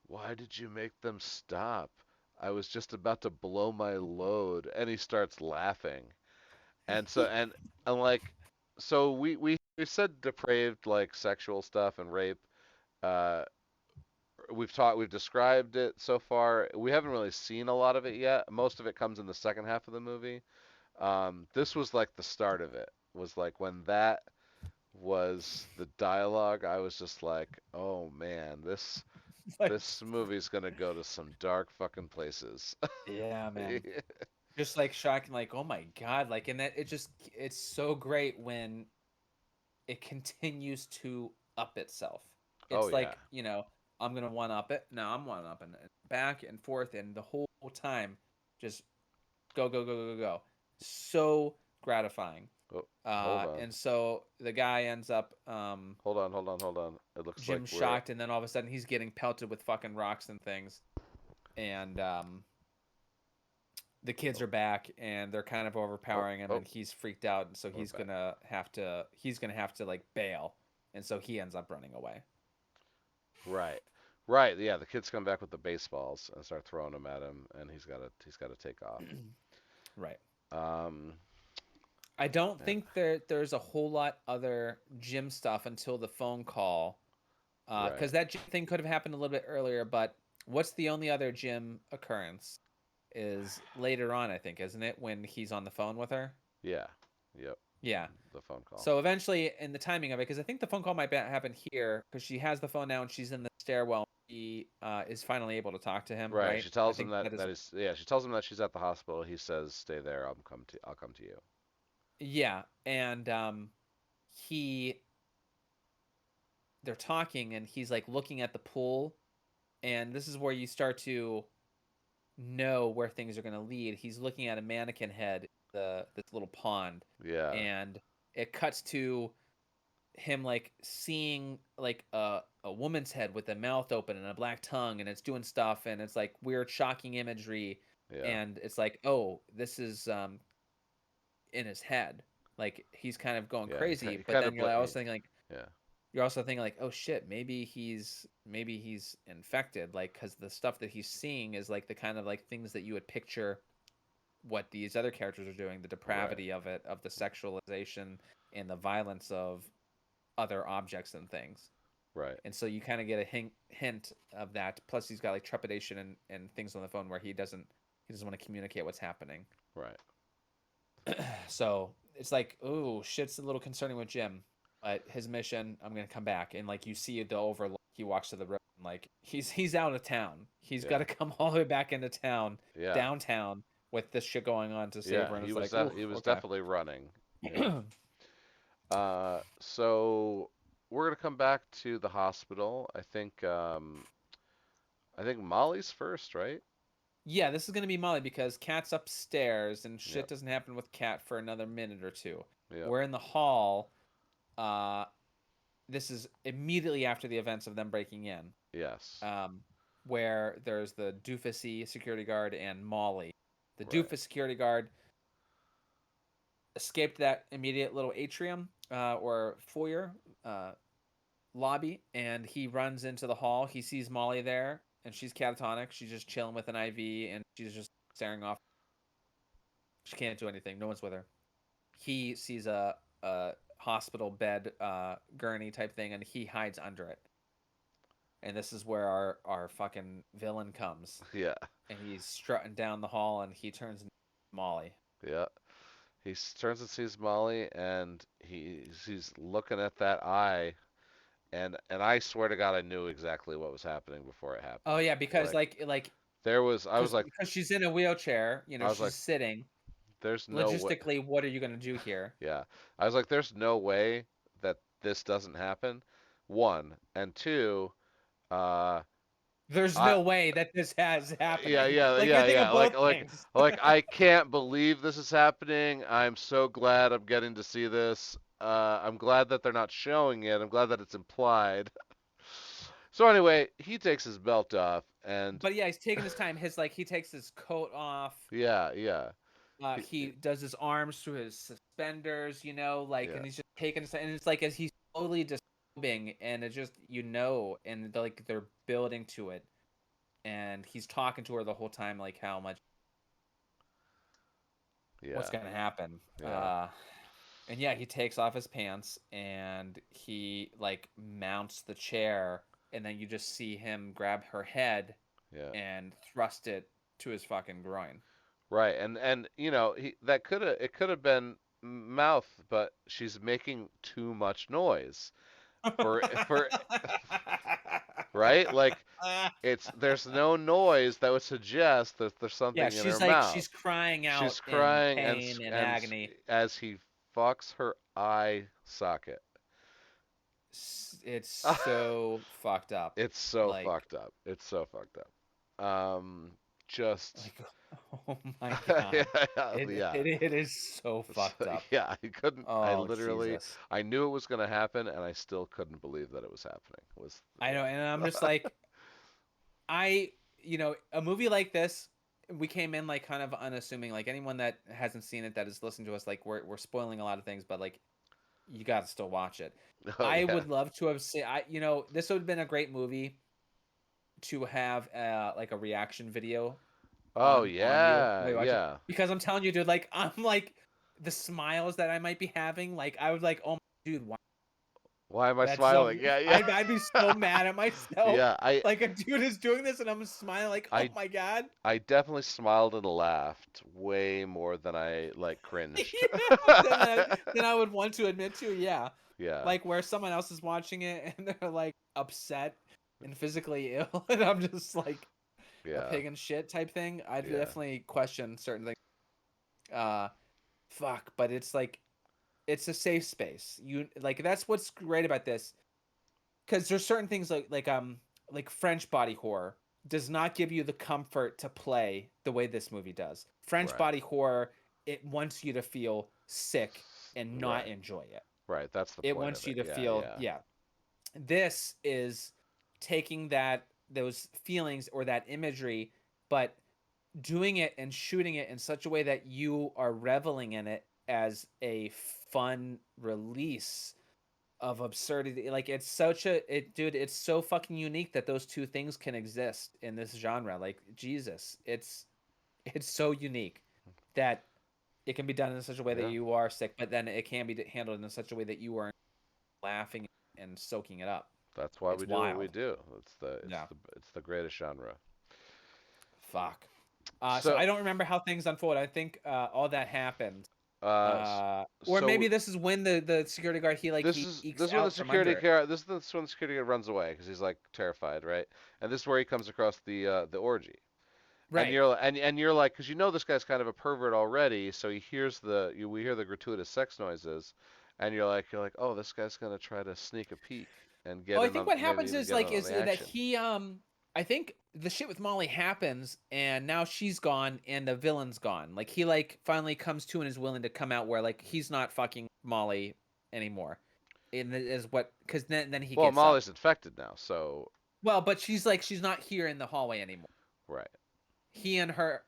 "Why did you make them stop? I was just about to blow my load." And he starts laughing. And so and like so we said depraved like sexual stuff and rape. Uh, we've described it so far. We haven't really seen a lot of it yet. Most of it comes in the second half of the movie. This was like the start of it. Was like when that was the dialogue. I was just like, oh man, like this movie's gonna go to some dark fucking places. yeah, man. Just like shocking, like oh my god, like and that it's so great when it continues to up itself. Oh It's yeah. like, I'm gonna one up it. No, I'm one up and back and forth and the whole time just go, go, go, go, go. So gratifying. Oh, hold on. And so the guy ends up Hold on. It looks like Jim's we're shocked and then all of a sudden he's getting pelted with fucking rocks and things. And the kids oh, are back and they're kind of oh, overpowering him oh, and he's freaked out and so we're back. he's gonna have to like bail and so he ends up running away. Right. Right. Yeah, the kids come back with the baseballs and start throwing them at him and he's got to take off. Right. Um I don't man, think there's a whole lot other Jim stuff until the phone call, right. because that Jim thing could have happened a little bit earlier. But what's the only other Jim occurrence is later on, I think, isn't it? When he's on the phone with her. Yeah. Yep. Yeah. The phone call. So eventually, in the timing of it, because I think the phone call might happen here, because she has the phone now and she's in the stairwell. She is finally able to talk to him, Right. right? She I tells him think that that is. that is yeah, she tells him that she's at the hospital. He says, "Stay there. I'll come to you." Yeah, and he they're talking, and he's like looking at the pool, and this is where you start to know where things are going to lead. He's looking at a mannequin head, the this little pond, Yeah. and it cuts to him like seeing like a woman's head with a mouth open and a black tongue, and it's doing stuff, and it's like weird shocking imagery, Yeah. and it's like, oh, this is in his head, like he's kind of going Yeah. crazy. He But kind then of you're also thinking like, yeah. you're also thinking like, oh shit, maybe he's infected, like because the stuff that he's seeing is like the kind of like things that you would picture what these other characters are doing, the Right. depravity of it, of the sexualization and the violence of other objects and things. Right. And so you kind of get a hint of that. Plus, he's got like trepidation and things on the phone where he doesn't want to communicate what's happening. Right. So it's like, oh, shit's a little concerning with Jim. But his mission, I'm gonna come back, and like you see the overlook. He walks to the road, and like he's out of town. He's got Yeah. to come all the way back into town, Yeah. downtown, with this shit going on to save Yeah. her. And it's like, ooh, He was okay. definitely running. Yeah. So we're gonna come back to the hospital. I think Molly's first, right? Yeah, this is gonna be Molly because Cat's upstairs, and shit Yep. doesn't happen with Cat for another minute or two. Yep. We're in the hall. Uh, this is immediately after the events of them breaking in. Yes. Um, where there's the doofusy security guard and Molly. The Right. doofus security guard escaped that immediate little atrium or foyer uh, lobby, and he runs into the hall. He sees Molly there, and she's catatonic. She's just chilling with an IV, and she's just staring off. She can't do anything. No one's with her. He sees a hospital bed gurney type thing, and he hides under it. And this is where our fucking villain comes, Yeah. and he's strutting down the hall, and he turns into Molly. Yeah. Turns and sees Molly, and he's looking at that eye, and I swear to God, I knew exactly what was happening before it Oh happened. yeah, because Like like there was, I was like, because she's in a wheelchair, I was like, she's sitting. there's no way. Logistically, what are you gonna do here? Yeah, I was like, there's no way that this doesn't happen. One and two, uh, There's I no way that this has yeah, happening. yeah, Like you're yeah, thinking yeah. of both things. Like I can't believe this is happening. I'm so glad I'm getting to see this. I'm glad that they're not showing it. I'm glad that it's implied. So anyway, he takes his belt off, and But yeah, he's taking his time. His like he takes his coat off. yeah, yeah, he, He does his arms through his suspenders, like, yeah, and he's just taking his, and it's like as he's slowly describing, and it's just and like they're building to it, and he's talking to her the whole time, like how much what's yeah, gonna happen. yeah, And yeah, he takes off his pants and he like mounts the chair, and then you just see him grab her head yeah. and thrust it to his fucking groin. Right, and that could have been mouth, but she's making too much noise for right? Like it's there's no noise that would suggest that there's Yeah, something in her she's like mouth. she's crying out She's in crying pain and and agony. as he fucks her eye socket. It's so fucked up. It's so Like fucked up. It's so fucked up. Just like oh my yeah, god. It yeah. it, it is so fucked up. Yeah, I couldn't. Oh Jesus. I knew it was gonna happen, and I still couldn't believe that it was happening. It was, I know, and I'm just yeah, like I, a movie like this, we came in like kind of unassuming. Like anyone that hasn't seen it that is listening to us, like we're spoiling a lot of things, but like you got to still watch it. oh I yeah, would love to have seen. This would have been a great movie to have like a reaction video oh on you yeah, while you watch it, yeah. because I'm telling you, dude, like I'm like the smiles that I might be having, like I would like, oh, dude, why? Why am I That's so. smiling? Yeah, I'd be so yeah, mad at myself. yeah. Like a dude is doing this, and I'm smiling, like, oh I, my god. I definitely smiled and laughed way more than I like cringed. Then I would want to admit to, yeah. Yeah, Like where someone else is watching it and they're like upset and physically ill, and I'm just like a yeah, pig in shit type thing. I'd yeah, definitely question certain things. Uh, fuck, but it's like it's a safe space. You like that's what's great about this, because there's certain things like French body horror. does not give you the comfort to play the way this movie does. French Right. body horror, it wants you to feel sick and not Right. enjoy it. Right. That's the It point of wants you it. to Yeah. feel, Yeah. yeah. This is taking those feelings or that imagery, but doing it and shooting it in such a way that you are reveling in it as a fun release of absurdity. Like it's such a dude, it's so fucking unique that those two things can exist in this genre. Like Jesus, it's so unique that it can be done in such a way that Yeah. you are sick, but then it can be handled in such a way that you are laughing and soaking it up. That's why we It's do what we wild. do. Yeah. It's the greatest genre. Fuck. So So I don't remember how things unfold. I think all that happened. uh s- Or maybe so this is when the security guard he ekes this is when the out from under security it. guard this is when the security guard runs away because he's like terrified, right? And this is where he comes across the orgy. And Right. you're like, because you know this guy's kind of a pervert already, so he hears we hear the gratuitous sex noises, and you're like, oh, this guy's gonna try to sneak a peek and Oh, get I in think on what maybe happens even is get in like on is the that action. he I think the shit with Molly happens and now she's gone and the villain's gone. Like he like finally comes to and is willing to come out where like he's not fucking Molly anymore. And that is what because then he Well, gets up. Molly's infected now, so Well, but she's like she's not here in the hallway anymore. right. He and her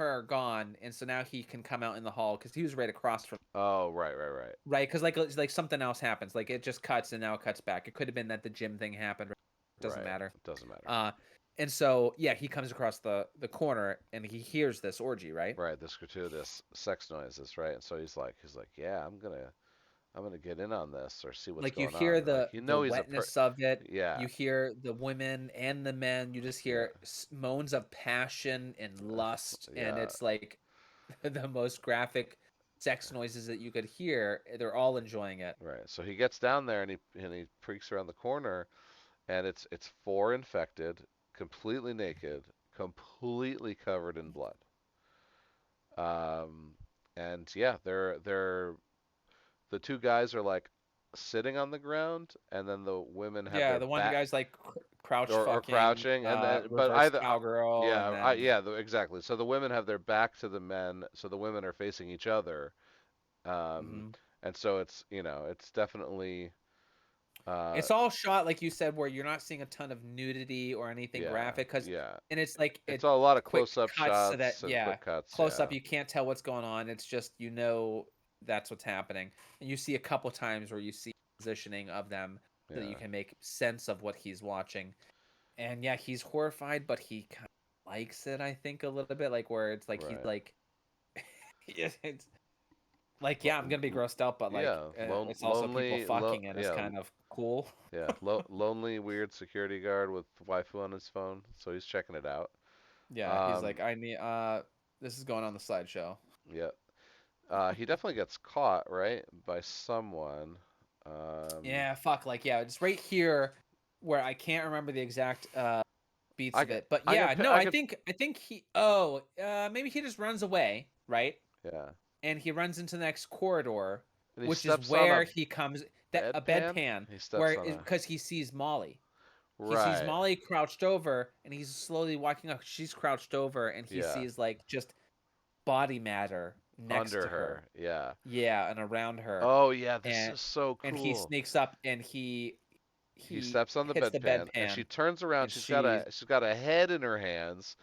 are gone, and so now he can come out in the hall because he was right across from Oh, right, right, right, right because like something else happens like it just cuts and now it cuts back. It could have been that the gym thing happened. Doesn't right. matter. It doesn't matter. Uh, and so yeah, he comes across the corner and he hears this orgy, right? Right, this gratuitous sex noises, right? And so he's like, yeah, I'm gonna get in on this or see what's Like you going on. hear And like, the he's a wetness of it. yeah, You hear the women and the men. You just yeah, hear moans of passion and lust, and yeah. it's like the most graphic sex noises that you could hear. They're all enjoying it. Right. So he gets down there and he peeks around the corner and it's four infected, completely naked, completely covered in blood. Um, and yeah, they're the two guys are like sitting on the ground, and then the women have Yeah, their the one back guy's like crouch or fucking, crouching, and then but reverse either cowgirl, and then yeah, exactly. So the women have their back to the men, so the women are facing each other. Um, mhm. and so it's definitely uh, It's all shot like you said, where you're not seeing a ton of nudity or anything yeah, graphic, because yeah. and it's like It's it a lot of quick close-up cuts so that shots and yeah, quick cuts. close Yeah, up you can't tell what's going on. It's just that's what's happening, and you see a couple times where you see positioning of them so that you yeah, can make sense of what he's watching. And yeah, he's horrified, but he kind of likes it. I think a little bit like where it's like he's right. like it's like, yeah, I'm Lo- gonna be grossed out, but like, yeah, it's also people lonely, fucking, and it's kind of cool. yeah, lonely, weird security guard with waifu on his phone, so he's checking it out. Yeah, he's Um, like, I need this is going on the slideshow. yeah, he definitely gets caught, right, by someone. Um, Yeah, fuck, like yeah, it's right here where I can't remember the exact beats I of could, it, but I could, yeah, no, I I could, think I think maybe he just runs away, right? yeah. And he runs into the next corridor, And he which is steps on a where he comes that a bedpan. bedpan He steps where on a because he sees Molly. He sees right, Molly crouched over and he's slowly walking up. She's crouched over and he yeah, sees like just body matter next under to her. her, yeah. Yeah, and around her. Oh yeah, this And is so he cool. sneaks up and He he steps on the hits the bedpan and bedpan she turns around. and she's She's got a head in her hands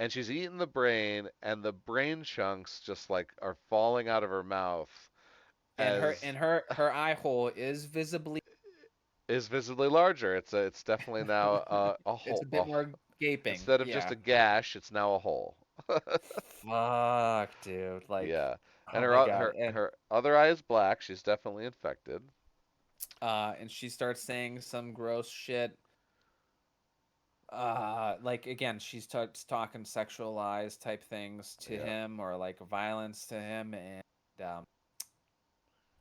and she's eating the brain and the brain chunks just like are falling out of her mouth and as her eye hole is visibly is visibly larger. It's definitely now a it's hole. a bit more gaping. Instead of just Yeah. a gash, it's now a hole. Fuck, dude. Like, Yeah. And oh my god. her other eye is black. She's definitely infected. And she starts saying some gross shit. Like again, she starts talking sexualized type things to Yeah. him or like violence to him, and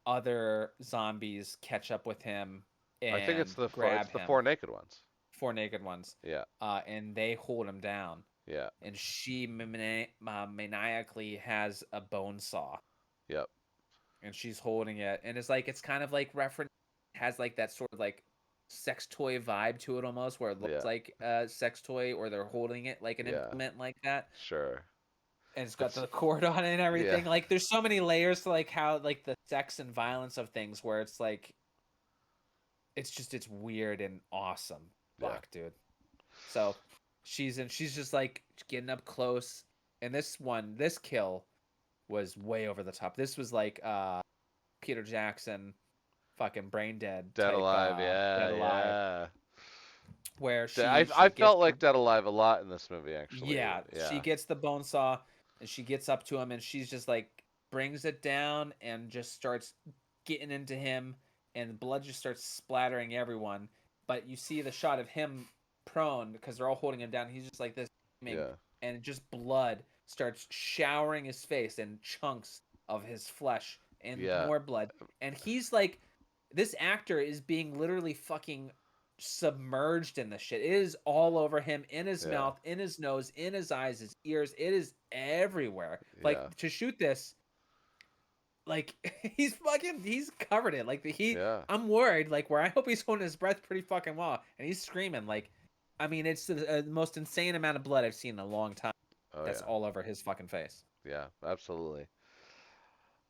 other zombies catch up with him I think and it's grab the him, four naked ones. four naked ones, Yeah. and they hold him down. Yeah. And she maniacally has a bone saw, Yep. and she's holding it, and it's kind of like reference has like that sort of like sex toy vibe to it almost, where it looks Yeah. like a sex toy, or they're holding it like an Yeah. implement like that. Sure. And it's got It's the cord on it and yeah. everything. Like there's so many layers to like how like the sex and violence of things where it's like it's weird and awesome. Yeah. Fuck, dude. So she's just like getting up close. And this kill was way over the top. This was like Peter Jackson fucking brain dead Dead type Alive. Yeah. Dead Alive, Yeah. where I she gets felt like Dead Alive a lot in this movie, actually. yeah, she Yeah. gets the bone saw and she gets up to him and she's just like brings it down and just starts getting into him, and blood just starts splattering everyone. But you see the shot of him prone because they're all holding him down. He's just like this, Yeah. and just blood starts showering his face and chunks of his flesh and Yeah. more blood. And he's like, this actor is being literally fucking submerged in the shit. It is all over him, in his Yeah. mouth, in his nose, in his eyes, his ears. It is everywhere. Yeah. Like to shoot this, like he's covered it. Like Yeah. I'm worried. Like where I hope he's holding his breath pretty fucking well, and he's screaming. Like, I mean, it's the most insane amount of blood I've seen in a long time. Oh That's yeah. all over his fucking face. Yeah. Absolutely.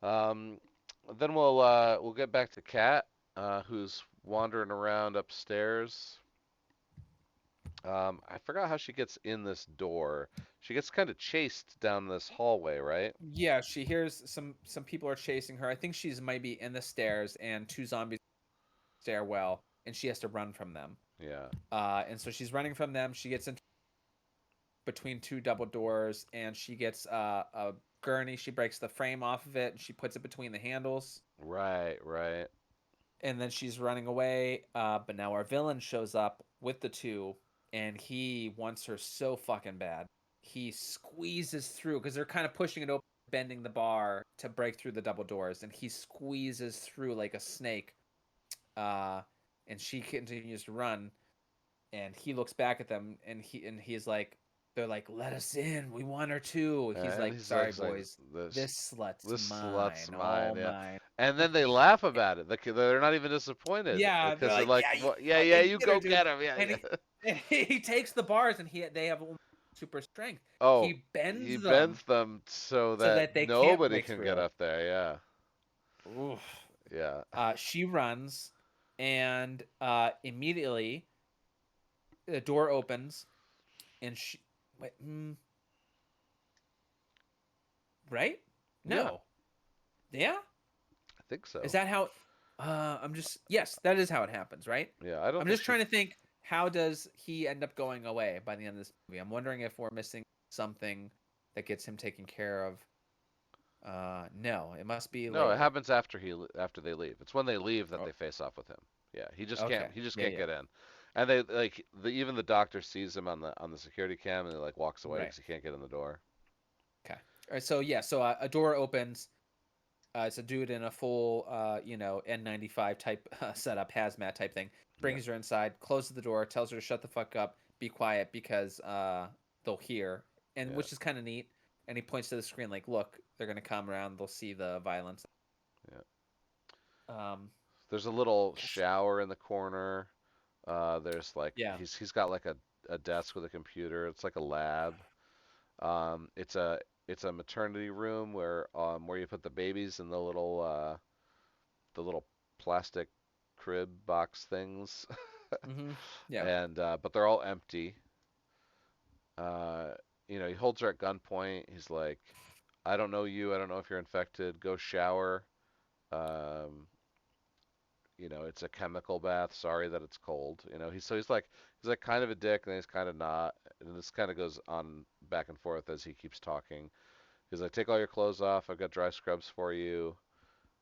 Um, then we'll get back to Kat, who's wandering around upstairs. I forgot how she gets in this door. She gets kind of chased down this hallway, right? Yeah, she hears some people are chasing her. I think she's maybe in the stairs, and two zombies stairwell, and she has to run from them. Yeah. And so she's running from them. She gets into between two double doors, and she gets a gurney. She breaks the frame off of it, and she puts it between the handles. Right. Right. And then she's running away. But now our villain shows up with the two, and he wants her so fucking bad. He squeezes through because they're kind of pushing it open, bending the bar to break through the double doors, and he squeezes through like a snake. Uh, and she continues to run, and he looks back at them, and he's like, they're like, let us in, we want her too. He's And like, sorry boys, this this slut's this slut's mine, mine, all yeah. mine. And then they laugh about it. They're not even disappointed Yeah, they're because they're like, like, yeah, you well, yeah, yeah, fucking you get her, go dude. get him, yeah, And yeah. and he takes the bars, and they have super strength. Oh, He he bends them bends them so so that that they can't nobody break can get through. up there. Yeah, Oof. yeah, She runs, and immediately the door opens, and she wait, right? yeah. No, yeah. I think Is so. that how? I'm just yes, that is how it happens, right? Yeah, I don't I'm think just she. trying to think. How does he end up going away by the end of this movie? I'm wondering if we're missing something that gets him taken care of. No, it must be No, it later. happens after after they leave. It's when they leave that Oh, they face off with him. Yeah, okay. he just Yeah, can't yeah. get in. And they like even the doctor sees him on the security cam and he like walks away Right. because he can't get in the door. Okay. All right. So yeah. So a door opens. It's a dude in a full, N95 type setup, hazmat type thing. Yeah, Brings her inside, closes the door, tells her to shut the fuck up, be quiet because they'll hear, and yeah, which is kind of neat. And he points to the screen like, "Look, they're gonna come around. They'll see the violence." yeah. Um, There's a little shower in the corner. There's like yeah. he's got like a desk with a computer. It's like a lab. It's a maternity room where you put the babies in the little plastic crib box things, Mm-hmm. Yeah. and but they're all empty. Uh, he holds her at gunpoint. He's like, "I don't know you. I don't know if you're infected. Go shower. Um, it's a chemical bath. Sorry that it's cold. He's like kind of a dick, and then he's kind of not. And this kind of goes on back and forth as he keeps talking. He's like, take all your clothes off. I've got dry scrubs for you.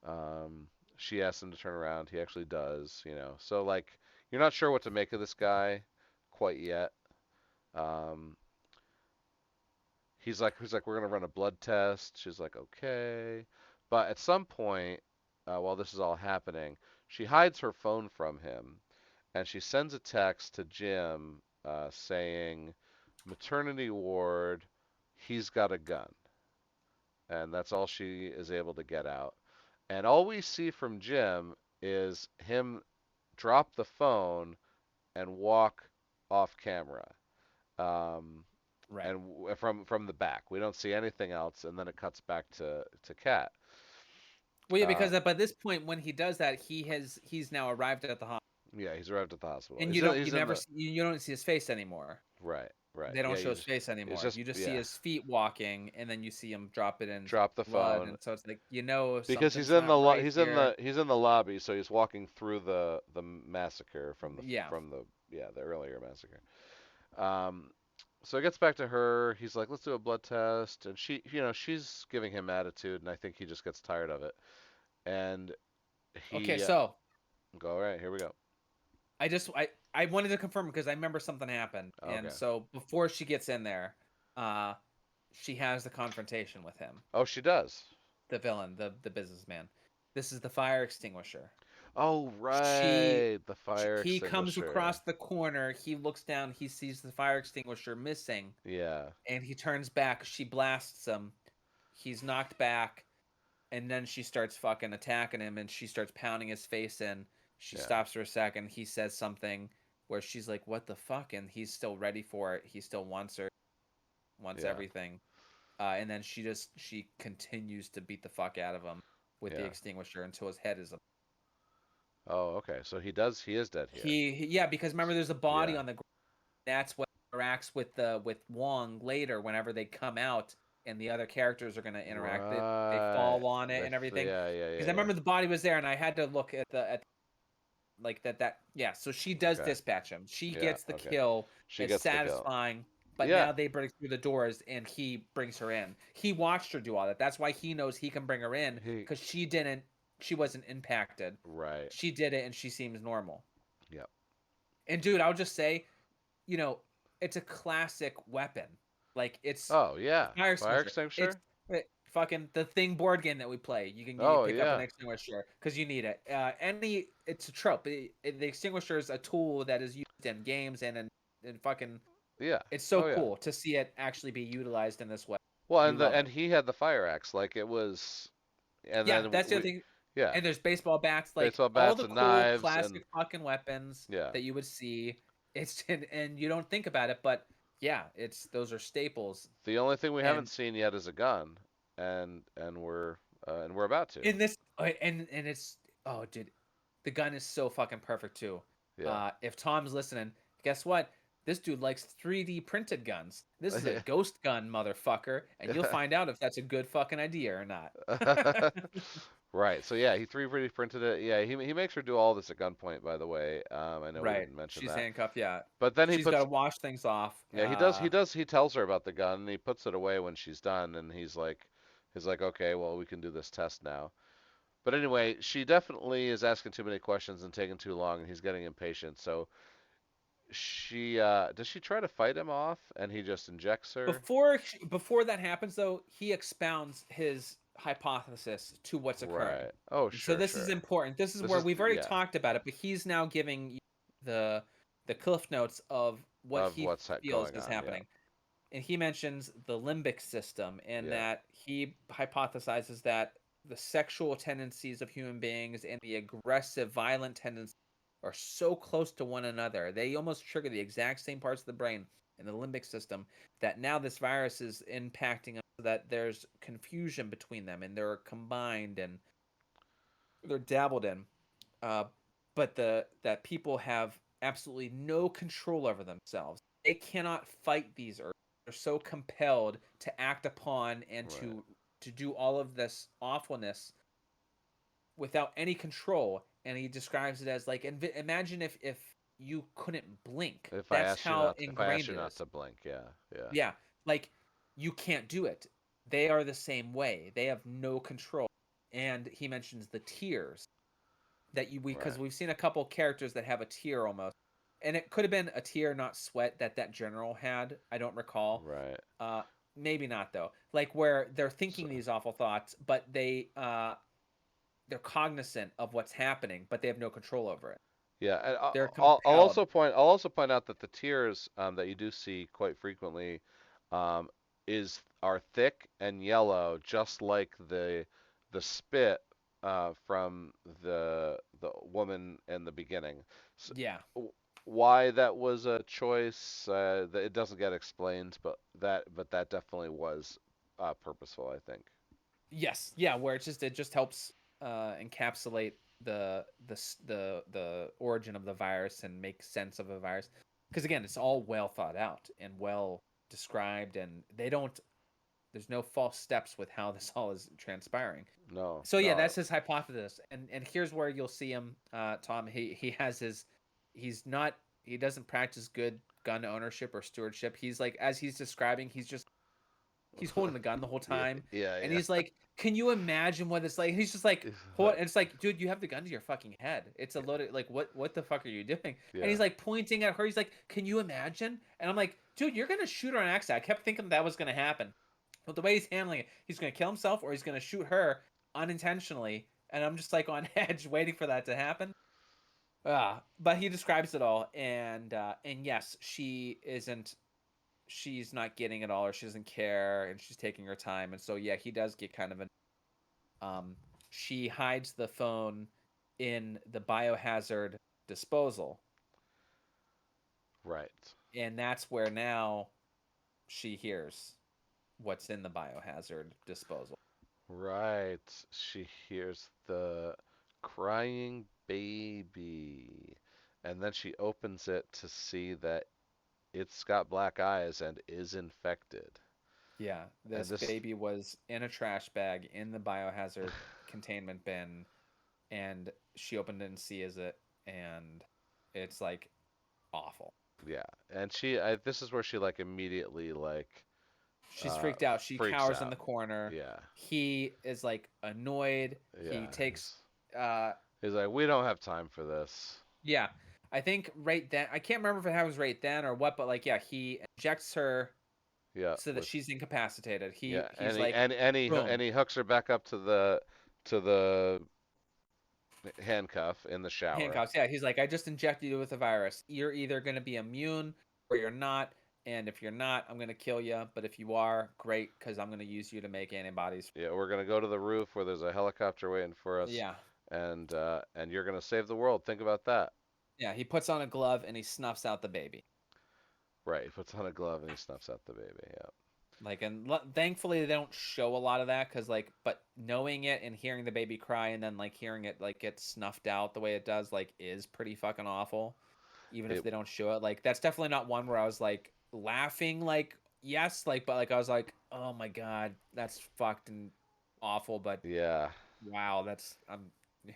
Um, she asks him to turn around. He actually does. So like, you're not sure what to make of this guy quite yet. Um, he's like, we're gonna run a blood test. She's like, okay. But at some point, while this is all happening, she hides her phone from him, and she sends a text to Jim saying, maternity ward, he's got a gun. And that's all she is able to get out. And all we see from Jim is him drop the phone and walk off camera. Um, Right. and from the back, we don't see anything else, and then it cuts back to Kat. Well, yeah, Uh, because by this point, when he does that, he's now arrived at the hospital, yeah, he's arrived at the hospital. and He's in you he's in never the see, you don't see his face anymore. right, right. They don't Yeah, show his face it's anymore. just You just see yeah, his feet walking, and then you see him drop it in drop the blood, phone and so it's like because something's not right here. he's in the lobby, so he's walking through the massacre Yeah. from the yeah the earlier massacre. Um, so it gets back to her. He's like, let's do a blood test, and she's giving him attitude, and I think he just gets tired of it. And Okay, he so go all right, here we go. I wanted to confirm because I remember something happened, and Okay. so before she gets in there, uh, she has the confrontation with him, Oh, she does. the villain, the businessman. This is the fire extinguisher. Oh, She right, the fire he comes extinguisher. across the corner, he looks down, he sees the fire extinguisher missing, Yeah, and he turns back. She blasts him. He's knocked back, and then she starts fucking attacking him, and she starts pounding his face in. She yeah, stops for a second. He says something where she's like, "What the fuck?" And he's still ready for it. He still wants her, wants yeah, everything. And then she continues to beat the fuck out of him with the yeah. extinguisher until his head is. Oh, okay. So he is dead here. Yeah, because remember, there's a body Yeah. on the ground. That's what interacts with Wong later whenever they come out and the other characters are gonna interact. They Right. fall on it and everything. Yeah, yeah, Because yeah, I yeah. remember the body was there, and I had to look at like that. Yeah, so she does Okay. dispatch him. She Yeah, gets the okay. kill. She It's gets the kill. satisfying. But Yeah. now they break through the doors, and he brings her in. He watched her do all that. That's why he knows he can bring her in He because she didn't. She wasn't impacted. right. She did it, and she seems normal. Yep. And dude, I'll just say, you know, it's a classic weapon. Like it's Oh, the yeah. fire Fire extinguisher. It's extinguisher? fucking the thing board game that we play. You Oh, pick up an yeah. extinguisher because you need it. It's a trope. The extinguisher is a tool that is used in games and in fucking. Yeah. It's so Oh, yeah. cool to see it actually be utilized in this way. Well, You love and it. he had the fire axe like it was and Yeah, then that's the other we thing. yeah. And there's baseball bats, like Baseball all bats the and cool knives and classic fucking weapons yeah. that you would see. It's and you don't think about it, but yeah, it's those are staples. The only thing we haven't And seen yet is a gun, and we're about to. in this, and it's oh, dude, the gun is so fucking perfect too. Yeah. If Tom's listening, guess what? This dude likes 3D printed guns. This is a ghost gun, motherfucker, and you'll find out if that's a good fucking idea or not. Right. So yeah, he 3D printed it. Yeah, he makes her do all this at gunpoint. By the way, I know we Right. didn't mention She's that, handcuffed, yeah. but then he She's got puts to wash things off. yeah he tells her about the gun and he puts it away when she's done and he's like okay well we can do this test now. But anyway, she definitely is asking too many questions and taking too long, and he's getting impatient. So she does she try to fight him off, and he just injects her. Before that happens, though, he expounds his hypothesis to what's occurring. Right. Oh, So sure, this is sure. important. This is This where is we've already yeah talked about it, but he's now giving you the the cliff notes of what of he what's feels going is on. Yeah, happening. And he mentions the limbic system, and yeah, that he hypothesizes that the sexual tendencies of human beings and the aggressive, violent tendencies are so close to one another. They almost trigger the exact same parts of the brain in the limbic system that now this virus is impacting them so that there's confusion between them and they're combined and they're dabbled in. Uh, but the that people have absolutely no control over themselves. They cannot fight these urges. They're so compelled to act upon and right. to do all of this awfulness without any control. And he describes it as like imagine if you couldn't blink. That's how If I ask ingrained you it not is. to blink, yeah, yeah, Yeah, like you can't do it. They are the same way. They have no control. And he mentions the tears that you we because right, we've seen a couple characters that have a tear almost, and it could have been a tear, not sweat, that that general had. I don't recall. right. Uh, maybe not though. Like where they're So thinking these awful thoughts, but they're cognizant of what's happening, but they have no control over it. yeah, and They're compelled. I'll also point out that the tears that you do see quite frequently um, is are thick and yellow, just like the spit from the woman in the beginning. So, Yeah. why that was a choice, it doesn't get explained, but that definitely was purposeful, I think. Yes. Yeah. Where it just helps encapsulate the origin of the virus and make sense of the virus. Because again, it's all well thought out and well described, and they don't. There's no false steps with how this all is transpiring. No, So yeah, no, that's his hypothesis, and here's where you'll see him, Tom. He has his, he's not, he doesn't practice good gun ownership or stewardship. He's like, as he's describing, he's holding the gun the whole yeah, time, and yeah, he's like, "Can you imagine what it's like?" He's just like, hold, and it's like, dude, you have the gun to your fucking head. It's a loaded, like, what the fuck are you doing? And yeah, he's like pointing at her. He's like, "Can you imagine?" And I'm like, dude, you're gonna shoot her on accident. I kept thinking that was gonna happen, but the way he's handling it, he's gonna kill himself or he's gonna shoot her unintentionally. And I'm just like on edge, waiting for that to happen. But he describes it all, and yes, she's not getting it all, or she doesn't care, and she's taking her time, and so yeah, he does get kind of an um. She hides the phone in the biohazard disposal, right, and that's where now she hears what's in the biohazard disposal. right. She hears the crying baby, and then she opens it to see that it's got black eyes and is infected. Yeah, And this this, baby was in a trash bag in the biohazard containment bin, and she opened it and sees it, and it's like awful. yeah, and this is where she like immediately like She's freaked out. She freaks cowers in out. the corner. Yeah, He is like annoyed. He yeah. takes uh He's like, we don't have time for this. yeah. I think right then, I can't remember if it happens right then or what, but like yeah, he injects her Yeah, so that with she's incapacitated. yeah, He's like and boom, he hooks her back up to the handcuff in the shower. handcuffs. Yeah, he's like, I just injected you with a virus. You're either going to be immune or you're not. And if you're not, I'm going to kill you. But if you are, great, because I'm going to use you to make antibodies. Yeah, we're gonna go to the roof where there's a helicopter waiting for us, Yeah. and you're gonna save the world. Think about that. Yeah. He puts on a glove and he snuffs out the baby. Right. He puts on a glove and he snuffs out the baby. Yeah. Like, and thankfully, they don't show a lot of that because, like, but knowing it and hearing the baby cry and then, like, hearing it, like, get snuffed out the way it does, like, is pretty fucking awful. Even if It. they don't show it. Like, that's definitely not one where I was, like, laughing, like, yes, like, but, like, I was like, oh my God, that's fucked and awful, but Yeah. wow, that's,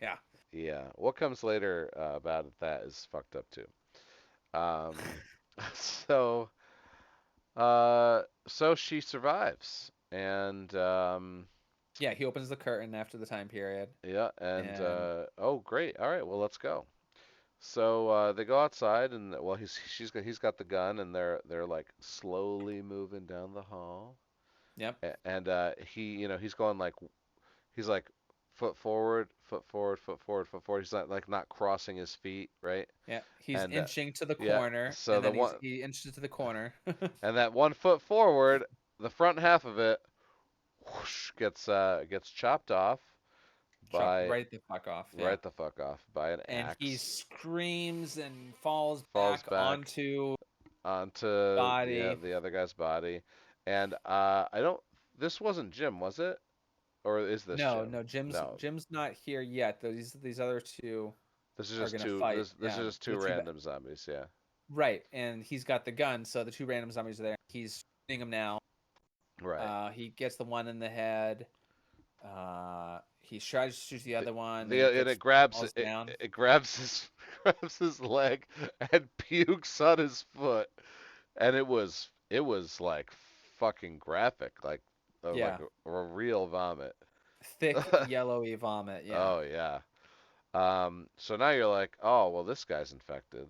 yeah. Yeah. What comes later about that is fucked up too. Um. So. So she survives, and Yeah, he opens the curtain after the time period. yeah, and And, oh, great. All right. Well, let's go. So they go outside, and well, he's got the gun, and they're like slowly moving down the hall, yep. and he's going like he's like foot forward, foot forward, foot forward, foot forward. He's not crossing his feet, right? Yeah, he's And inching to the yeah, corner, so and the then one he inches to the corner. and that 1 foot forward, the front half of it whoosh, gets chopped off Chopped by right the fuck off. Yeah, right the fuck off by an and he axe. screams and falls Falls back back onto onto body. the other guy's body, and I don't. This wasn't Jim, was it? Or is this No, Jim? no, No, Jim's not here yet. These other two this is are just gonna two. fight. This Yeah, is just two the two random zombies. Yeah. right, and he's got the gun, so the two random zombies are there. He's shooting them now. Right. He gets the one in the head. He tries to shoot the The, other one, and it and gets it grabs falls down. it grabs his grabs his leg and pukes on his foot, and it was like fucking graphic, like Yeah, a real vomit. thick yellowy vomit. Yeah, Oh yeah. So now you're like, oh well, this guy's infected,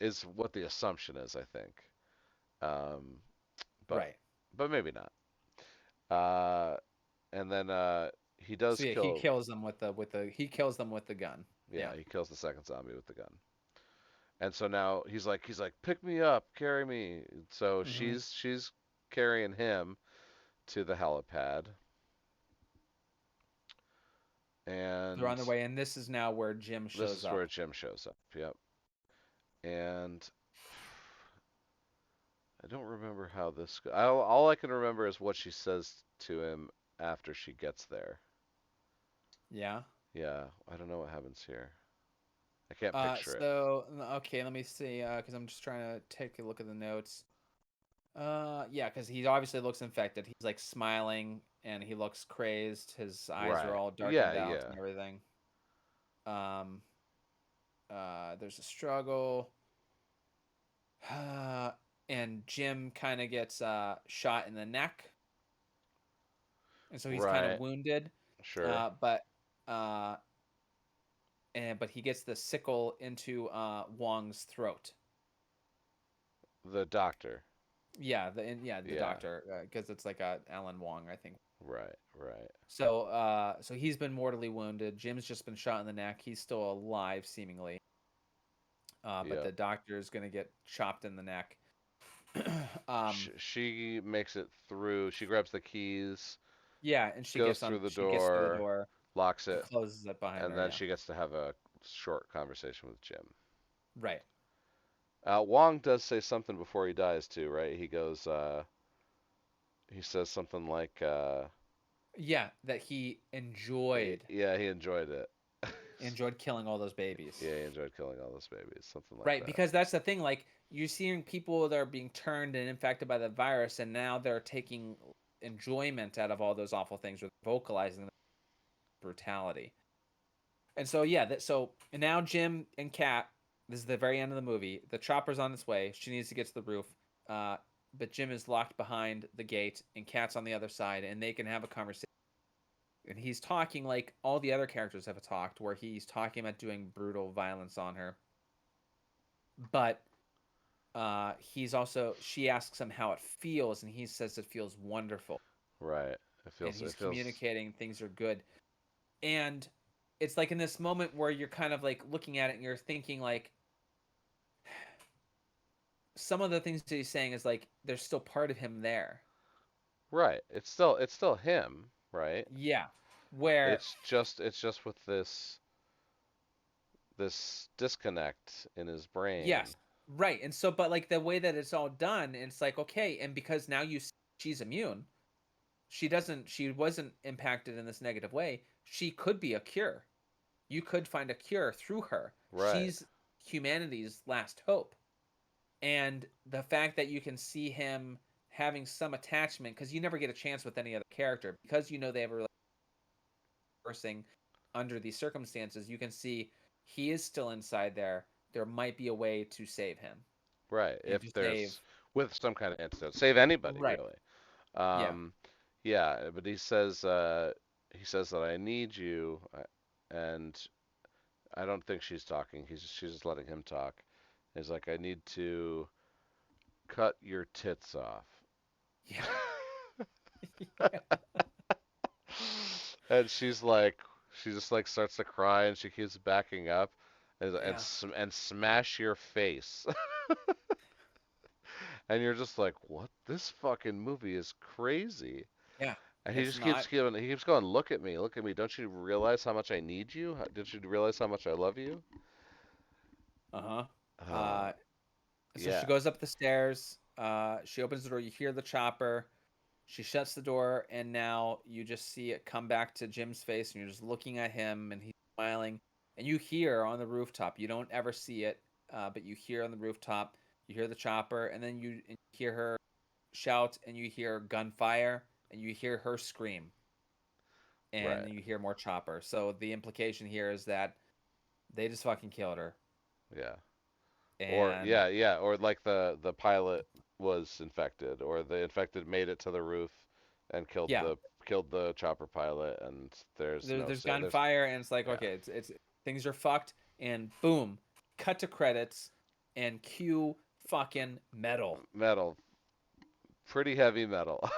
is what the assumption is, I think. Um, but right. maybe not. Uh, and then he So does yeah, he kill. kills them with the he kills them with the gun. Yeah, Yeah. he kills the second zombie with the gun. And so now he's like, pick me up, carry me. So Hmm. she's carrying him to the helipad, They're on And their way, and this is now where Jim this shows is where up. Jim shows up. Yep. And I don't remember how this. All I can remember is what she says to him after she gets there. Yeah. Yeah, I don't know what happens here. I can't picture it. Okay, let me see, because I'm just trying to take a look at the notes. Yeah, because he obviously looks infected. He's like smiling and he looks crazed. His eyes are Right. all darkened Yeah, out yeah. and everything. Um, there's a struggle. And Jim kind of gets shot in the neck, and so he's kind of Right. wounded. Sure. But uh, but he gets the sickle into Wong's throat. The doctor. Yeah, the Yeah. doctor, because it's like a Alan Wong, I think. Right. Right. So he's been mortally wounded. Jim's just been shot in the neck. He's still alive, seemingly. But Yep. the doctor is gonna get chopped in the neck. um, She makes it through. She grabs the keys, yeah, and she goes gets through on. the She gets to the door, door locks and it, closes it behind and her. then Yeah, she gets to have a short conversation with Jim. right. Wong does say something before he dies too, right? He says something like, Yeah, that he enjoyed yeah, he enjoyed it. enjoyed killing all those babies. Yeah, he enjoyed killing all those babies, something like Right, that. because that's the thing. Like you're seeing people that are being turned and infected by the virus, and now they're taking enjoyment out of all those awful things, or vocalizing the brutality. And so yeah, and now Jim and Kat. This is the very end of the movie. The chopper's on its way. She needs to get to the roof, uh, but Jim is locked behind the gate, and Kat's on the other side, and they can have a conversation. And he's talking like all the other characters have talked, where he's talking about doing brutal violence on her. But he's also she asks him how it feels, and he says it feels wonderful, Right. and he's It feels communicating things are good. And it's like in this moment where you're kind of like looking at it and you're thinking like some of the things that he's saying is like there's still part of him there. right. It's still him, right? Yeah. Where It's just with this disconnect in his brain. yes. Right. And so but like the way that it's all done, it's like okay, and because now she's immune, she wasn't impacted in this negative way. She could be a cure. You could find a cure through her. Right. She's humanity's last hope. And the fact that you can see him having some attachment, because you never get a chance with any other character, because you know they have a relationship under these circumstances, you can see he is still inside there. There might be a way to save him Right. and If to save. there's with some kind of antidote, save anybody Right. really. Yeah. Um, yeah, but he says that I need you, and I don't think she's talking. She's just letting him talk. He's like, I need to cut your tits off. Yeah. And she just like starts to cry and she keeps backing up Yeah. and smash your face. And you're just like, what? This fucking movie is crazy. Yeah. And It's not. he keeps going, look at me. Don't you realize how much I need you? Don't you realize how much I love you? Uh-huh. Uh, Uh so she yeah, goes up the stairs. She opens the door. You hear the chopper. She shuts the door, and now you just see it come back to Jim's face, and you're just looking at him, and he's smiling. And you hear on the rooftop. You don't ever see it, but you hear on the rooftop. You hear the chopper, and then you hear her shout, and you hear gunfire, and you hear her scream, and right. then you hear more chopper. So the implication here is that they just fucking killed her, Yeah. and Or like the pilot was infected, or the infected made it to the roof and yeah, killed the chopper pilot, and there's no there's say there's gunfire, and it's like yeah okay, it's things are fucked, and boom, cut to credits, and cue fucking metal. metal, pretty heavy metal.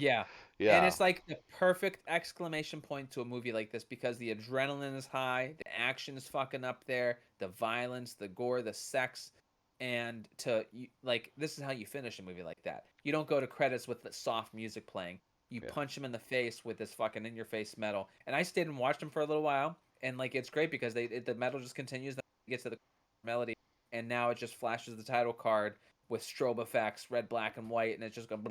Yeah, and Yeah, it's like the perfect exclamation point to a movie like this because the adrenaline is high, the action is fucking up there, the violence, the gore, the sex, and like this is how you finish a movie like that. You don't go to credits with the soft music playing. you Yeah. punch him in the face with this fucking in your face metal. And I stayed and watched him for a little while, and like it's great because the metal just continues, then it gets to the melody, and now it just flashes the title card with strobe effects, red, black, and white, and it's just going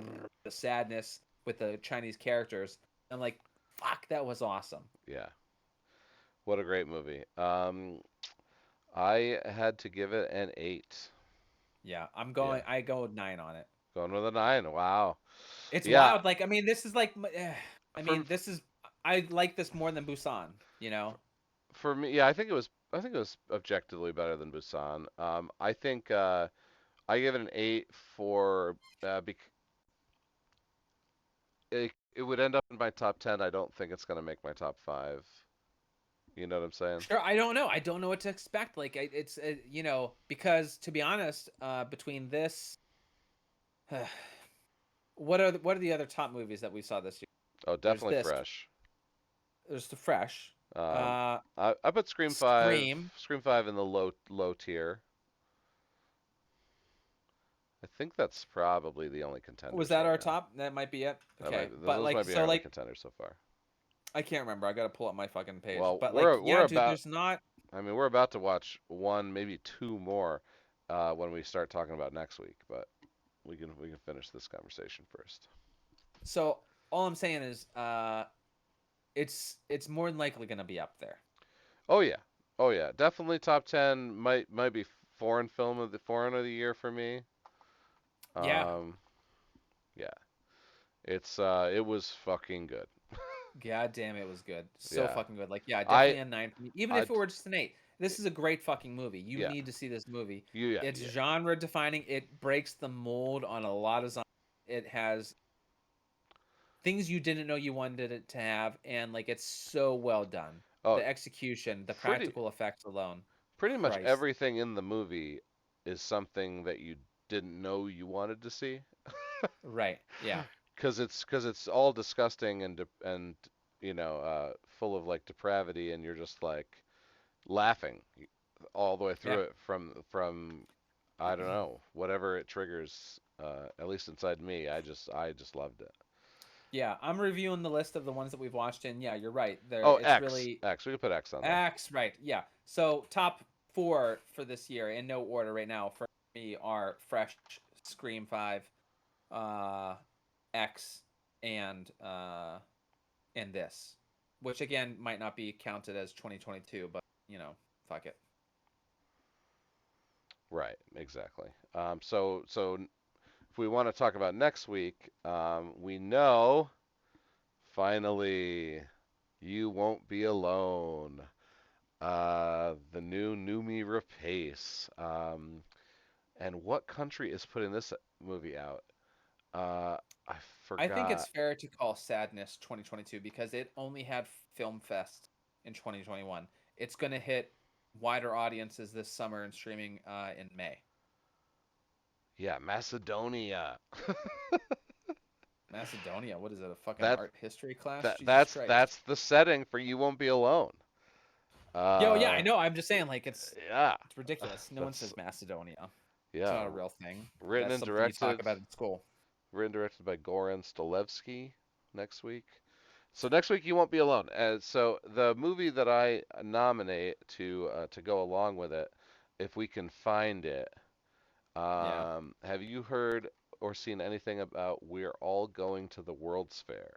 the sadness with the Chinese characters. I'm like, fuck, that was awesome. Yeah. What a great movie. I had to give it an 8. Yeah, I'm Yeah. going. I go with 9 on it. Going with a 9. Wow. It's Yeah. wild. Like, I mean, this is like, I For mean, this is. I like this more than Busan. You know. for me, yeah, I think it was objectively better than Busan. I think I give it an 8 for it would end up in my top 10. I don't think it's going to make my top 5. You know what I'm saying? Sure, I don't know. I don't know what to expect. Like, it's you know, because to be honest, between this, what are the other top movies that we saw this year? Oh, There's definitely this. fresh. There's the Fresh. Um, Uh, I put Scream. Scream 5 in the low tier. I think that's probably the only Was contenders that right our now. top? That might be it. That might Okay, be, but those like, might be so our only like, contenders so far. I can't remember. I gotta pull up my fucking page. Well, But like, we're yeah, dude, about there's not. I mean, we're about to watch one, maybe two more when we start talking about next week, but we can finish this conversation first. So all I'm saying is, it's more than likely gonna be up there. Oh yeah. Oh yeah. Definitely top 10 might be foreign of the year for me. Yeah. Um yeah. It was fucking good. God damn, it was good. So Yeah. fucking good. Like, yeah, I definitely a 9 for me. Even I if it were just an 8. This is a great fucking movie. You yeah. need to see this movie. Yeah, It's yeah. genre defining. It breaks the mold on a lot of it has things you didn't know you wanted it to have, and like it's so well done. Oh, The execution, the pretty practical effects alone. pretty much Christ. everything in the movie is something that you didn't know you wanted to see. Right. Yeah. Cause it's all disgusting and full of like depravity, and you're just like laughing all the way Yeah. through it from I don't know, whatever it triggers, at least inside me. I just loved it. Yeah, I'm reviewing the list of the ones that we've watched, and yeah, you're right. There, Oh, it's really X, we could put X on there. X, right? Yeah. So top 4 for this year in no order right now for me are Fresh, Scream 5, uh, X, and this, which again might not be counted as 2022, but fuck it. Right, exactly. So if we want to talk about next week, we know finally you won't be alone. The new Noomi Rapace. And what country is putting this movie out? Uh, I I think it's forgot. fair to call Sadness 2022 because it only had Film Fest in 2021. It's going to hit wider audiences this summer and streaming in May. Yeah, Macedonia. Macedonia, what is it? A fucking That art history class? that Jesus that's Christ. that's the setting for You Won't Be Alone. Yo, yeah, I Uh, know. I'm just saying, like, yeah, it's ridiculous. No one that's says Macedonia. It's yeah. not a real thing. Written That's and something you talk directed, about in school. by Goran Stolevsky. Next week. So next week you won't be alone. So the movie that I nominate to go along with it, if we can find it, Yeah. have you heard or seen anything about We're All Going to the World's Fair?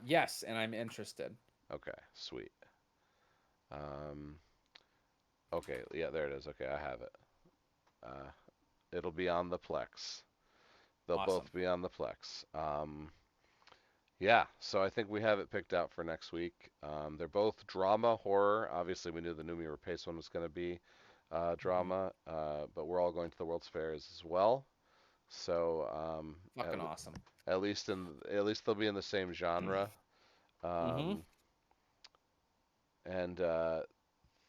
Yes, and I'm interested. Okay, sweet. Um, okay, yeah, there it is. Okay, I have it. Uh, it'll be on the Plex. They'll Awesome. both be on the Plex. Yeah, so I think we have it picked out for next week. They're both drama, horror. Obviously, we knew the Numi Rapace one was going to be Hmm. drama, but we're all going to the World's Fairs as well. So Fucking awesome. at least they'll be in the same genre. Hmm. Um, and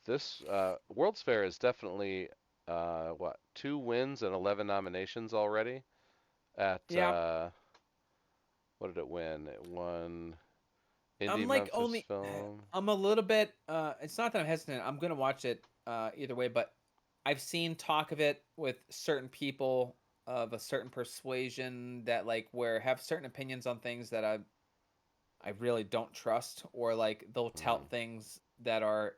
this World's Fair is definitely what 2 wins and 11 nominations already. At Yeah. what did it win? It won Indie I'm like Memphis only Film. I'm a little bit it's not that I'm hesitant. I'm going to watch it either way, but I've seen talk of it with certain people of a certain persuasion that like where have certain opinions on things that I really don't trust, or like they'll Mm. tout things that are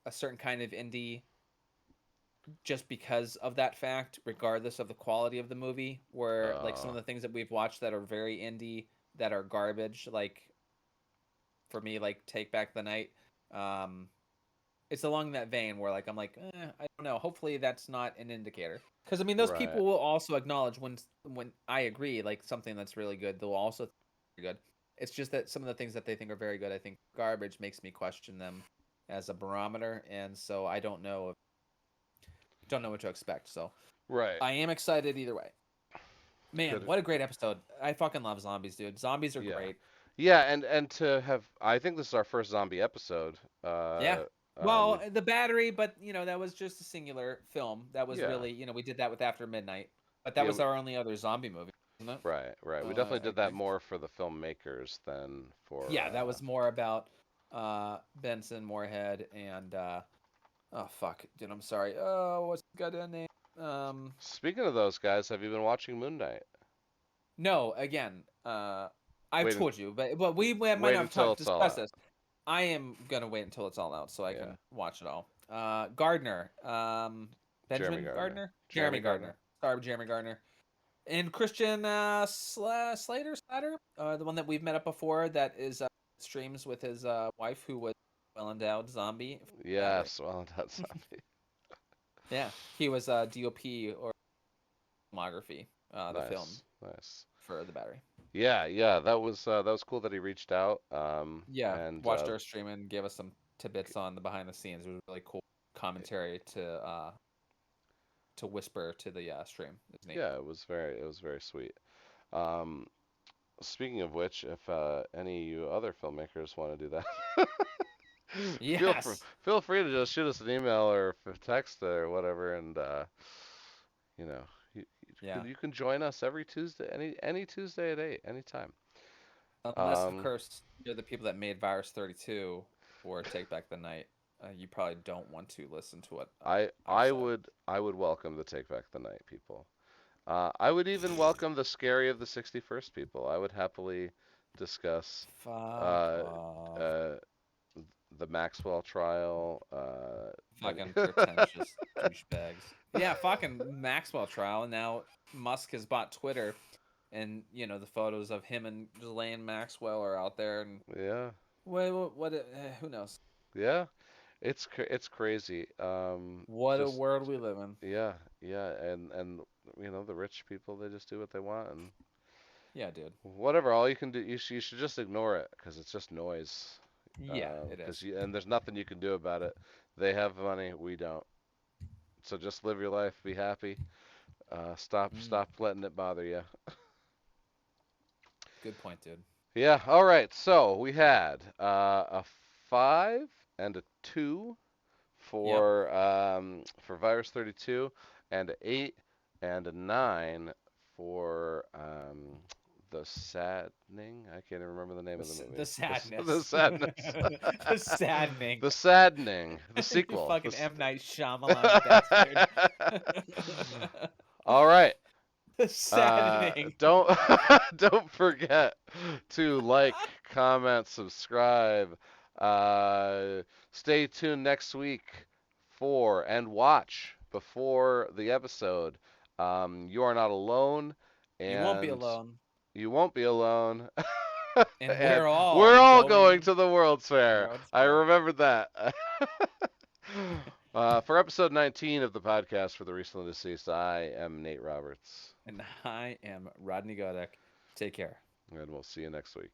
a certain kind of indie just because of that fact, regardless of the quality of the movie. Where like some Uh, of the things that we've watched that are very indie that are garbage, like for me, like Take Back the Night. Um, it's along that vein where like I'm like, I don't know. Hopefully that's not an indicator, because I mean those right. people will also acknowledge when I agree like something that's really good, they'll also think it's very good. It's just that some of the things that they think are very good, I think garbage makes me question them as a barometer, and so I don't know what to expect. So Right. I am excited either way. Man, Could what a great episode! I fucking love zombies, dude. Zombies are yeah. great. Yeah, and to have I think this is our first zombie episode. Yeah. We Well, the battery, but that was just a singular film. That was yeah. really, we did that with After Midnight, but that Yeah, was our only other zombie movie, wasn't it? right, right. We definitely I did that think. more for the filmmakers than for Yeah, that was more about Benson Moorhead and oh fuck, dude, I'm sorry. Oh, what's the goddamn name? Um, Speaking of those guys, have you been watching Moon Knight? no, again, I've Wait, told you, but we might wait not have until it's all discussed out. this. I am gonna wait until it's all out so I Yeah, can watch it all. Gardner, Jeremy Benjamin Gardner. Gardner, Jeremy Jeremy Gardner. Gardner. Sorry, Jeremy Gardner, and Christian Slater, the one that we've met up before. That is streams with his wife, who was well endowed zombie for the battery. Yes, well, that's zombie. Yeah, he was DOP or filmography, the film Nice, nice. for the battery. Yeah, yeah, that was cool that he reached out. Yeah, And watched our stream and gave us some tidbits on the behind the scenes. It was really cool commentary to whisper to the stream. It was neat. yeah, it was very sweet. Um, Speaking of which, if any of you other filmmakers want to do that, Yes. feel free to just shoot us an email or text or whatever, and you know, you, Yeah. you can join us every Tuesday, any Tuesday at 8, anytime. Unless of Um, course you're the people that made Virus 32 or Take Back the Night, you probably don't want to listen to what I've said. I would welcome the Take Back the Night people. I would even welcome the Scary of the 61st people. I would happily discuss Fuck uh, off. uh, the Maxwell trial. Any Fucking pretentious douchebags. Yeah, fucking Maxwell trial. And now Musk has bought Twitter, and the photos of him and Ghislaine Maxwell are out there. And yeah, what who knows? yeah, it's crazy. What a Just world we live in. yeah, yeah, and the rich people they just do what they want and Yeah, dude. whatever. All you can do, you should just ignore it because it's just noise. Yeah, it is. And there's nothing you can do about it. They have money, we don't. So just live your life, be happy. Mm, Stop letting it bother you. good point, dude. Yeah. All right. So we had a 5 and a 2 Yep. for Virus 32, and an 8 and a 9 for the saddening. I can't even remember the name of the movie. The The sadness. sadness. The saddening. The saddening. The You sequel. fucking M. Night Shyamalan bastard. All right. The saddening. Don't don't forget to like, comment, subscribe. Stay tuned next week for and watch before the episode. You are not alone, You won't be and alone. you won't be alone. And And we're we're all all going going to the World's to the Fair. World's I Fair. remembered that. For episode 19 of the podcast for the recently deceased, I am Nate Roberts, And I am Rodney Godek. Take care. and we'll see you next week.